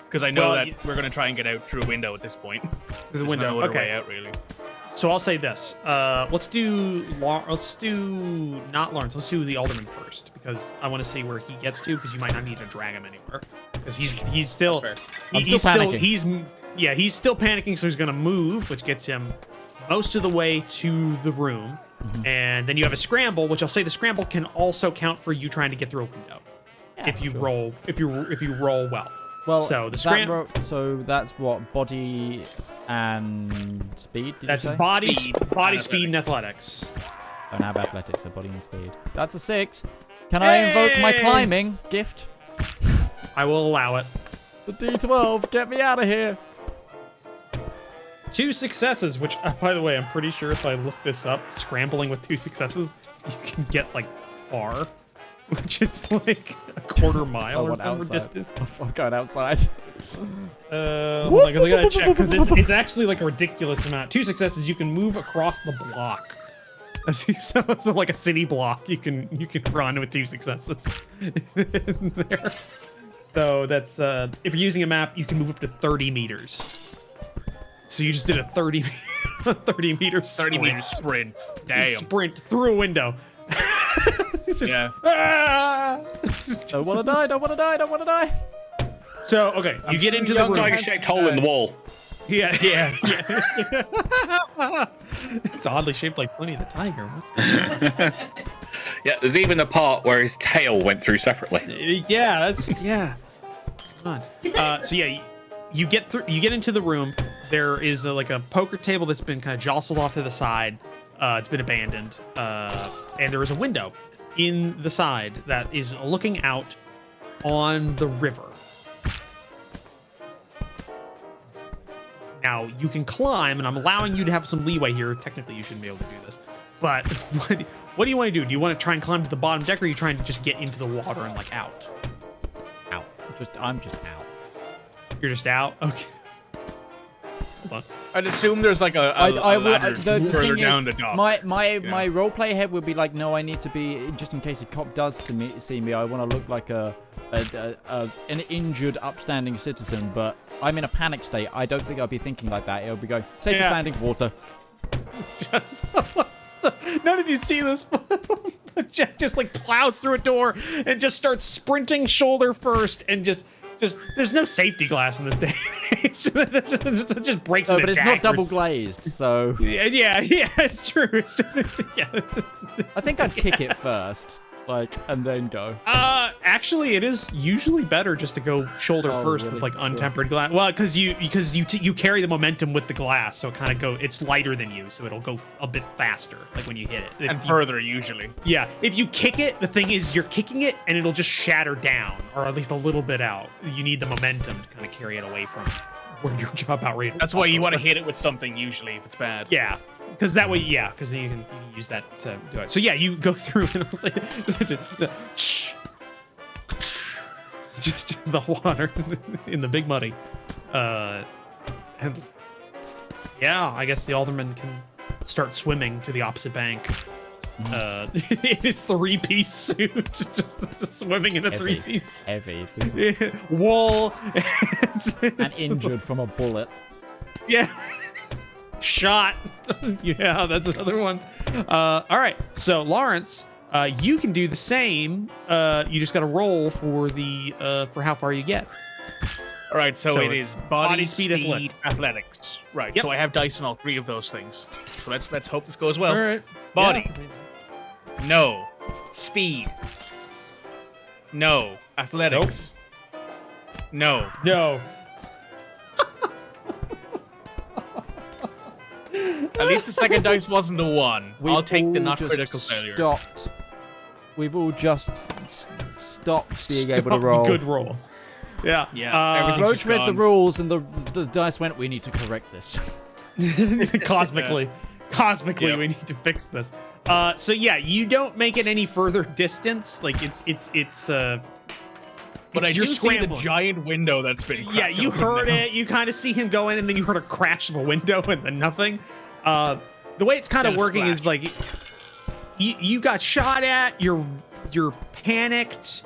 Because I know Well, that we're going to try and get out through a window at this point. through the There's window. no other Okay. way out, really. So I'll say this. Let's do not Larence. Let's do the Alderman first because I want to see where he gets to because you might not need to drag him anywhere because he's still That's fair. I'm still panicking. He's still panicking, so he's gonna move, which gets him most of the way to the room, and then you have a scramble, which I'll say the scramble can also count for you trying to get through a window if you roll roll well. Well, So the so that's what, body and speed? Did That's you say? body and speed and athletics. Oh, now athletics, so body and speed. That's a 6. Can I invoke my Hey! climbing gift? I will allow it. The D12, get me out of here. 2 successes, which, by the way, I'm pretty sure if I look this up, scrambling with 2 successes, you can get, like, far, which is, like, a quarter mile or something distant. I'm going outside. Hold on, 'cause I gotta check, because it's actually, like, a ridiculous amount. 2 successes, you can move across the block. So it's like a city block. You can run with 2 successes in there. So that's if you're using a map, you can move up to 30 meters. So you just did a 30 meter sprint. Damn. Sprint through a window. Yeah. Don't want to die. Don't want to die. Don't want to die. So okay, you get into the room. Tiger-shaped hole in the wall. Yeah. It's oddly shaped like Pliny the Tiger. What's going on? Yeah, there's even a part where his tail went through separately. Yeah. Come on. So yeah, you get into the room. There is like a poker table that's been kind of jostled off to the side. It's been abandoned, and there is a window in the side that is looking out on the river. Now, you can climb, and I'm allowing you to have some leeway here. Technically, you shouldn't be able to do this. But what do you want to do? Do you want to try and climb to the bottom deck, or are you trying to just get into the water and, like, out? Out. I'm just out. You're just out? Okay. Hold on. I'd assume there's like a ladder further down the dock. My roleplay head would be like, no, I need to be, just in case a cop does see me, I want to look like an injured, upstanding citizen, but I'm in a panic state. I don't think I'll be thinking like that. It'll be going, safe standing, water. So, none of you see this, but Jack just like plows through a door and just starts sprinting shoulder first and just there's no safety glass in this day. It just breaks no, it. But it's not double glazed, so yeah, it's true. It's just I think I'd kick it first, and then go. Actually, it is usually better just to go shoulder first really? with like untempered glass. Well, because you carry the momentum with the glass, so it kind of it's lighter than you, so it'll go a bit faster, like when you hit it. And further usually. Yeah, if you kick it, the thing is you're kicking it and it'll just shatter down, or at least a little bit out. You need the momentum to kind of carry it away from where you're about ready. That's why you want to hit it with something usually if it's bad. Yeah. Because that way, because you can use that to do it. So yeah, you go through and it's like just in the water in the big muddy, and yeah, I guess the Alderman can start swimming to the opposite bank. In his 3-piece suit, just swimming in a 3-piece. Heavy. Wool. And injured from a bullet. Yeah. Shot. Yeah, that's another one. All right, so Larence, you can do the same. You just got to roll for for how far you get. All right, so it is body speed, athletics. athletics. Right. Yep. So I have dice on all 3 of those things. So let's hope this goes well. All right. Body. Yeah. No. Speed. No. Athletics. Nope. No. At least the second dice wasn't a 1. I'll take the not critical failure. We've all just stopped being able to roll. Good rolls. Yeah. Yeah. Roach read the rules and the dice went, we need to correct this. Cosmically, yep. we need to fix this. So yeah, you don't make it any further distance. Like it's but I do see the giant window that's been cracked. Yeah, you heard it. You kind of see him go in, and then you heard a crash of a window, and then nothing. The way it's kind of working is like you got shot at. You're panicked.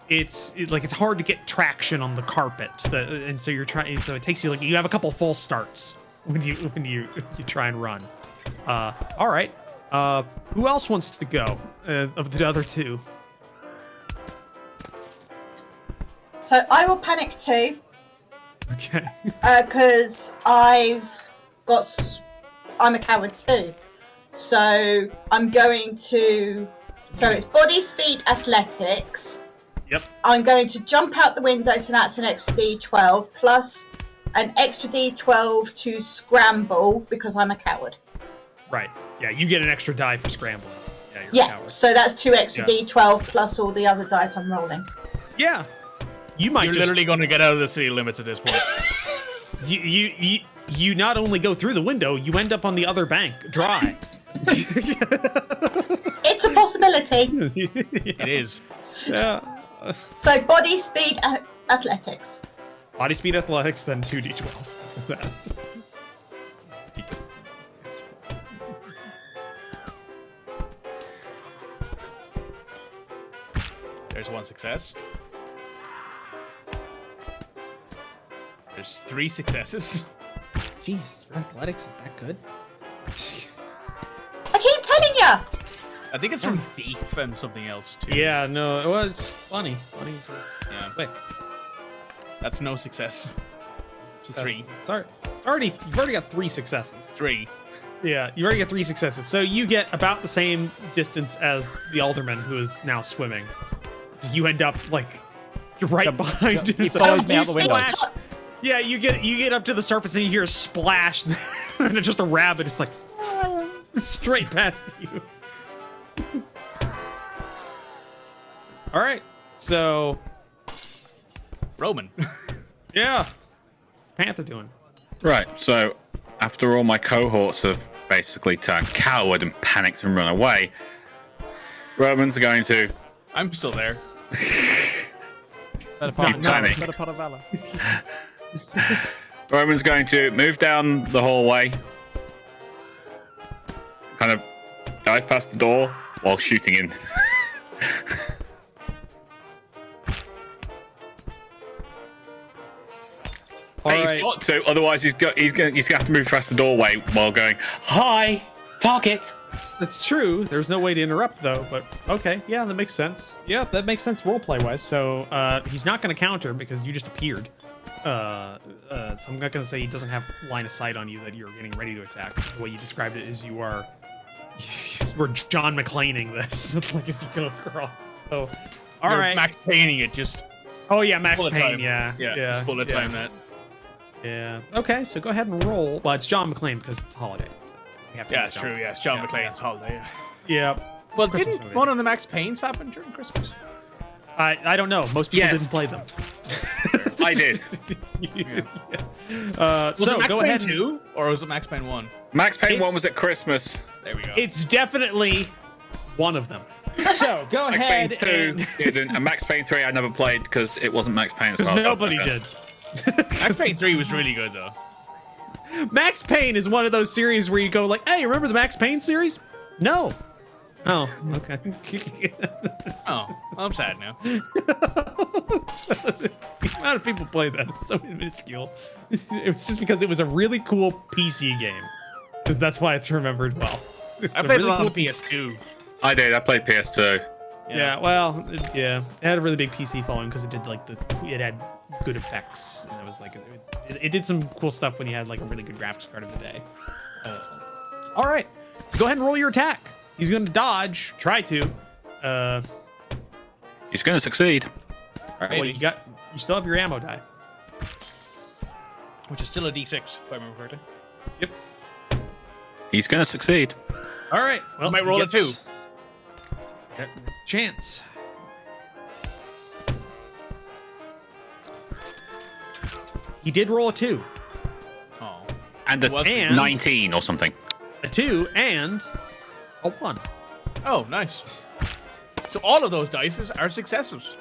It's hard to get traction on the carpet, and so you're trying. So it takes you you have a couple false starts when you try and run. All right. Who else wants to go of the other 2? So I will panic too. Okay. Because I'm a coward too. So I'm going to. So it's body speed, athletics. Yep. I'm going to jump out the window, so that's an extra D12 plus an extra D12 to scramble because I'm a coward. Right. Yeah, you get an extra die for scrambling. Yeah, you're a coward. So that's 2 extra D12 plus all the other dice I'm rolling. Yeah. You're literally going to get out of the city limits at this point. You not only go through the window, you end up on the other bank, dry. It's a possibility. It is. Yeah. So body speed, athletics. Body speed, athletics, then 2d12. There's 1 success. There's 3 successes. Jesus, your athletics is that good? I keep telling ya! I think it's from Thief and something else too. Yeah, no, it was funny. Funny's Yeah. quick. That's no success. So 3. You've already got 3 successes. 3. Yeah, you already got 3 successes. So you get about the same distance as the Alderman, who is now swimming. So you end up like right behind him. He follows me out the window. Yeah, you get up to the surface and you hear a splash, and it's just a rabbit. It's like straight past you. All right, so Roman. yeah, what's the Panther doing? Right, so after all my cohorts have basically turned coward and panicked and run away, Roman's going to... I'm still there. Better part of panic. Better part of valor. Roman's going to move down the hallway, kind of dive past the door while shooting in. He's got to, otherwise he's gonna have to move past the doorway while going, "Hi, target." That's true. There's no way to interrupt though, but okay, yeah, that makes sense. Yeah, that makes sense roleplay wise. So he's not going to counter because you just appeared. So I'm not going to say he doesn't have line of sight on you that you're getting ready to attack. The way you described it is we're John McClaning this like as you go across. So all right, Max Payneing it just. Oh yeah, Max bullet Payne. time. Yeah, Just bullet time that. Yeah. Okay, so go ahead and roll. Well, it's John McClane because it's a holiday. So we have to Yeah, it's true. Yeah, it's John McClane's holiday. Yeah. Well, It's a Christmas didn't movie. one of the Max Paynes happen during Christmas? I don't know. Most people Yes. didn't play them. I did. Was So it Max go Payne ahead. 2 or was it Max Payne 1? Max Payne 1 It's- was at Christmas. There we go. It's definitely one of them. So go Max ahead Payne 2 and didn't, and Max Payne 3 I never played because it wasn't Max Payne. because nobody did. Max Payne 3 was really good though. Max Payne is one of those series where you go like, "Hey, remember the Max Payne series?" No. Oh, okay. Oh, well, I'm sad now. The amount of people play that is so minuscule. It was just because it was a really cool PC game. That's why it's remembered well. It's I a played really it on cool PS2. I did. I played PS2. Yeah, well, it had a really big PC following because it did like it had good effects and it was like it did some cool stuff when you had like a really good graphics card of the day. All right, so go ahead and roll your attack. He's going to dodge. Try to. He's going to succeed. All right, well, you still have your ammo die. Which is still a D6, if I remember correctly. Yep. He's going to succeed. All right. Well, might roll a 2. There's a chance. He did roll a 2. Oh. And a And- 19 or something. A 2 and a 1. Oh, nice. So all of those dices are successes.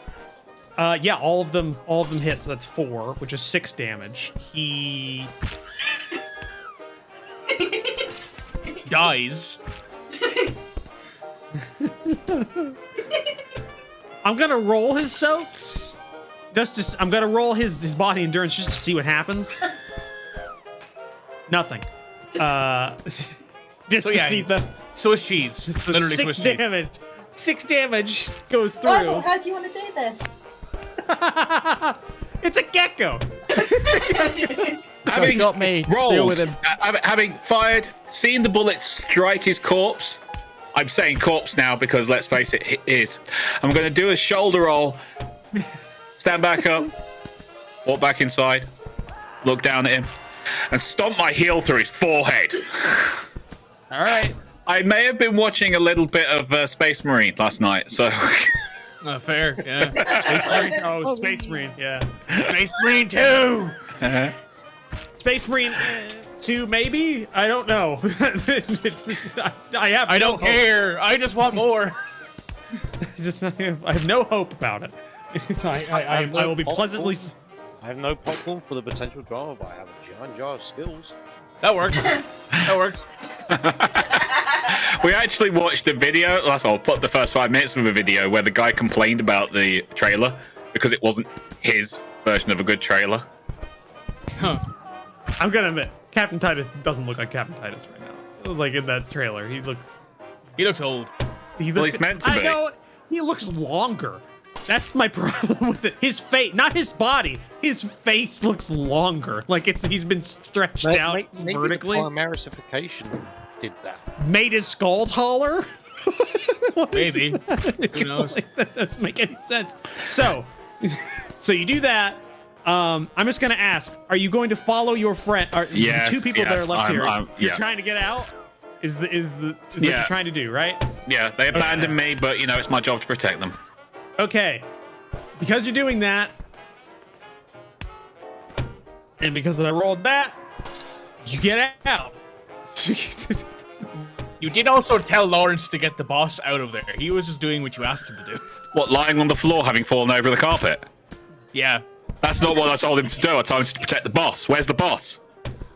Yeah, all of them hit, so that's 4, which is 6 damage. He Dies. I'm gonna roll his soaks. I'm gonna roll his body endurance just to see what happens. Nothing. Did So yeah, succeed though. so is cheese. So Literally 6 Swiss cheese. damage. 6 damage goes through. Rival, how do you want to do this? It's a gecko. Having shot me. rolled, Deal with him. Having fired, seen the bullets strike his corpse. I'm saying corpse now because let's face it, it is. I'm going to do a shoulder roll, stand back up, walk back inside, look down at him, and stomp my heel through his forehead. All right. I may have been watching a little bit of Space Marine last night, so. Fair, yeah. Space Marine. Oh, Space Marine. Yeah. Space Marine 2! Space Marine 2, maybe? I don't know. I don't care. I just want more. I have no hope about it. I will be pleasantly. I have no popcorn for the potential drama, but I have a giant jar of skills. That works. That works. We actually watched a video. I'll put the first 5 minutes of a video where the guy complained about the trailer because it wasn't his version of a good trailer. Huh. I'm gonna admit, Captain Titus doesn't look like Captain Titus right now. Like in that trailer, he looks old. Well, he's meant to be. I know. He looks longer. That's my problem with it. His face, not his body. His face looks longer. Like he's been stretched out vertically. Maybe the polymerification did that. Made his skull taller. Maybe. Who knows? That doesn't make any sense. So you do that. I'm just gonna ask: are you going to follow your friend? Yes, the two people that are left here. You're yeah. trying to get out. Is what you're trying to do, right? Yeah, they abandoned me, but you know it's my job to protect them. Okay, because you're doing that, and because I rolled that, you get out. You did also tell Larence to get the boss out of there. He was just doing what you asked him to do. What, lying on the floor, having fallen over the carpet? Yeah. That's not what I told him to do. I told him to protect the boss. Where's the boss?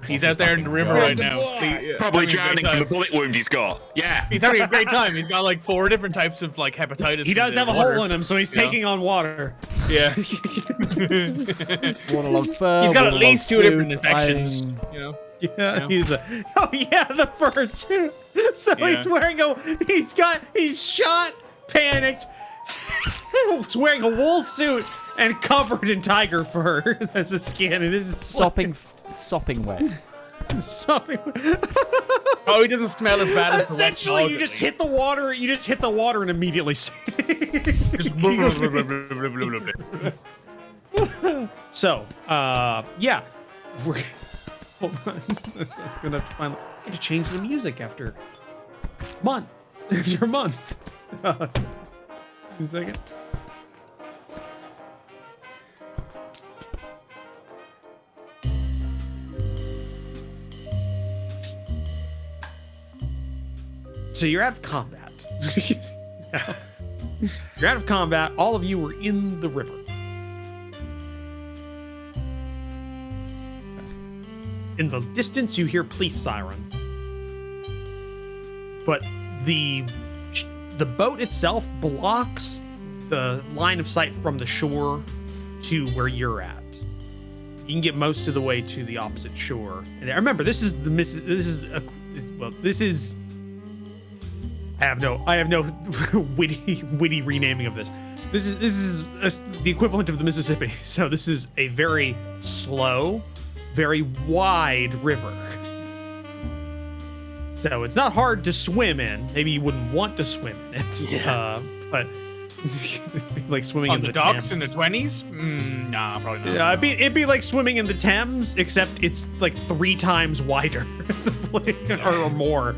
He's out there in the river right now. Probably drowning from the bullet wound he's got. Yeah. He's having a great time. He's got like 4 different types of like hepatitis. He does have a hole in him, so he's taking on water. Yeah. He's got at least 2 different infections. You know. Yeah, the fur too. So he's shot, panicked. He's wearing a wool suit and covered in tiger fur. That's his skin. It is sopping wet. Sopping. Oh, he doesn't smell as bad as the wet essentially dog, you just hit the water. You just hit the water and immediately So, yeah, we're hold on. I'm gonna have to finally get to change the music after a month. After a month. A second. So you're out of combat. You're out of combat. All of you were in the river. In the distance, you hear police sirens. But the boat itself blocks the line of sight from the shore to where you're at. You can get most of the way to the opposite shore. And remember, I have no witty renaming of this. This is the equivalent of the Mississippi. So this is a very slow, very wide river. So it's not hard to swim in. Maybe you wouldn't want to swim in it. But like swimming on in the docks in the 20s? Nah, probably not. Yeah, it'd be like swimming in the Thames, except it's like 3 times wider, or more.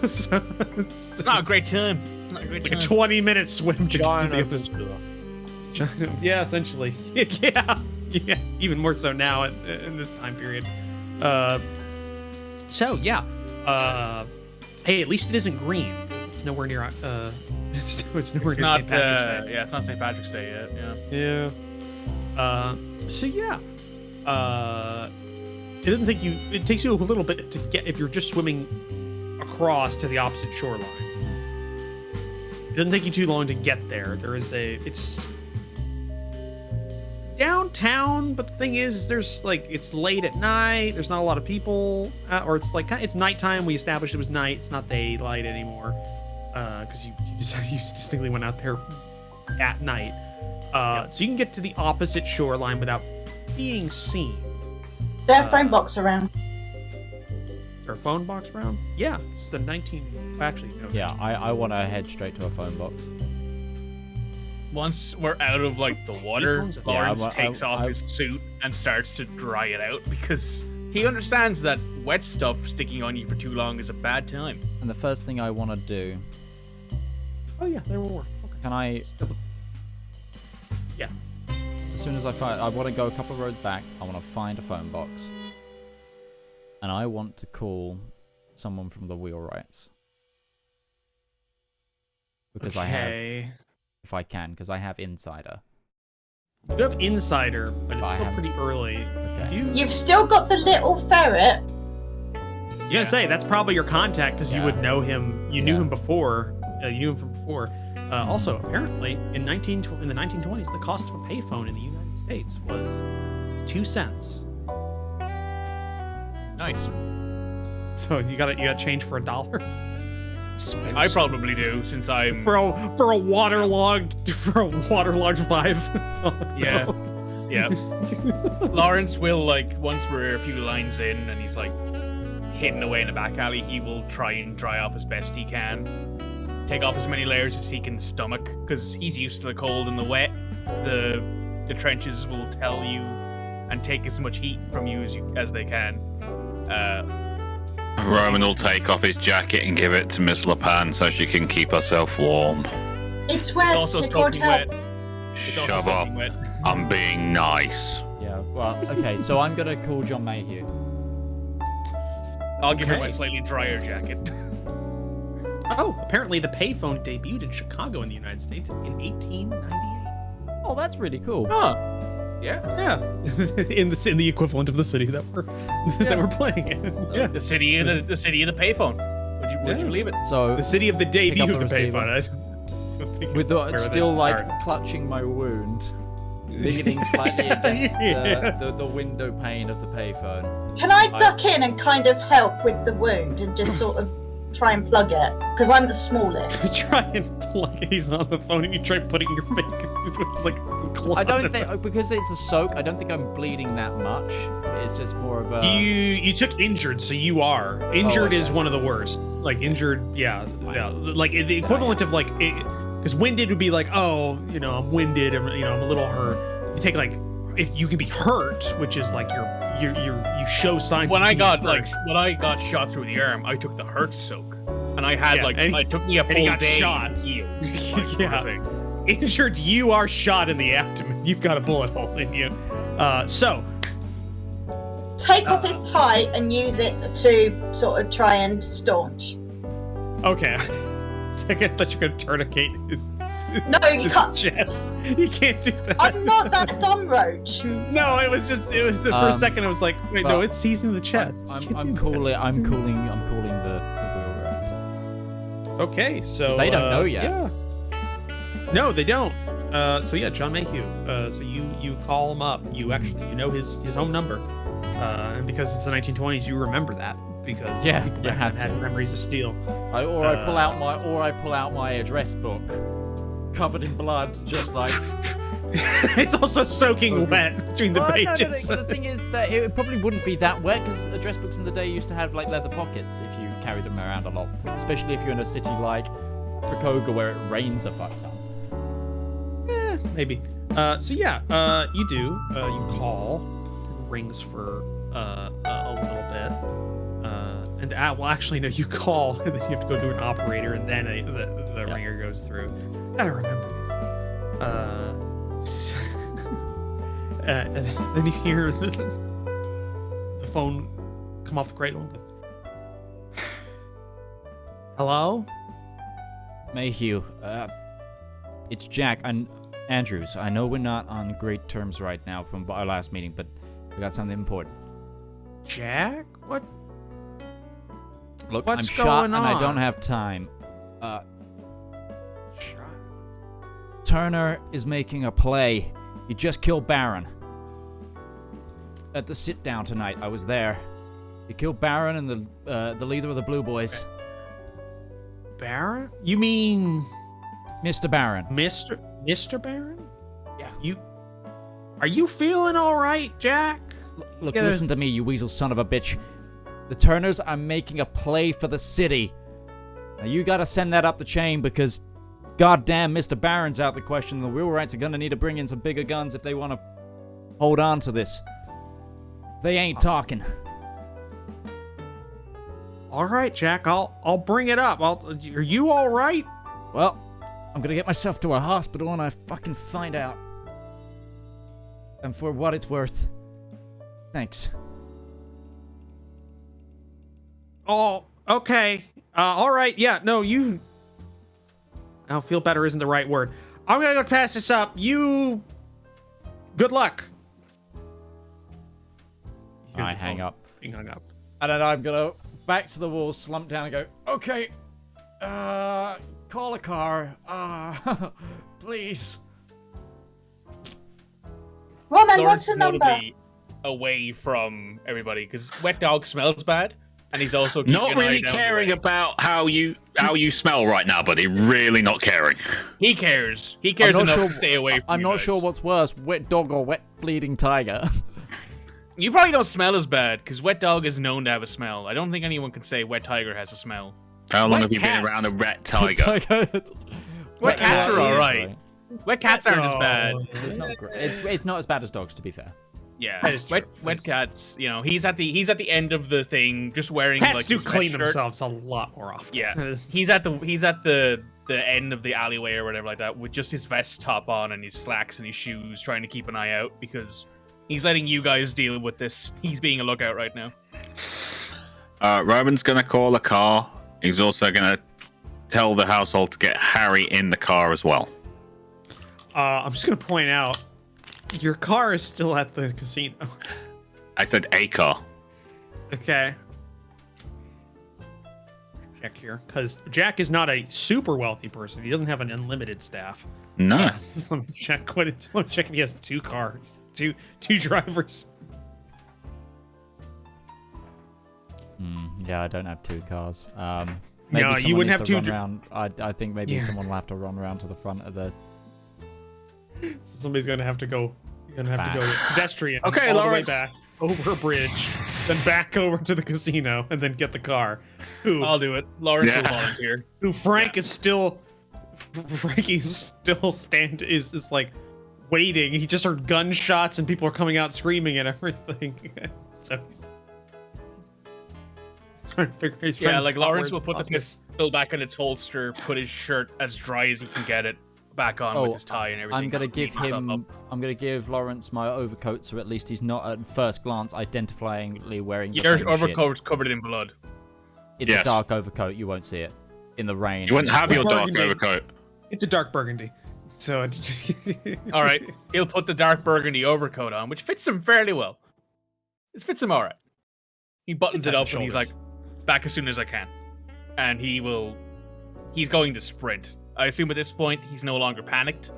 So, it's not a great time. Not a great like time. a 20-minute swim to get to the other side. Yeah, essentially. Yeah, even more so now in this time period. So yeah. Hey, at least it isn't green. It's nowhere near. It's nowhere near St. Patrick's Day. Yeah, it's not St. Patrick's Day yet. Yeah. So yeah. It doesn't take you. It takes you a little bit to get if you're just swimming across to the opposite shoreline. It doesn't take you too long to get there. It's downtown, but the thing is, there's like it's late at night. There's not a lot of people, or it's like it's nighttime. We established it was night. It's not daylight anymore, because you distinctly went out there at night. So you can get to the opposite shoreline without being seen. Is there a phone box around? Is there a phone box around? Yeah, it's the 19. Actually, no. Yeah, I want to head straight to a phone box. Once we're out of like the water, Larence takes off I- his suit and starts to dry it out because he understands that wet stuff sticking on you for too long is a bad time. And the first thing I want to do, Oh yeah, there were. Okay. can I? Yeah. As soon as I want to go a couple of roads back. I want to find a phone box, and I want to call someone from the wheelwrights because I have, if I can, because I have insider. You have insider, but it's I still have- pretty early. Okay. Do you? You've still got the little ferret. gonna say that's probably your contact because you would know him. You knew him before. You knew him from before. Also, apparently, in the 1920s, the cost of a payphone in the United States was 2 cents. Nice. So you got change for $1. I probably do, since I'm for a waterlogged vibe. Yeah. Yeah. Larence will, like, once we're a few lines in and he's like hidden away in the back alley, he will try and dry off as best he can. Take off as many layers as he can stomach, because he's used to the cold and the wet. The trenches will tell you and take as much heat from you as they can. Roman will take off his jacket and give it to Miss La Pan so she can keep herself warm. It's wet. It's also it won't soaking help. wet. It's also Shut up. soaking wet. I'm being nice. Yeah, well, okay, so I'm gonna call John Mayhew. I'll give her my slightly drier jacket. Oh, apparently the payphone debuted in Chicago in the United States in 1898. Oh, that's really cool. Huh. Yeah. Yeah. in the equivalent of the city that we're playing in. Yeah. The city of the payphone. Would you believe it? So the city of the debut of the payphone. With still like clutching my wound, leaning slightly against the window pane of the payphone. Can I duck in and kind of help with the wound and just sort of try and plug it? Because I'm the smallest. Try and plug it. He's on the phone and you try putting your finger like I don't think, because it's a soak, I don't think I'm bleeding that much. It's just more of a... You took injured, so you are. Injured is one of the worst. Like, injured, yeah. Like, the equivalent of, like... Because winded would be like, oh, I'm winded, I'm a little hurt. You take, like... If you can be hurt, which is like you show signs. When I got shot through the arm, I took the hurt soak, and I had it took me a full day shot. to heal. Yeah. Injured, you are shot in the abdomen. You've got a bullet hole in you. So take off his tie and use it to sort of try and staunch. Okay. Second, I thought you were gonna tourniquet his. No, you can't. Chest. You can't do that. I'm not that dumb, Roach. No, it was for a second. I was like, wait, no, it's seizing the chest. I'm calling the wheel rats. Okay, so they don't know yet. Yeah. No, they don't. So yeah, John Mayhew. So you call him up. You know his home number. And because it's the 1920s, you remember that because people back then had memories of steel. I pull out my address book, covered in blood, just like. It's also soaking wet between the pages. No, the thing is that it probably wouldn't be that wet because address books in the day used to have like leather pockets if you carry them around a lot, especially if you're in a city like Tricogha where it rains a fuck ton. Maybe. So yeah, you do. You call. It rings for a little bit. And well, actually, no. You call, and then you have to go through an operator, and then the ringer goes through. Gotta remember these things. And then you hear the phone come off the cradle. Hello? Mayhew, it's Jack and Andrews. I know we're not on great terms right now from our last meeting, but we got something important. Jack? What? Look, What's I'm shot and going I on? don't have time. Turner is making a play. He just killed Baron. At the sit-down tonight, I was there. He killed Baron and the leader of the Blue Boys. Baron? You mean... Mr. Baron. Mr. Baron? Yeah. Are you feeling all right, Jack? Look, listen to me, you weasel son of a bitch. The Turners are making a play for the city. Now you gotta send that up the chain because goddamn Mr. Baron's out the question. The wheelwrights are gonna need to bring in some bigger guns if they want to hold on to this. They ain't talking. All right, Jack. I'll bring it up. Are you all right? Well, I'm gonna get myself to a hospital and I fucking find out. And for what it's worth, thanks. Oh, okay. All right. Yeah. No, you. I'll feel better isn't the right word. I'm gonna go pass this up. You. Good luck. I hang up. Being hung up. And then I'm gonna back to the wall, slump down, and go, okay, call a car, please. Roman, what's the number? Be away from everybody because Wet Dog smells bad, and he's also not really caring about how you smell right now, buddy. Really not caring. He cares. He cares enough to stay away from I'm you not guys. sure what's worse, Wet Dog or Wet Bleeding Tiger. You probably don't smell as bad because Wet Dog is known to have a smell. I don't think anyone can say Wet Tiger has a smell. How long have you been around a wet tiger? Wet cats are alright. Wet cats aren't as bad. It's not great. It's not as bad as dogs, to be fair. Yeah, wet cats. You know, he's at the end of the thing, just wearing Cats like do his clean vest shirt. themselves a lot more often. Yeah, he's at the end of the alleyway or whatever like that with just his vest top on and his slacks and his shoes, trying to keep an eye out because he's letting you guys deal with this. He's being a lookout right now. Roman's gonna call a car. He's also gonna tell the household to get Harry in the car as well. I'm just gonna point out, your car is still at the casino. I said a car. Okay. Check here, because Jack is not a super wealthy person. He doesn't have an unlimited staff. No. Let me check. Let me check if he has 2 cars, two drivers. Yeah, I don't have 2 cars. Maybe No, you wouldn't have 2. I think maybe someone will have to run around to the front of the. So somebody's gonna have to go. You're gonna have to go pedestrian. Okay, all Larence. the way back over a bridge, then back over to the casino, and then get the car. I'll do it. Lawrence will volunteer. Frank is still. Frankie's still is like waiting. He just heard gunshots and people are coming out screaming and everything. So he's trying to figure. Like Lawrence will put the pistol back in its holster, put his shirt as dry as he can get it back on with his tie and everything. I'm gonna give Larence my overcoat, so at least he's not at first glance identifyingly wearing. Your overcoat's covered in blood. It's a dark overcoat. You won't see it in the rain. You wouldn't have your dark overcoat. It's a dark burgundy. So. All right, he'll put the dark burgundy overcoat on, which fits him fairly well. It fits him all right. He buttons it up and he's like, "Back as soon as I can," and he's going to sprint. I assume at this point he's no longer panicked,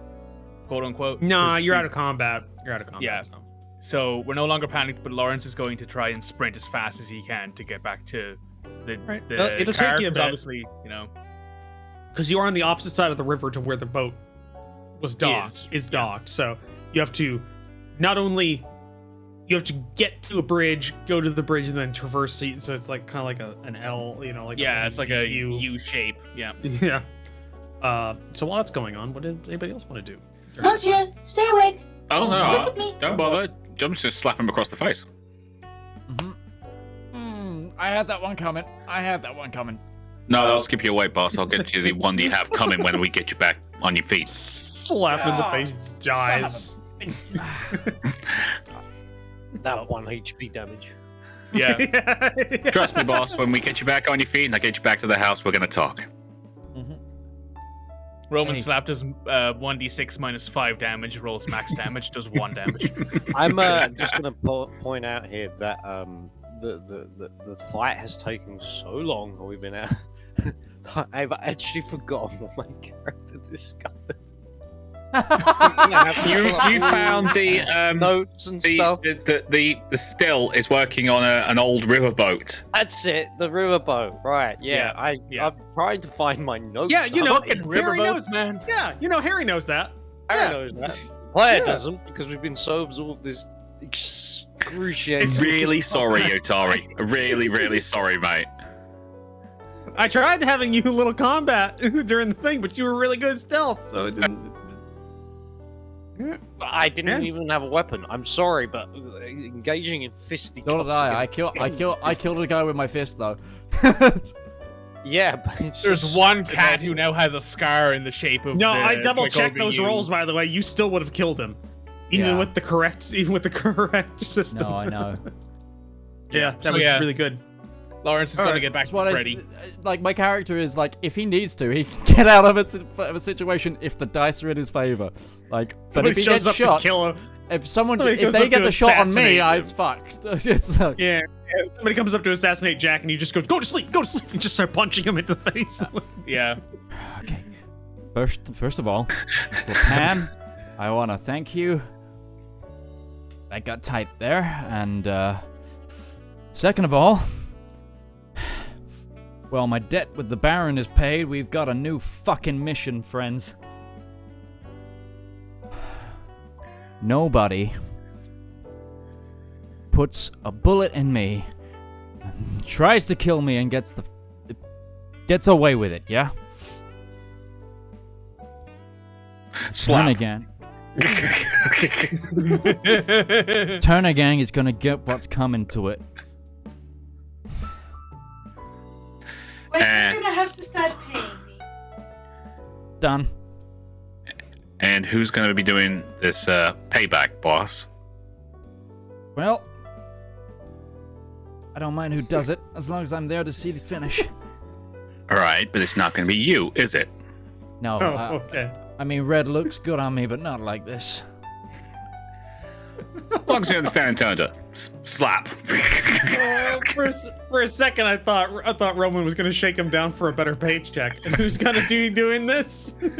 quote unquote. Nah, you're out of combat. You're out of combat. Yeah. So we're no longer panicked, but Lawrence is going to try and sprint as fast as he can to get back to the It'll car, take you a bit. obviously, you know, because you are on the opposite side of the river to where the boat was docked. Is docked. So you have to not only get to a bridge, go to the bridge, and then traverse it. So it's like kind of like an L, you know, like it's like a U shape. Yeah. Yeah. So while that's going on, what did anybody else want to do? Monsieur, stay awake. Oh no! Look at me. Don't bother. I'm just gonna slap him across the face. I had that one coming. No, I'll skip you away, boss. I'll get you the one that you have coming when we get you back on your feet. Slap in the face, dies. That 1 HP damage. Yeah. Trust me, boss. When we get you back on your feet and I get you back to the house, we're gonna talk. Roman slapped his 1d6 minus 5 damage, rolls max damage, does 1 damage. I'm just gonna point out here that the fight has taken so long. We've been out. I've actually forgotten what my character discovered. You found the notes and stuff. The still is working on an old riverboat. That's it, the riverboat, right? Yeah, I'm trying to find my notes. Yeah, you know, Harry knows, man. Yeah, you know, Harry knows that. Harry knows that. Player doesn't, because we've been so absorbed this excruciating. Really sorry, Utari. Really, really sorry, mate. I tried having you a little combat during the thing, but you were really good at stealth, so it didn't. I didn't even have a weapon. I'm sorry, but engaging in fisticuffs. Nor did I. I killed a guy with my fist though. Yeah, but it's There's just one cat who now has a scar in the shape of. No, the I double checked those Tricogha rolls, by the way. You still would have killed him, even with the correct system. No, I know. Yeah, that was really good. Lawrence is going to get back to Freddy. Like, my character is like, if he needs to, he can get out of a situation if the dice are in his favor. Like, but if he gets shot, to kill him. if they get the shot on me, it's fucked. It's yeah. If somebody comes up to assassinate Jack and you just go to sleep, and just start punching him in the face. Yeah. Okay. First of all, Miss La Pan, I want to thank you. That got tight there, and second of all, well, my debt with the Baron is paid. We've got a new fucking mission, friends. Nobody puts a bullet in me, tries to kill me, and gets away with it, yeah? Slap. Turner Gang is gonna get what's coming to it. Wait, you're gonna have to start paying me. Done. And who's going to be doing this payback, boss? Well, I don't mind who does it, as long as I'm there to see the finish. All right, but it's not going to be you, is it? No. Okay. I mean, red looks good on me, but not like this. As long as you understand, Tundra. Slap. For a second, I thought Roman was gonna shake him down for a better paycheck. And who's gonna doing this? No,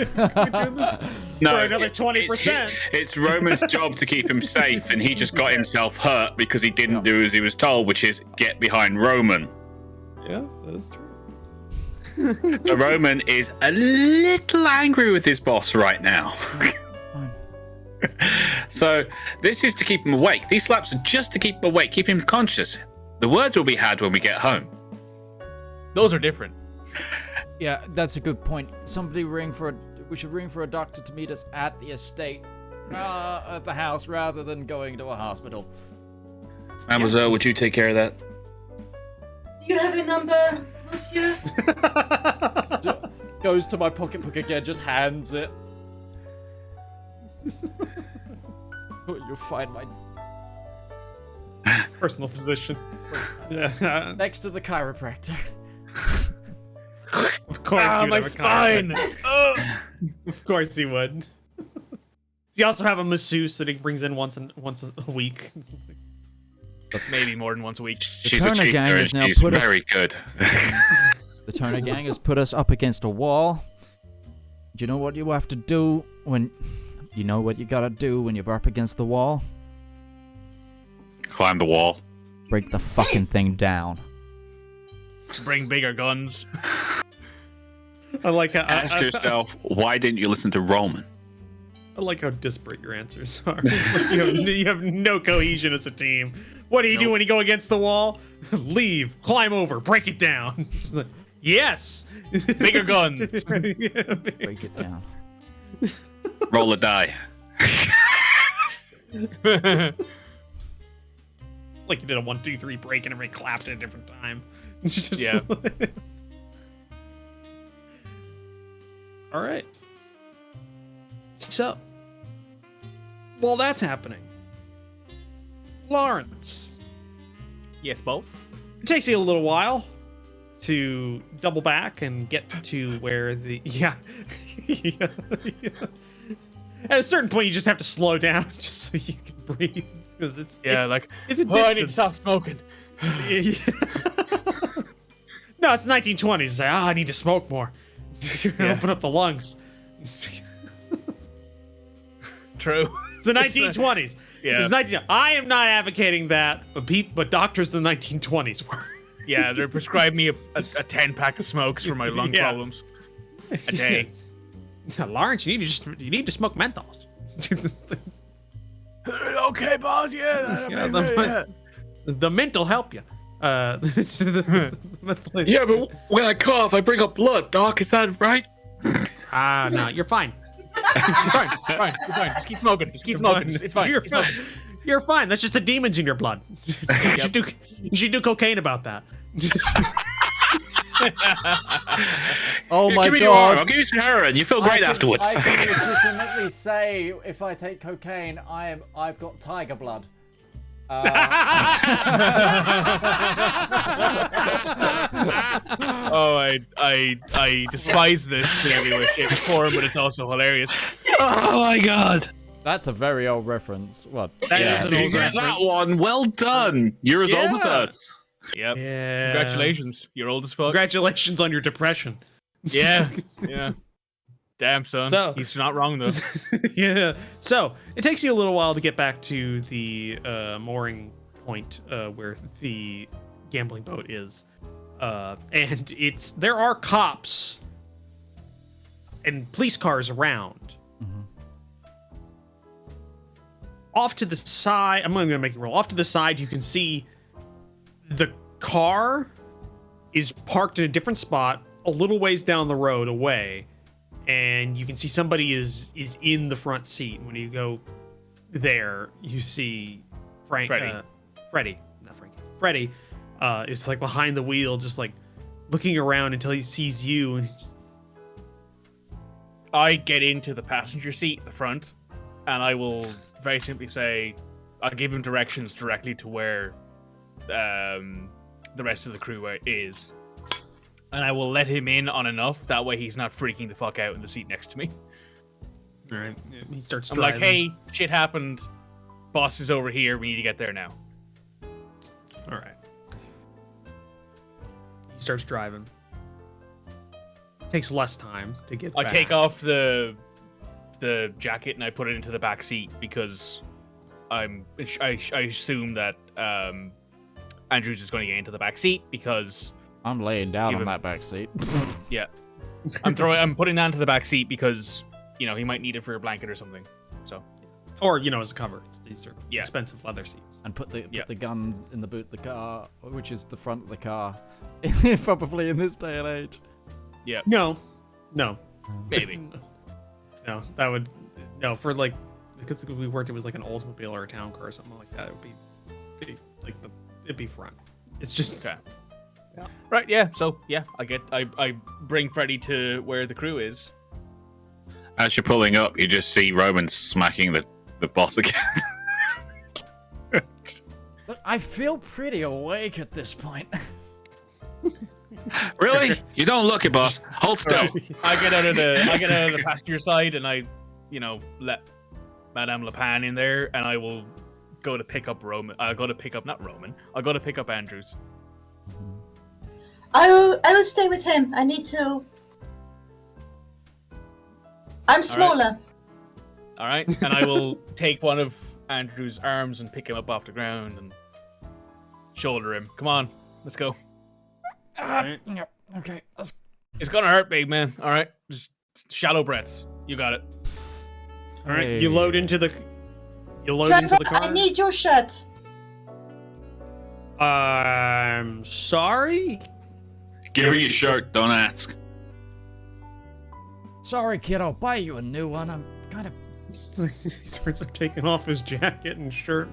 for another 20%. It's Roman's job to keep him safe, and he just got himself hurt because he didn't do as he was told, which is get behind Roman. Yeah, that's true. So Roman is a little angry with his boss right now. So this is to keep him awake. These slaps are just to keep him awake, keep him conscious. The words will be had when we get home. Those are different. Yeah, that's a good point. We should ring for a doctor to meet us at the estate, at the house, rather than going to a hospital. Mademoiselle, would you take care of that? Do you have a number, monsieur? Goes to my pocketbook again, just hands it. You'll find my personal physician. Yeah. Next to the chiropractor. Of course. My spine. Of course he would. You also have a masseuse that he brings in once a week. Maybe more than once a week. She's a cheater, and she's very good. The Turner Gang has put us up against a wall. Do you know what you have to do when... You know what you gotta do when you're up against the wall? Climb the wall. Break the fucking thing down. Bring bigger guns. I like how... Ask yourself, why didn't you listen to Roman? I like how disparate your answers are. You have no cohesion as a team. What do you do when you go against the wall? Leave, climb over, break it down. Yes! Bigger guns. Break it down. Roll a die. Like you did a 1, 2, 3 break and everybody clapped at a different time. Yeah. All right. So, while that's happening, Larence. Yes, both. It takes you a little while to double back and get to where the yeah. At a certain point, you just have to slow down just so you can breathe because it's a distance. I need to stop smoking. Yeah. No, it's 1920s. It's like, I need to smoke more. Open up the lungs. True. It's the 1920s. Yeah. I am not advocating that, but doctors in the 1920s were. Yeah, they prescribed me a 10-pack of smokes for my lung problems a day. Lawrence, you need to smoke menthols. Okay, boss. Yeah. The mint will help you. Yeah, but when I cough, I bring up blood, Doc. Is that right? No, you're fine. You're fine. Just keep smoking. It's fine. You're fine. That's just the demons in your blood. You should do cocaine about that. Oh my God! I'll give you some heroin. You feel great afterwards. I can legitimately say, if I take cocaine, I've got tiger blood. I despise this in every way, shape, or form, but it's also hilarious. Oh my God! That's a very old reference. What? That is an You old get that reference. one. Well done. You're as old as us. Yep. Yeah. Congratulations. You're old as fuck. Congratulations on your depression. Yeah. Yeah. Damn, son. So- He's not wrong, though. Yeah. So it takes you a little while to get back to the mooring point where the gambling boat is, and there are cops and police cars around. Off to the side, I'm gonna make it roll. Off to the side, you can see the car is parked in a different spot, a little ways down the road away, and you can see somebody is in the front seat. When you go there, you see Freddy is like behind the wheel, just like looking around until he sees you. And I get into the passenger seat at the front, and I will very simply say, I'll give him directions directly to where the rest of the crew is. And I will let him in on enough, that way he's not freaking the fuck out in the seat next to me. all right, he starts. I'm driving. like, hey, shit happened. Boss is over here. We need to get there now. All right. He starts driving. Takes less time to get. I back. take off the jacket and I put it into the back seat because I assume that Andrews is going to get into the back seat because I'm laying down Give on him- that back seat. yeah, I'm putting that into the back seat because he might need it for a blanket or something. So Or as a cover. These are Yeah. expensive leather seats. And put the Yeah. gun in the boot of the car, which is the front of the car, probably in this day and age. yeah, No. maybe. No, that would for like because we worked. It was like an Oldsmobile or a town car or something like that. It would be like it'd be front. It's just Okay. Yeah. Right. Yeah. So yeah, I bring Freddy to where the crew is. As you're pulling up, you just see Roman smacking the boss again. Look, I feel pretty awake at this point. Really? You don't look it, boss. Hold still. I get out of the passenger side and I, let Madame La Pan in there, and I will go to pick up Roman. I'll go to pick up Andrews. I will stay with him. I need to. I'm smaller. All right, and I will take one of Andrew's arms and pick him up off the ground and shoulder him. Come on, let's go. Yep. Okay. It's gonna hurt, big man. All right, just shallow breaths. You got it. all right. Hey. You load into the Driver, car. I need your shirt. I'm sorry. Give her your shirt. Don't ask. Sorry, kid. I'll buy you a new one. I'm kind of. He starts taking off his jacket and shirt.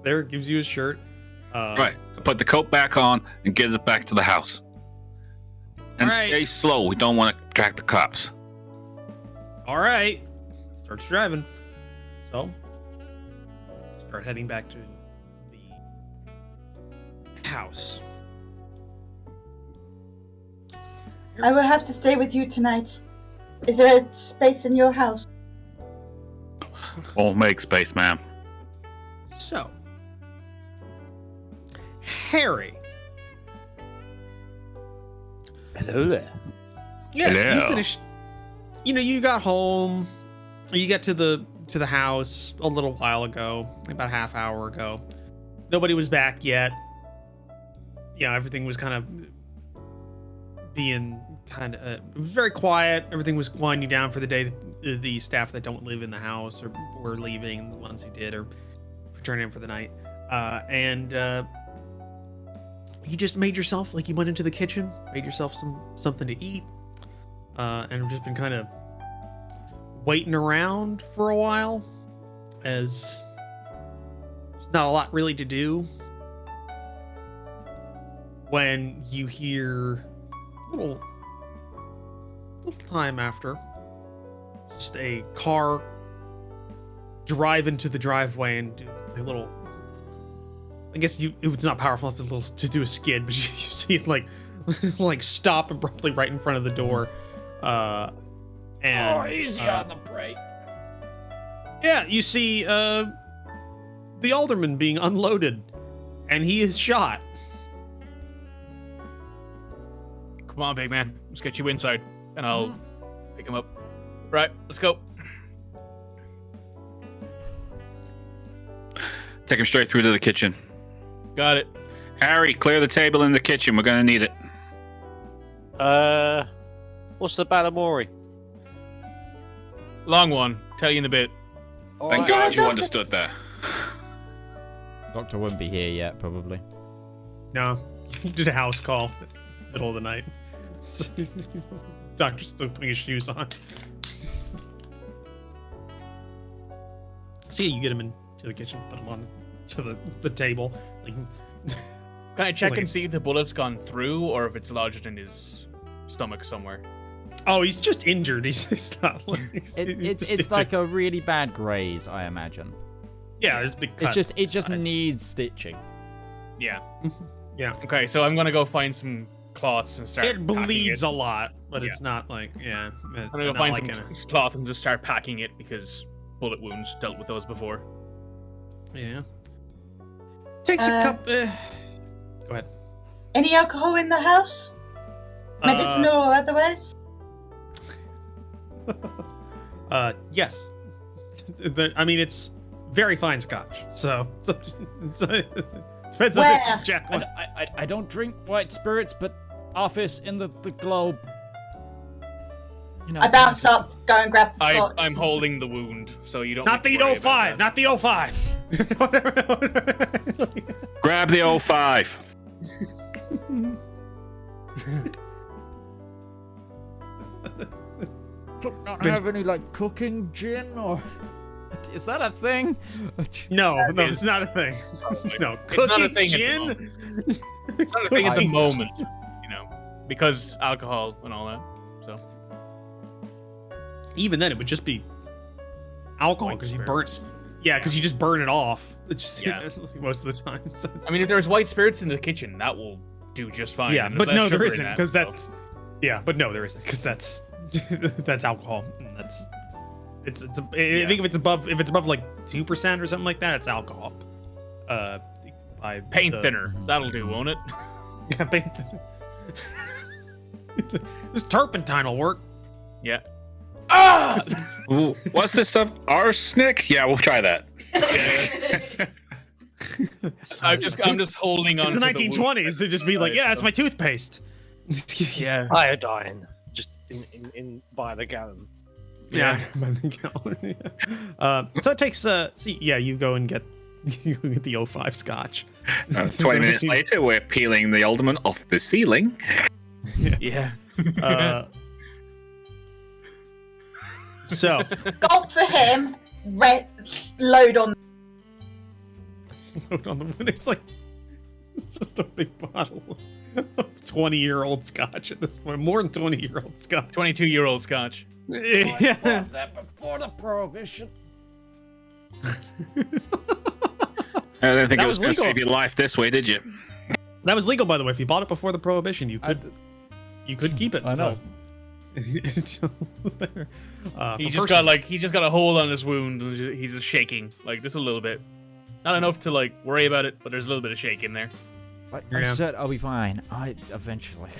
There, gives you his shirt. Right. Put the coat back on and get it back to the house. And All right. stay slow. We don't want to attract the cops. All right. Starts driving. So, start heading back to the house. I will have to stay with you tonight. Is there a space in your house? Won't make space, ma'am. So, Harry. Hello there. Yeah, Hello. you finished. You got home. You got to the house a little while ago, about a half hour ago. Nobody was back yet. Everything was kind of being it was very quiet. Everything was winding down for the day. The staff that don't live in the house or were leaving, the ones who did are returning for the night. And you just made yourself, like, you went into the kitchen, made yourself something to eat, and have just been kind of waiting around for a while, as there's not a lot really to do, when you hear a little time after, just a car drive into the driveway and do a little, I guess it's not powerful enough to do a skid, but you see it like stop abruptly right in front of the door. And easy on the brake. Yeah, you see the Alderman being unloaded, and he is shot. Come on, big man. Let's get you inside, and I'll pick him up. Right, let's go. Take him straight through to the kitchen. Got it. Harry, clear the table in the kitchen. We're going to need it. What's the Balamori? Long one. Tell you in a bit. Thank Is there God a you doctor? understood that. Doctor wouldn't be here yet, probably. No, he did a house call middle of the night. Doctor's still putting his shoes on. So yeah, you get him into the kitchen, put him on to the table. Like, Can I check Like- and see if the bullet's gone through or if it's lodged in his stomach somewhere? oh, he's just injured. He's not like It's like a really bad graze, I imagine. yeah, there's a big cut. It just side. needs stitching. Yeah. Yeah. Okay, so I'm gonna go find some cloths and start. It packing bleeds it. a lot, but it's not like yeah. I'm gonna go find some cloth and just start packing it because bullet wounds, dealt with those before. Yeah. Takes a cup. Go ahead. Any alcohol in the house? Medicinal or otherwise? Yes. I mean, it's very fine scotch, so depends on Where? if Jack wants. I don't drink white spirits, but office in the globe. You know, I bounce up, go and grab the scotch. I'm holding the wound, so you don't. Not the need to worry about 05, not the 05. Grab the 05. Not have any like cooking gin or is that a thing? No, it's not a thing. No, It's not a cooking thing at the gin? moment. It's not a thing at the moment, you know, because alcohol and all that. So Even then, it would just be alcohol White because you spirits. burn. Yeah, because you just burn it off. It's just Yeah. most of the time. So I mean, if there's white spirits in the kitchen, that will do just fine. yeah, and but there's no, less there sugar in isn't that, because so- that's yeah, but no, there isn't because that's that's alcohol. And that's I think if it's above like 2% or something like that, it's alcohol. By paint the- thinner. That'll do, won't it? Yeah, paint thinner. This turpentine will work. Yeah. Ah! Ooh, what's this stuff? Arsenic? Yeah, we'll try that. I'm just holding on. It's the to 1920s. It'd just be like, Right, yeah, it's so- my toothpaste. Yeah. Iodine, just in by the gallon. Yeah. So it takes you go and get the 05 scotch. 20 minutes later, we're peeling the Alderman off the ceiling. Yeah. So Gulp for him, load on. load on the it's like it's just a big bottle of 20-year-old scotch at this point. More than 20-year-old scotch. 22-year-old scotch. Yeah. that before the prohibition. I don't think That it was was going to legal. save your life this way, did you? That was legal, by the way. If you bought it before the prohibition, you could keep it. I know. Until there. He's For just got a hole on his wound and he's just shaking like just a little bit. Not enough to like worry about it, but there's a little bit of shake in there. I'm Yeah. certain I'll be fine. Eventually.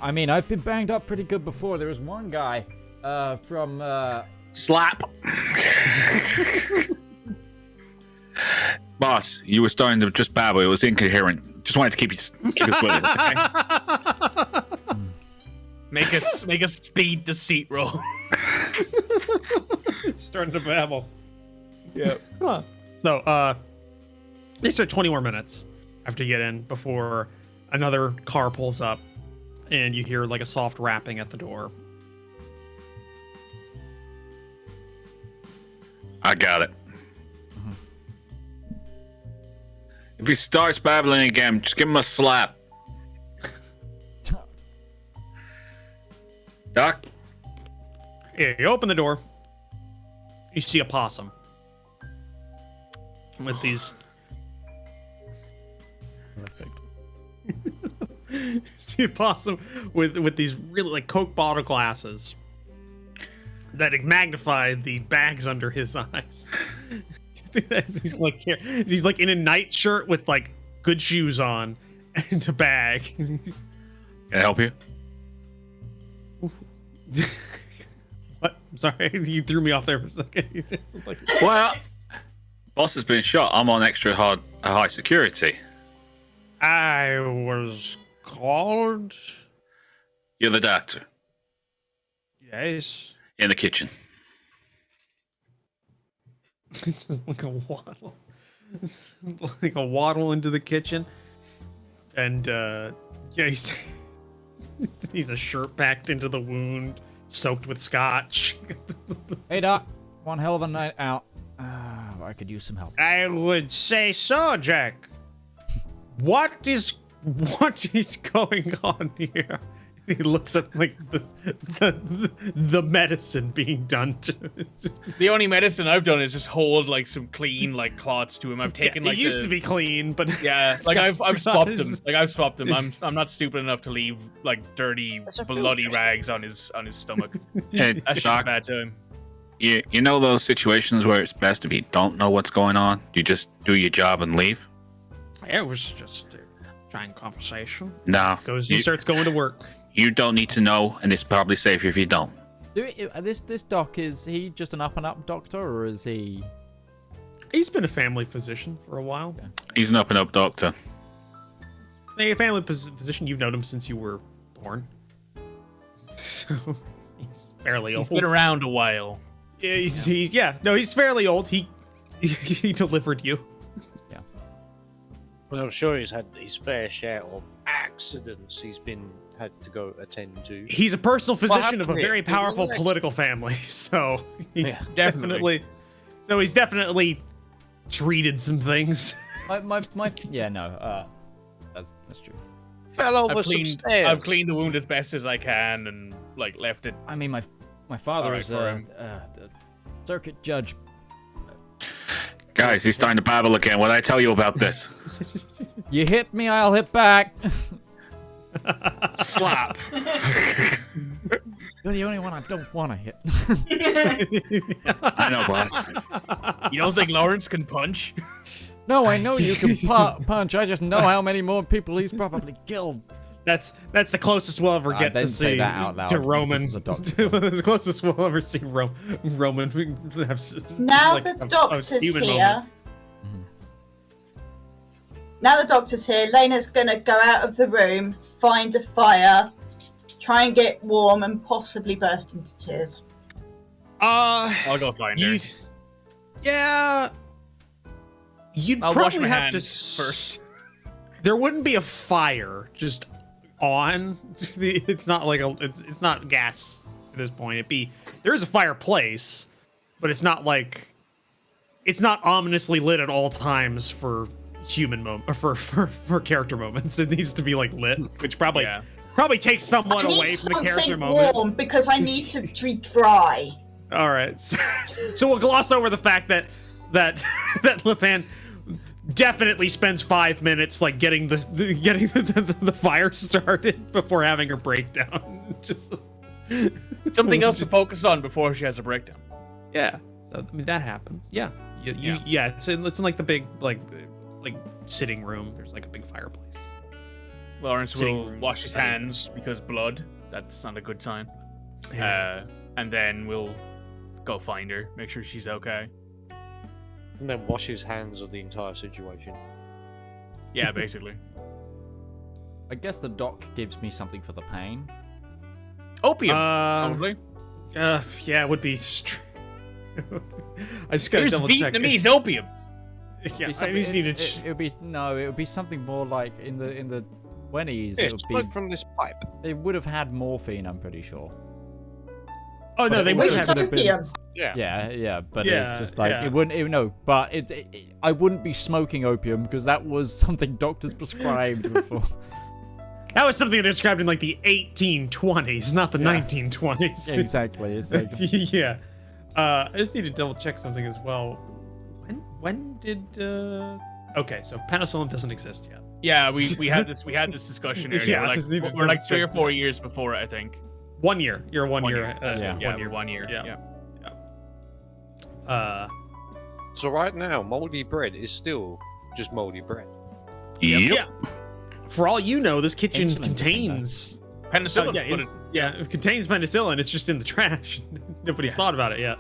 I mean, I've been banged up pretty good before. There was one guy from Slap. Boss, you were starting to just babble. It was incoherent. Just wanted to keep us with it. Okay? Make a speed deceit roll. starting to babble. Yeah. Huh. So, these are 20 more minutes after you get in before another car pulls up and you hear like a soft rapping at the door. I got it. If he starts babbling again, just give him a slap. Doc? Yeah, you open the door. You see a possum with these. Perfect. See a possum with these really like Coke bottle glasses, that magnified the bags under his eyes. he's like in a nightshirt with like good shoes on and a bag. Can I help you? What? I'm sorry, you threw me off there for a second. Well, boss has been shot. I'm on extra high security. I was called. You're the doctor. Yes. In the kitchen. Just like a waddle. Like a waddle into the kitchen. And yeah, he's a shirt packed into the wound, soaked with scotch. Hey, Doc. One hell of a night out. I could use some help. I would say so, Jack. What is going on here? He looks at like the medicine being done to The only medicine I've done is just hold like some clean like cloths to him. I've taken like it used to be clean, but yeah, like I've swapped him. Like I've swapped him. I'm not stupid enough to leave like dirty, bloody rags on his stomach. Hey, That's just Doc, bad to him. you know those situations where it's best if you don't know what's going on? You just do your job and leave? it was just a trying conversation. No. He starts going to work. You don't need to know, and it's probably safer if you don't. This doc, is he just an up-and-up doctor, or is he... He's been a family physician for a while. Okay. He's an up-and-up doctor. A family physician, you've known him since you were born. So he's fairly old. He's been around a while. Yeah, he's fairly old. He delivered you. Yeah. Well, I'm sure he's had his fair share of accidents he's had to go attend to. He's a personal physician happened of a here? very powerful political family, so he's Yeah, definitely. he's definitely treated some things. Yeah, no, that's true. Fell over some stairs. I've cleaned the wound as best as I can and like left it. I mean, my father Alright, is for him. the circuit judge. Guys, he's starting to babble again. What did I tell you about this? You hit me, I'll hit back. Slap. You're the only one I don't want to hit. I know, boss. You don't think Larence can punch? No, I know you can punch. I just know how many more people he's probably killed. That's the closest we'll ever get then to say see that out loud to because Roman. the doctor. That's the closest we'll ever see Roman. Now like the a doctor's human here. moment. Now the doctor's here. Lena's gonna go out of the room, find a fire, try and get warm, and possibly burst into tears. I'll go find her. Yeah. You'd I'll wash probably my have to hands first. There wouldn't be a fire just on. It's not like it's not gas at this point. There is a fireplace, but it's not ominously lit at all times for human for character moments. It needs to be like lit, which probably takes somewhat I need away from the character something moment. warm because I need to be dry. All right, so we'll gloss over the fact that La Pan definitely spends 5 minutes like getting the fire started before having her breakdown. Just Something else to focus on before she has a breakdown. yeah. So I mean that happens. Yeah. It's in like the big like sitting room. There's like a big fireplace. Larence Sitting will room, wash his study room. hands because blood. That's not a good sign. Yeah. And then we'll go find her, make sure she's okay. And then wash his hands of the entire situation. Yeah, basically. I guess the doc gives me something for the pain. Opium, probably. Yeah, it would be. I just gotta Here's double check. Vietnamese opium. Yeah, I Something- just need to. it would be something more like in the 20s. Yeah, It would smoke be. from this pipe. They would have had morphine. I'm pretty sure. Oh no, they Which would Which have is opium. Yeah. Yeah, but Yeah, it's just like yeah. it wouldn't. No, but I wouldn't be smoking opium because that was something doctors prescribed before. That was something they described in like the 1820s, not the Yeah. 1920s. Exactly. It's like, Yeah. I just need to double check something as well. When did okay, so penicillin doesn't exist yet. Yeah, we had this discussion earlier. Yeah, we're like, just need to we're like double 3 or check 4 years before it, I think. 1 year. You're 1 year. Yeah. 1 year. 1 year. Yeah. Yeah. So right now, moldy bread is still just moldy bread. Yep. Yeah. For all you know, this kitchen Insulin, contains. Penicillin. Yeah, it contains penicillin. It's just in the trash. Nobody's thought about it yet.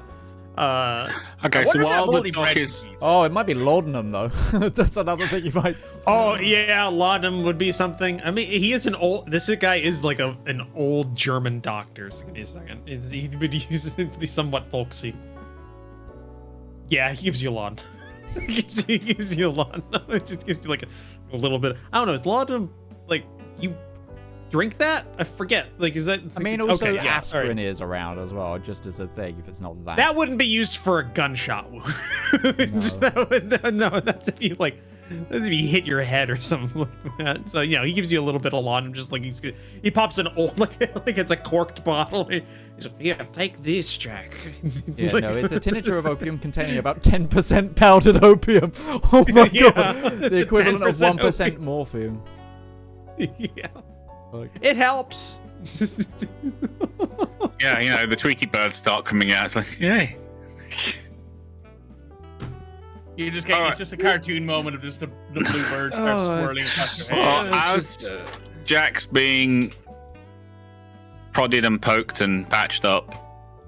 Okay, so while the doc is... Oh, it might be laudanum though. That's another thing you might. Oh yeah, laudanum would be something. I mean, he is an old. This guy is like an old German doctor. So give me a second. He would use it to be somewhat folksy. Yeah, he gives you laudanum. he gives you laudanum. It just gives you like a little bit. I don't know. Is laudanum like you drink that? I forget. Like, is that? I mean, also okay, yeah, aspirin is around as well, just as a thing. If it's not that. that wouldn't be used for a gunshot wound. No, that's if you like. That's if you hit your head or something like that. So he gives you a little bit of laudanum, just like he's good. He pops an old like it's a corked bottle. He's like, yeah, take this, Jack. Yeah, no, it's a tincture of opium containing about 10% powdered opium. Oh my god, the equivalent of 1% morphine. Yeah, it helps. Yeah, the Tweety birds start coming out. It's like, yay. You just get it's just a cartoon moment of just the blue bird starts swirling across your head. Well, as Jack's being prodded and poked and patched up,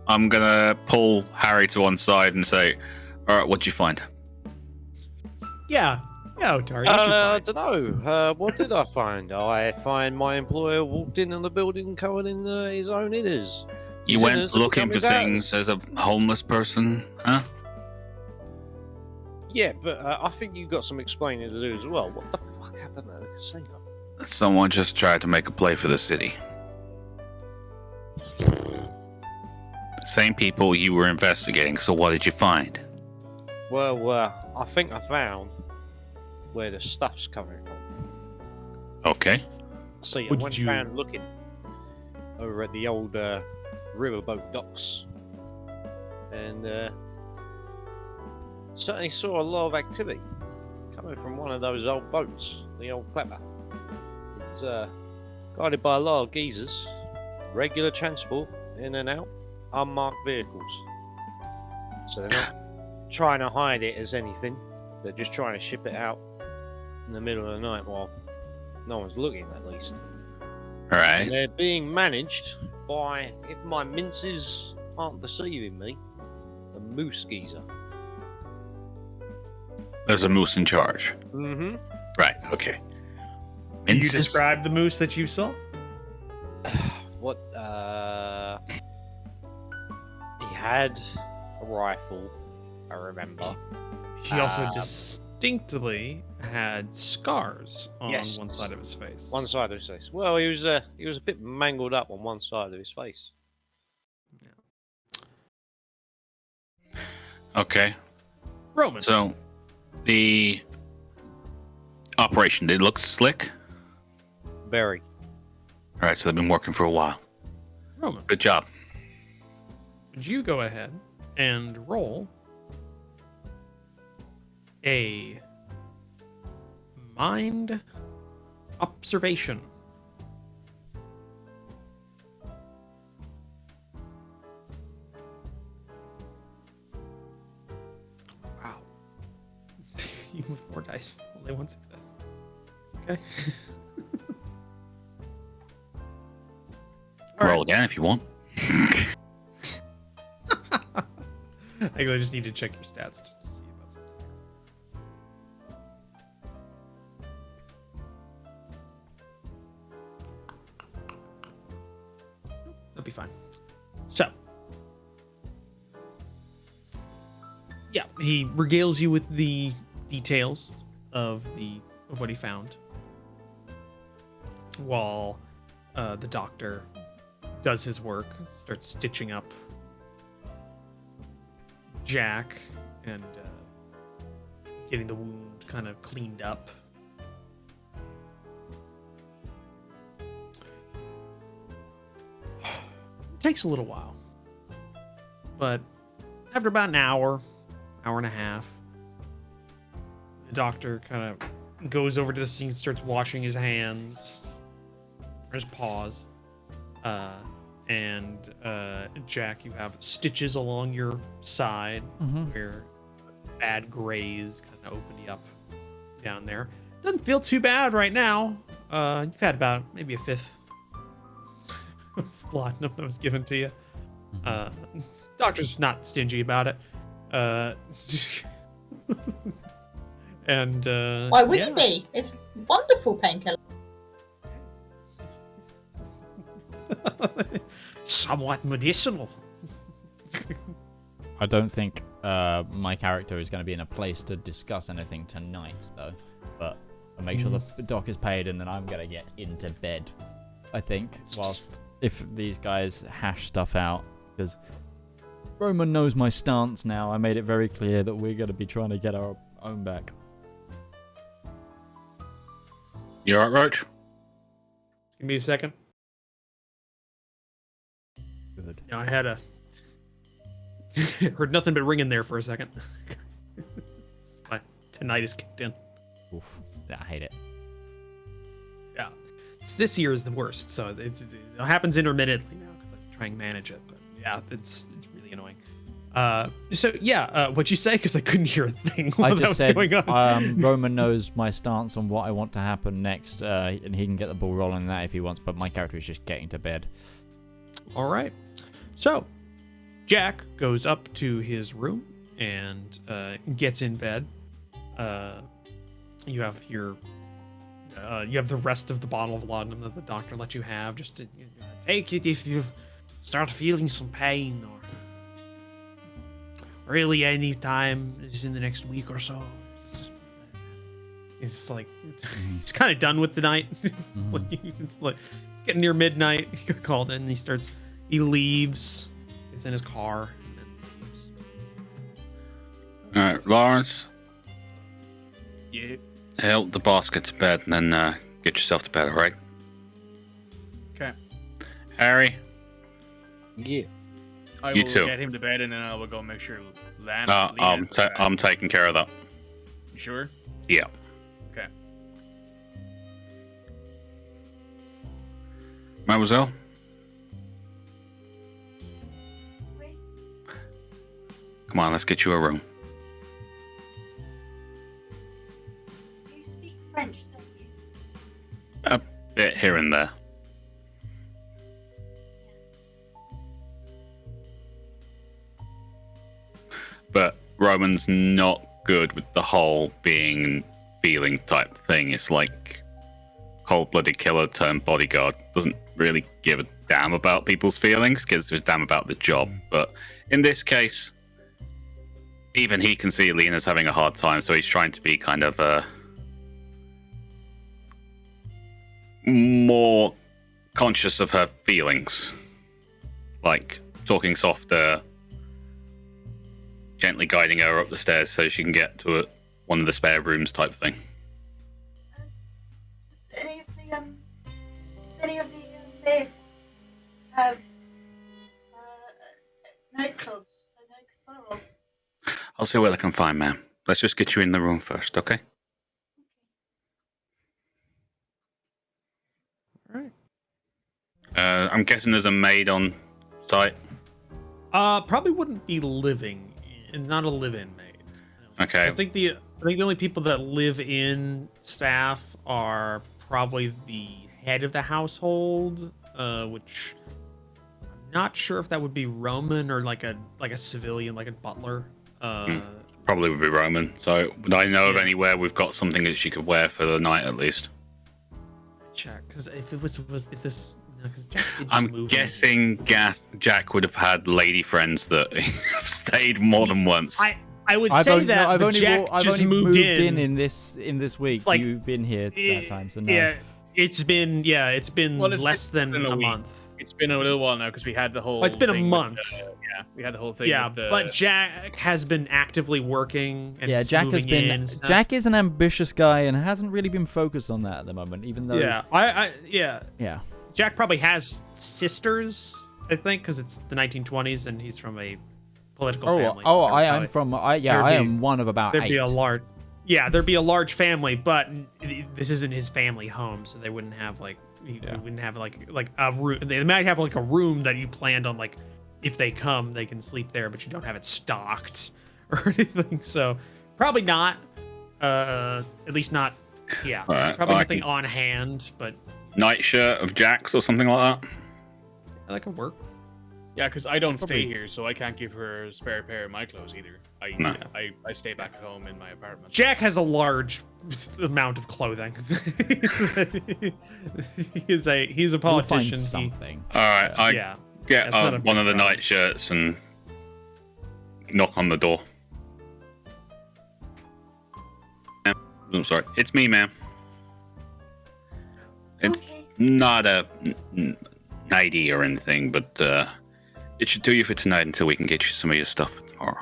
I'm gonna pull Harry to one side and say, "All right, what'd you find?" Yeah, Otari. I don't know. What did I find? I find my employer walked in on the building covered in his own inners. You went looking for things as a homeless person, huh? Yeah, but I think you got some explaining to do as well. What the fuck happened at the casino? Someone just tried to make a play for the city. Same people you were investigating, so what did you find? Well, I think I found where the stuff's coming from. Okay. See, I What went did you- around looking over at the old riverboat docks, and certainly saw a lot of activity coming from one of those old boats, the old Clapper. It's guided by a lot of geezers, regular transport in and out, unmarked vehicles. So they're not trying to hide it as anything, they're just trying to ship it out in the middle of the night while no one's looking, at least. All right. And they're being managed by, if my minces aren't deceiving me, the moose geezer. There's a moose in charge. Mm-hmm. Right. Okay. Can you Minces? describe the moose that you saw? What, he had a rifle, I remember. He also distinctly had scars on Yes. one side of his face. One side of his face. Well, he was a bit mangled up on one side of his face. Okay. Roman. So, the operation, did it look slick? Very. All right, so they've been working for a while. Roman, Good job. would you go ahead and roll a mind observation? Wow. You moved 4 dice. Only 1 success. Okay. All Roll right. again if you want. Actually, I just need to check your stats just to see about something. That'll be fine. So, yeah, he regales you with the details of what he found, while the doctor does his work, starts stitching up Jack and getting the wound kind of cleaned up. It takes a little while, but after about an hour and a half, the doctor kind of goes over to the sink, starts washing his hands or his paws, and Jack, you have stitches along your side where bad grays kind of open you up down there. Doesn't feel too bad right now. You've had about maybe a fifth of laudanum that was given to you. Doctor's not stingy about it. And Why would you be? It's wonderful painkiller. Somewhat medicinal. I don't think my character is going to be in a place to discuss anything tonight, though. But I'll make sure the doc is paid, and then I'm going to get into bed, I think, whilst if these guys hash stuff out. Because Roman knows my stance now. I made it very clear that we're going to be trying to get our own back. You alright, Roach? Give me a second. Good. No, I had a heard nothing but ringing there for a second. My tinnitus kicked in. Oof. I hate it. Yeah, this year is the worst. So it happens intermittently now because I try and manage it. But yeah, it's really annoying. What'd you say? Because I couldn't hear a thing while I that just was said going on. Roman knows my stance on what I want to happen next, and he can get the ball rolling on that if he wants. But my character is just getting to bed. All right. So, Jack goes up to his room and gets in bed. You have your, you have the rest of the bottle of laudanum that the doctor let you have. Just to take it if you start feeling some pain, or really any time is in the next week or so. It's like he's kind of done with the night. It's like it's getting near midnight. He got called in. And he leaves. It's in his car. All right, Larence. Yeah. Help the boss get to bed, and then get yourself to bed. All right. Okay. Harry. Yeah. I You will too. get him to bed, and then I will go make sure I'm taking care of that. You sure? Yeah. Okay. Mademoiselle. Come on, let's get you a room. You speak French, don't you? A bit here and there. But Roman's not good with the whole being feeling type thing. It's like cold-blooded killer turned bodyguard. Doesn't really give a damn about people's feelings, gives a damn about the job. But in this case, even he can see Lena's having a hard time, so he's trying to be kind of more conscious of her feelings. Like talking softer, gently guiding her up the stairs so she can get to one of the spare rooms type thing. Any of the they have nightclubs. I'll see what I can find, ma'am. Let's just get you in the room first, okay? All right. I'm guessing there's a maid on site. Probably wouldn't be living, not a live-in maid. Okay. I think the only people that live in staff are probably the head of the household, which I'm not sure if that would be Roman or like a civilian, like a butler. Probably would be Roman. So would I know of anywhere we've got something that she could wear for the night at least? Check, because if this. Because Jack did just I'm move guessing Jack would have had lady friends that stayed more than once. I would say that, I've but only, Jack I've just only moved in. in this week. It's like- You've been here that time, so no. Yeah, it's been Well, it's less than been a a week. month. It's been a little while now because we had the whole. Well, it's been a thing with month. we had the whole thing. Yeah, with the, but Jack has been actively working. And Yeah, Jack has moving been. in and stuff. Jack is an ambitious guy and hasn't really been focused on that at the moment, even though. Yeah, Yeah. Jack probably has sisters, I think, because it's the 1920s and he's from a political family. Oh, so I am from. I there'd be- am one of about There'd 8. be a large. Yeah, there'd be a large family, but this isn't his family home, so they wouldn't have like he wouldn't have like a room. They might have like a room that you planned on, like if they come, they can sleep there, but you don't have it stocked or anything. So probably not. At least not. Yeah, probably nothing on hand. But nightshirt of Jack's or something like that. That could work. Yeah, because I don't stay here, so I can't give her a spare pair of my clothes either. I stay back at home in my apartment. Jack has a large amount of clothing. he's a politician. We'll find something. All right, get one of the nightshirts and knock on the door. I'm sorry, it's me, ma'am. It's not a nighty or anything, but it should do you for tonight until we can get you some of your stuff for tomorrow.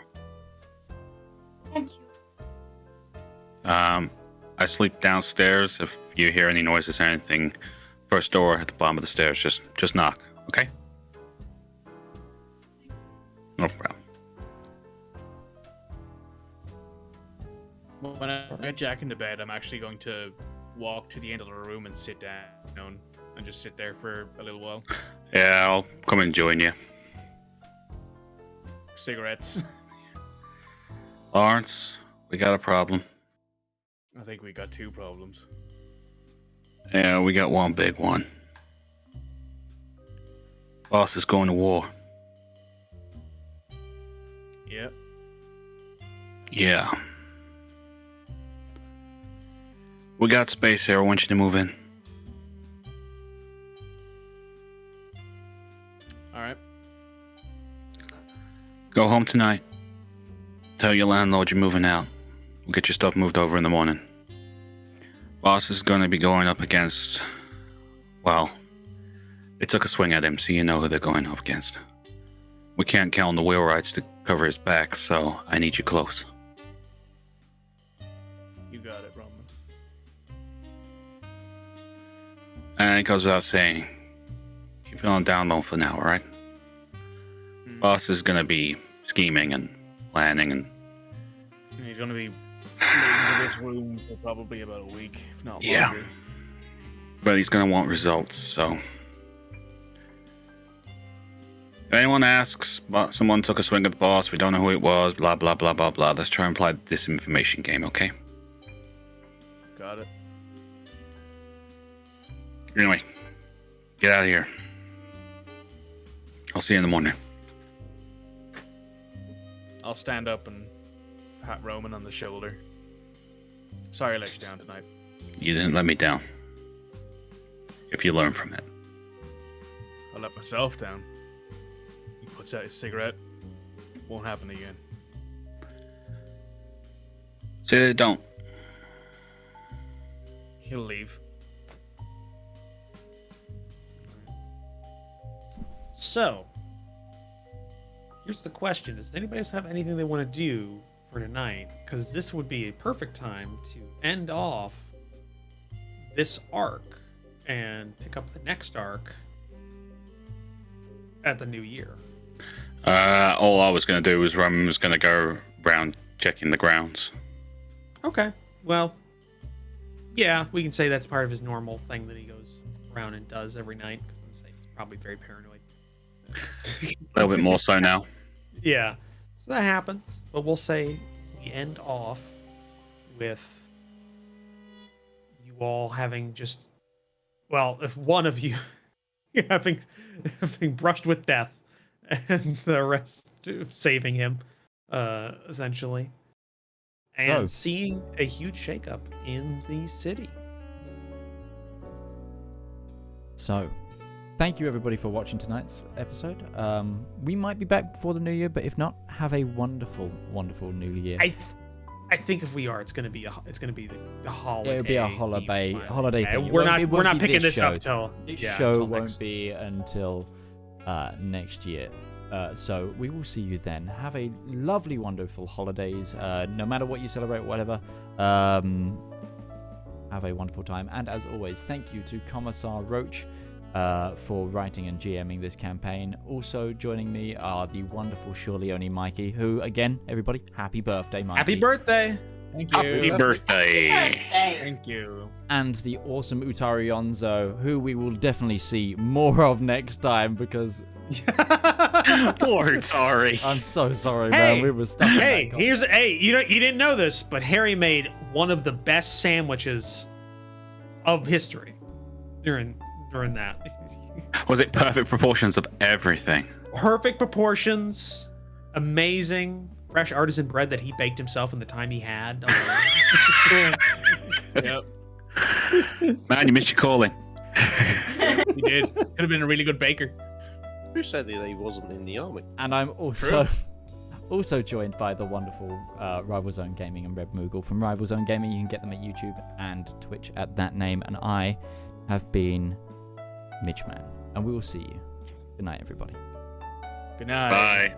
Thank you. I sleep downstairs. If you hear any noises or anything, first door at the bottom of the stairs, just knock, okay? No problem. When I get Jack into bed, I'm actually going to walk to the end of the room and sit down and just sit there for a little while. Yeah, I'll come and join you. Cigarettes. Larence, we got a problem. I think we got two problems. Yeah, we got one big one. Boss is going to war. Yep. Yeah. We got space here. I want you to move in. Alright. Go home tonight. Tell your landlord you're moving out. We'll get your stuff moved over in the morning. Boss is going to be going up against... Well, they took a swing at him, so you know who they're going up against. We can't count on the wheelwrights to cover his back, so I need you close. You got it, Roman. And it goes without saying, you're feeling down low for now, alright? Boss is going to be scheming and planning and... He's going to be into this room for probably about a week, if not longer. But he's going to want results, so... If anyone asks, someone took a swing at the boss, we don't know who it was, blah, blah, blah, blah, blah. Let's try and play the disinformation game, okay? Got it. Anyway, get out of here. I'll see you in the morning. I'll stand up and pat Roman on the shoulder. Sorry I let you down tonight. You didn't let me down. If you learn from it. I let myself down. He puts out his cigarette. Won't happen again. Say they don't. He'll leave. So, here's the question. Does anybody else have anything they want to do for tonight? Because this would be a perfect time to end off this arc and pick up the next arc at the new year. All I was going to do was Roman was going to go around checking the grounds. Okay. Well, yeah, we can say that's part of his normal thing that he goes around and does every night. Because I'm saying he's probably very paranoid. A little bit more so now. Yeah. So that happens. But we'll say we end off with you all having just... Well, if one of you having brushed with death and the rest saving him, essentially. And seeing a huge shakeup in the city. So, thank you everybody for watching tonight's episode. We might be back before the new year, but if not, have a wonderful, wonderful new year. I think if we are, it's gonna be the holiday. It'll be a holiday thing. We're not picking this up till this show won't be until next year. So we will see you then. Have a lovely, wonderful holidays. No matter what you celebrate, whatever. Have a wonderful time. And as always, thank you to Commissar Roach for writing and GMing this campaign. Also joining me are the wonderful Surelyonlymikey, who, again, everybody, happy birthday, Mikey. Happy birthday! Thank you. Happy birthday. Birthday. Thank you. And the awesome UtariOnzo, who we will definitely see more of next time because Poor Utari. I'm so sorry, Hey, man. We were stuck. Hey, you didn't know this, but Harry made one of the best sandwiches of history during that. Was it perfect proportions of everything? Perfect proportions, amazing, fresh artisan bread that he baked himself in the time he had. Yep. Man, you missed your calling. He did. Could have been a really good baker. Who said that he wasn't in the army? And I'm also joined by the wonderful RivalZoneGaming and Red Moogle from RivalZoneGaming. You can get them at YouTube and Twitch at that name. And I have been Midgeman. And we will see you. Good night, everybody. Good night. Bye.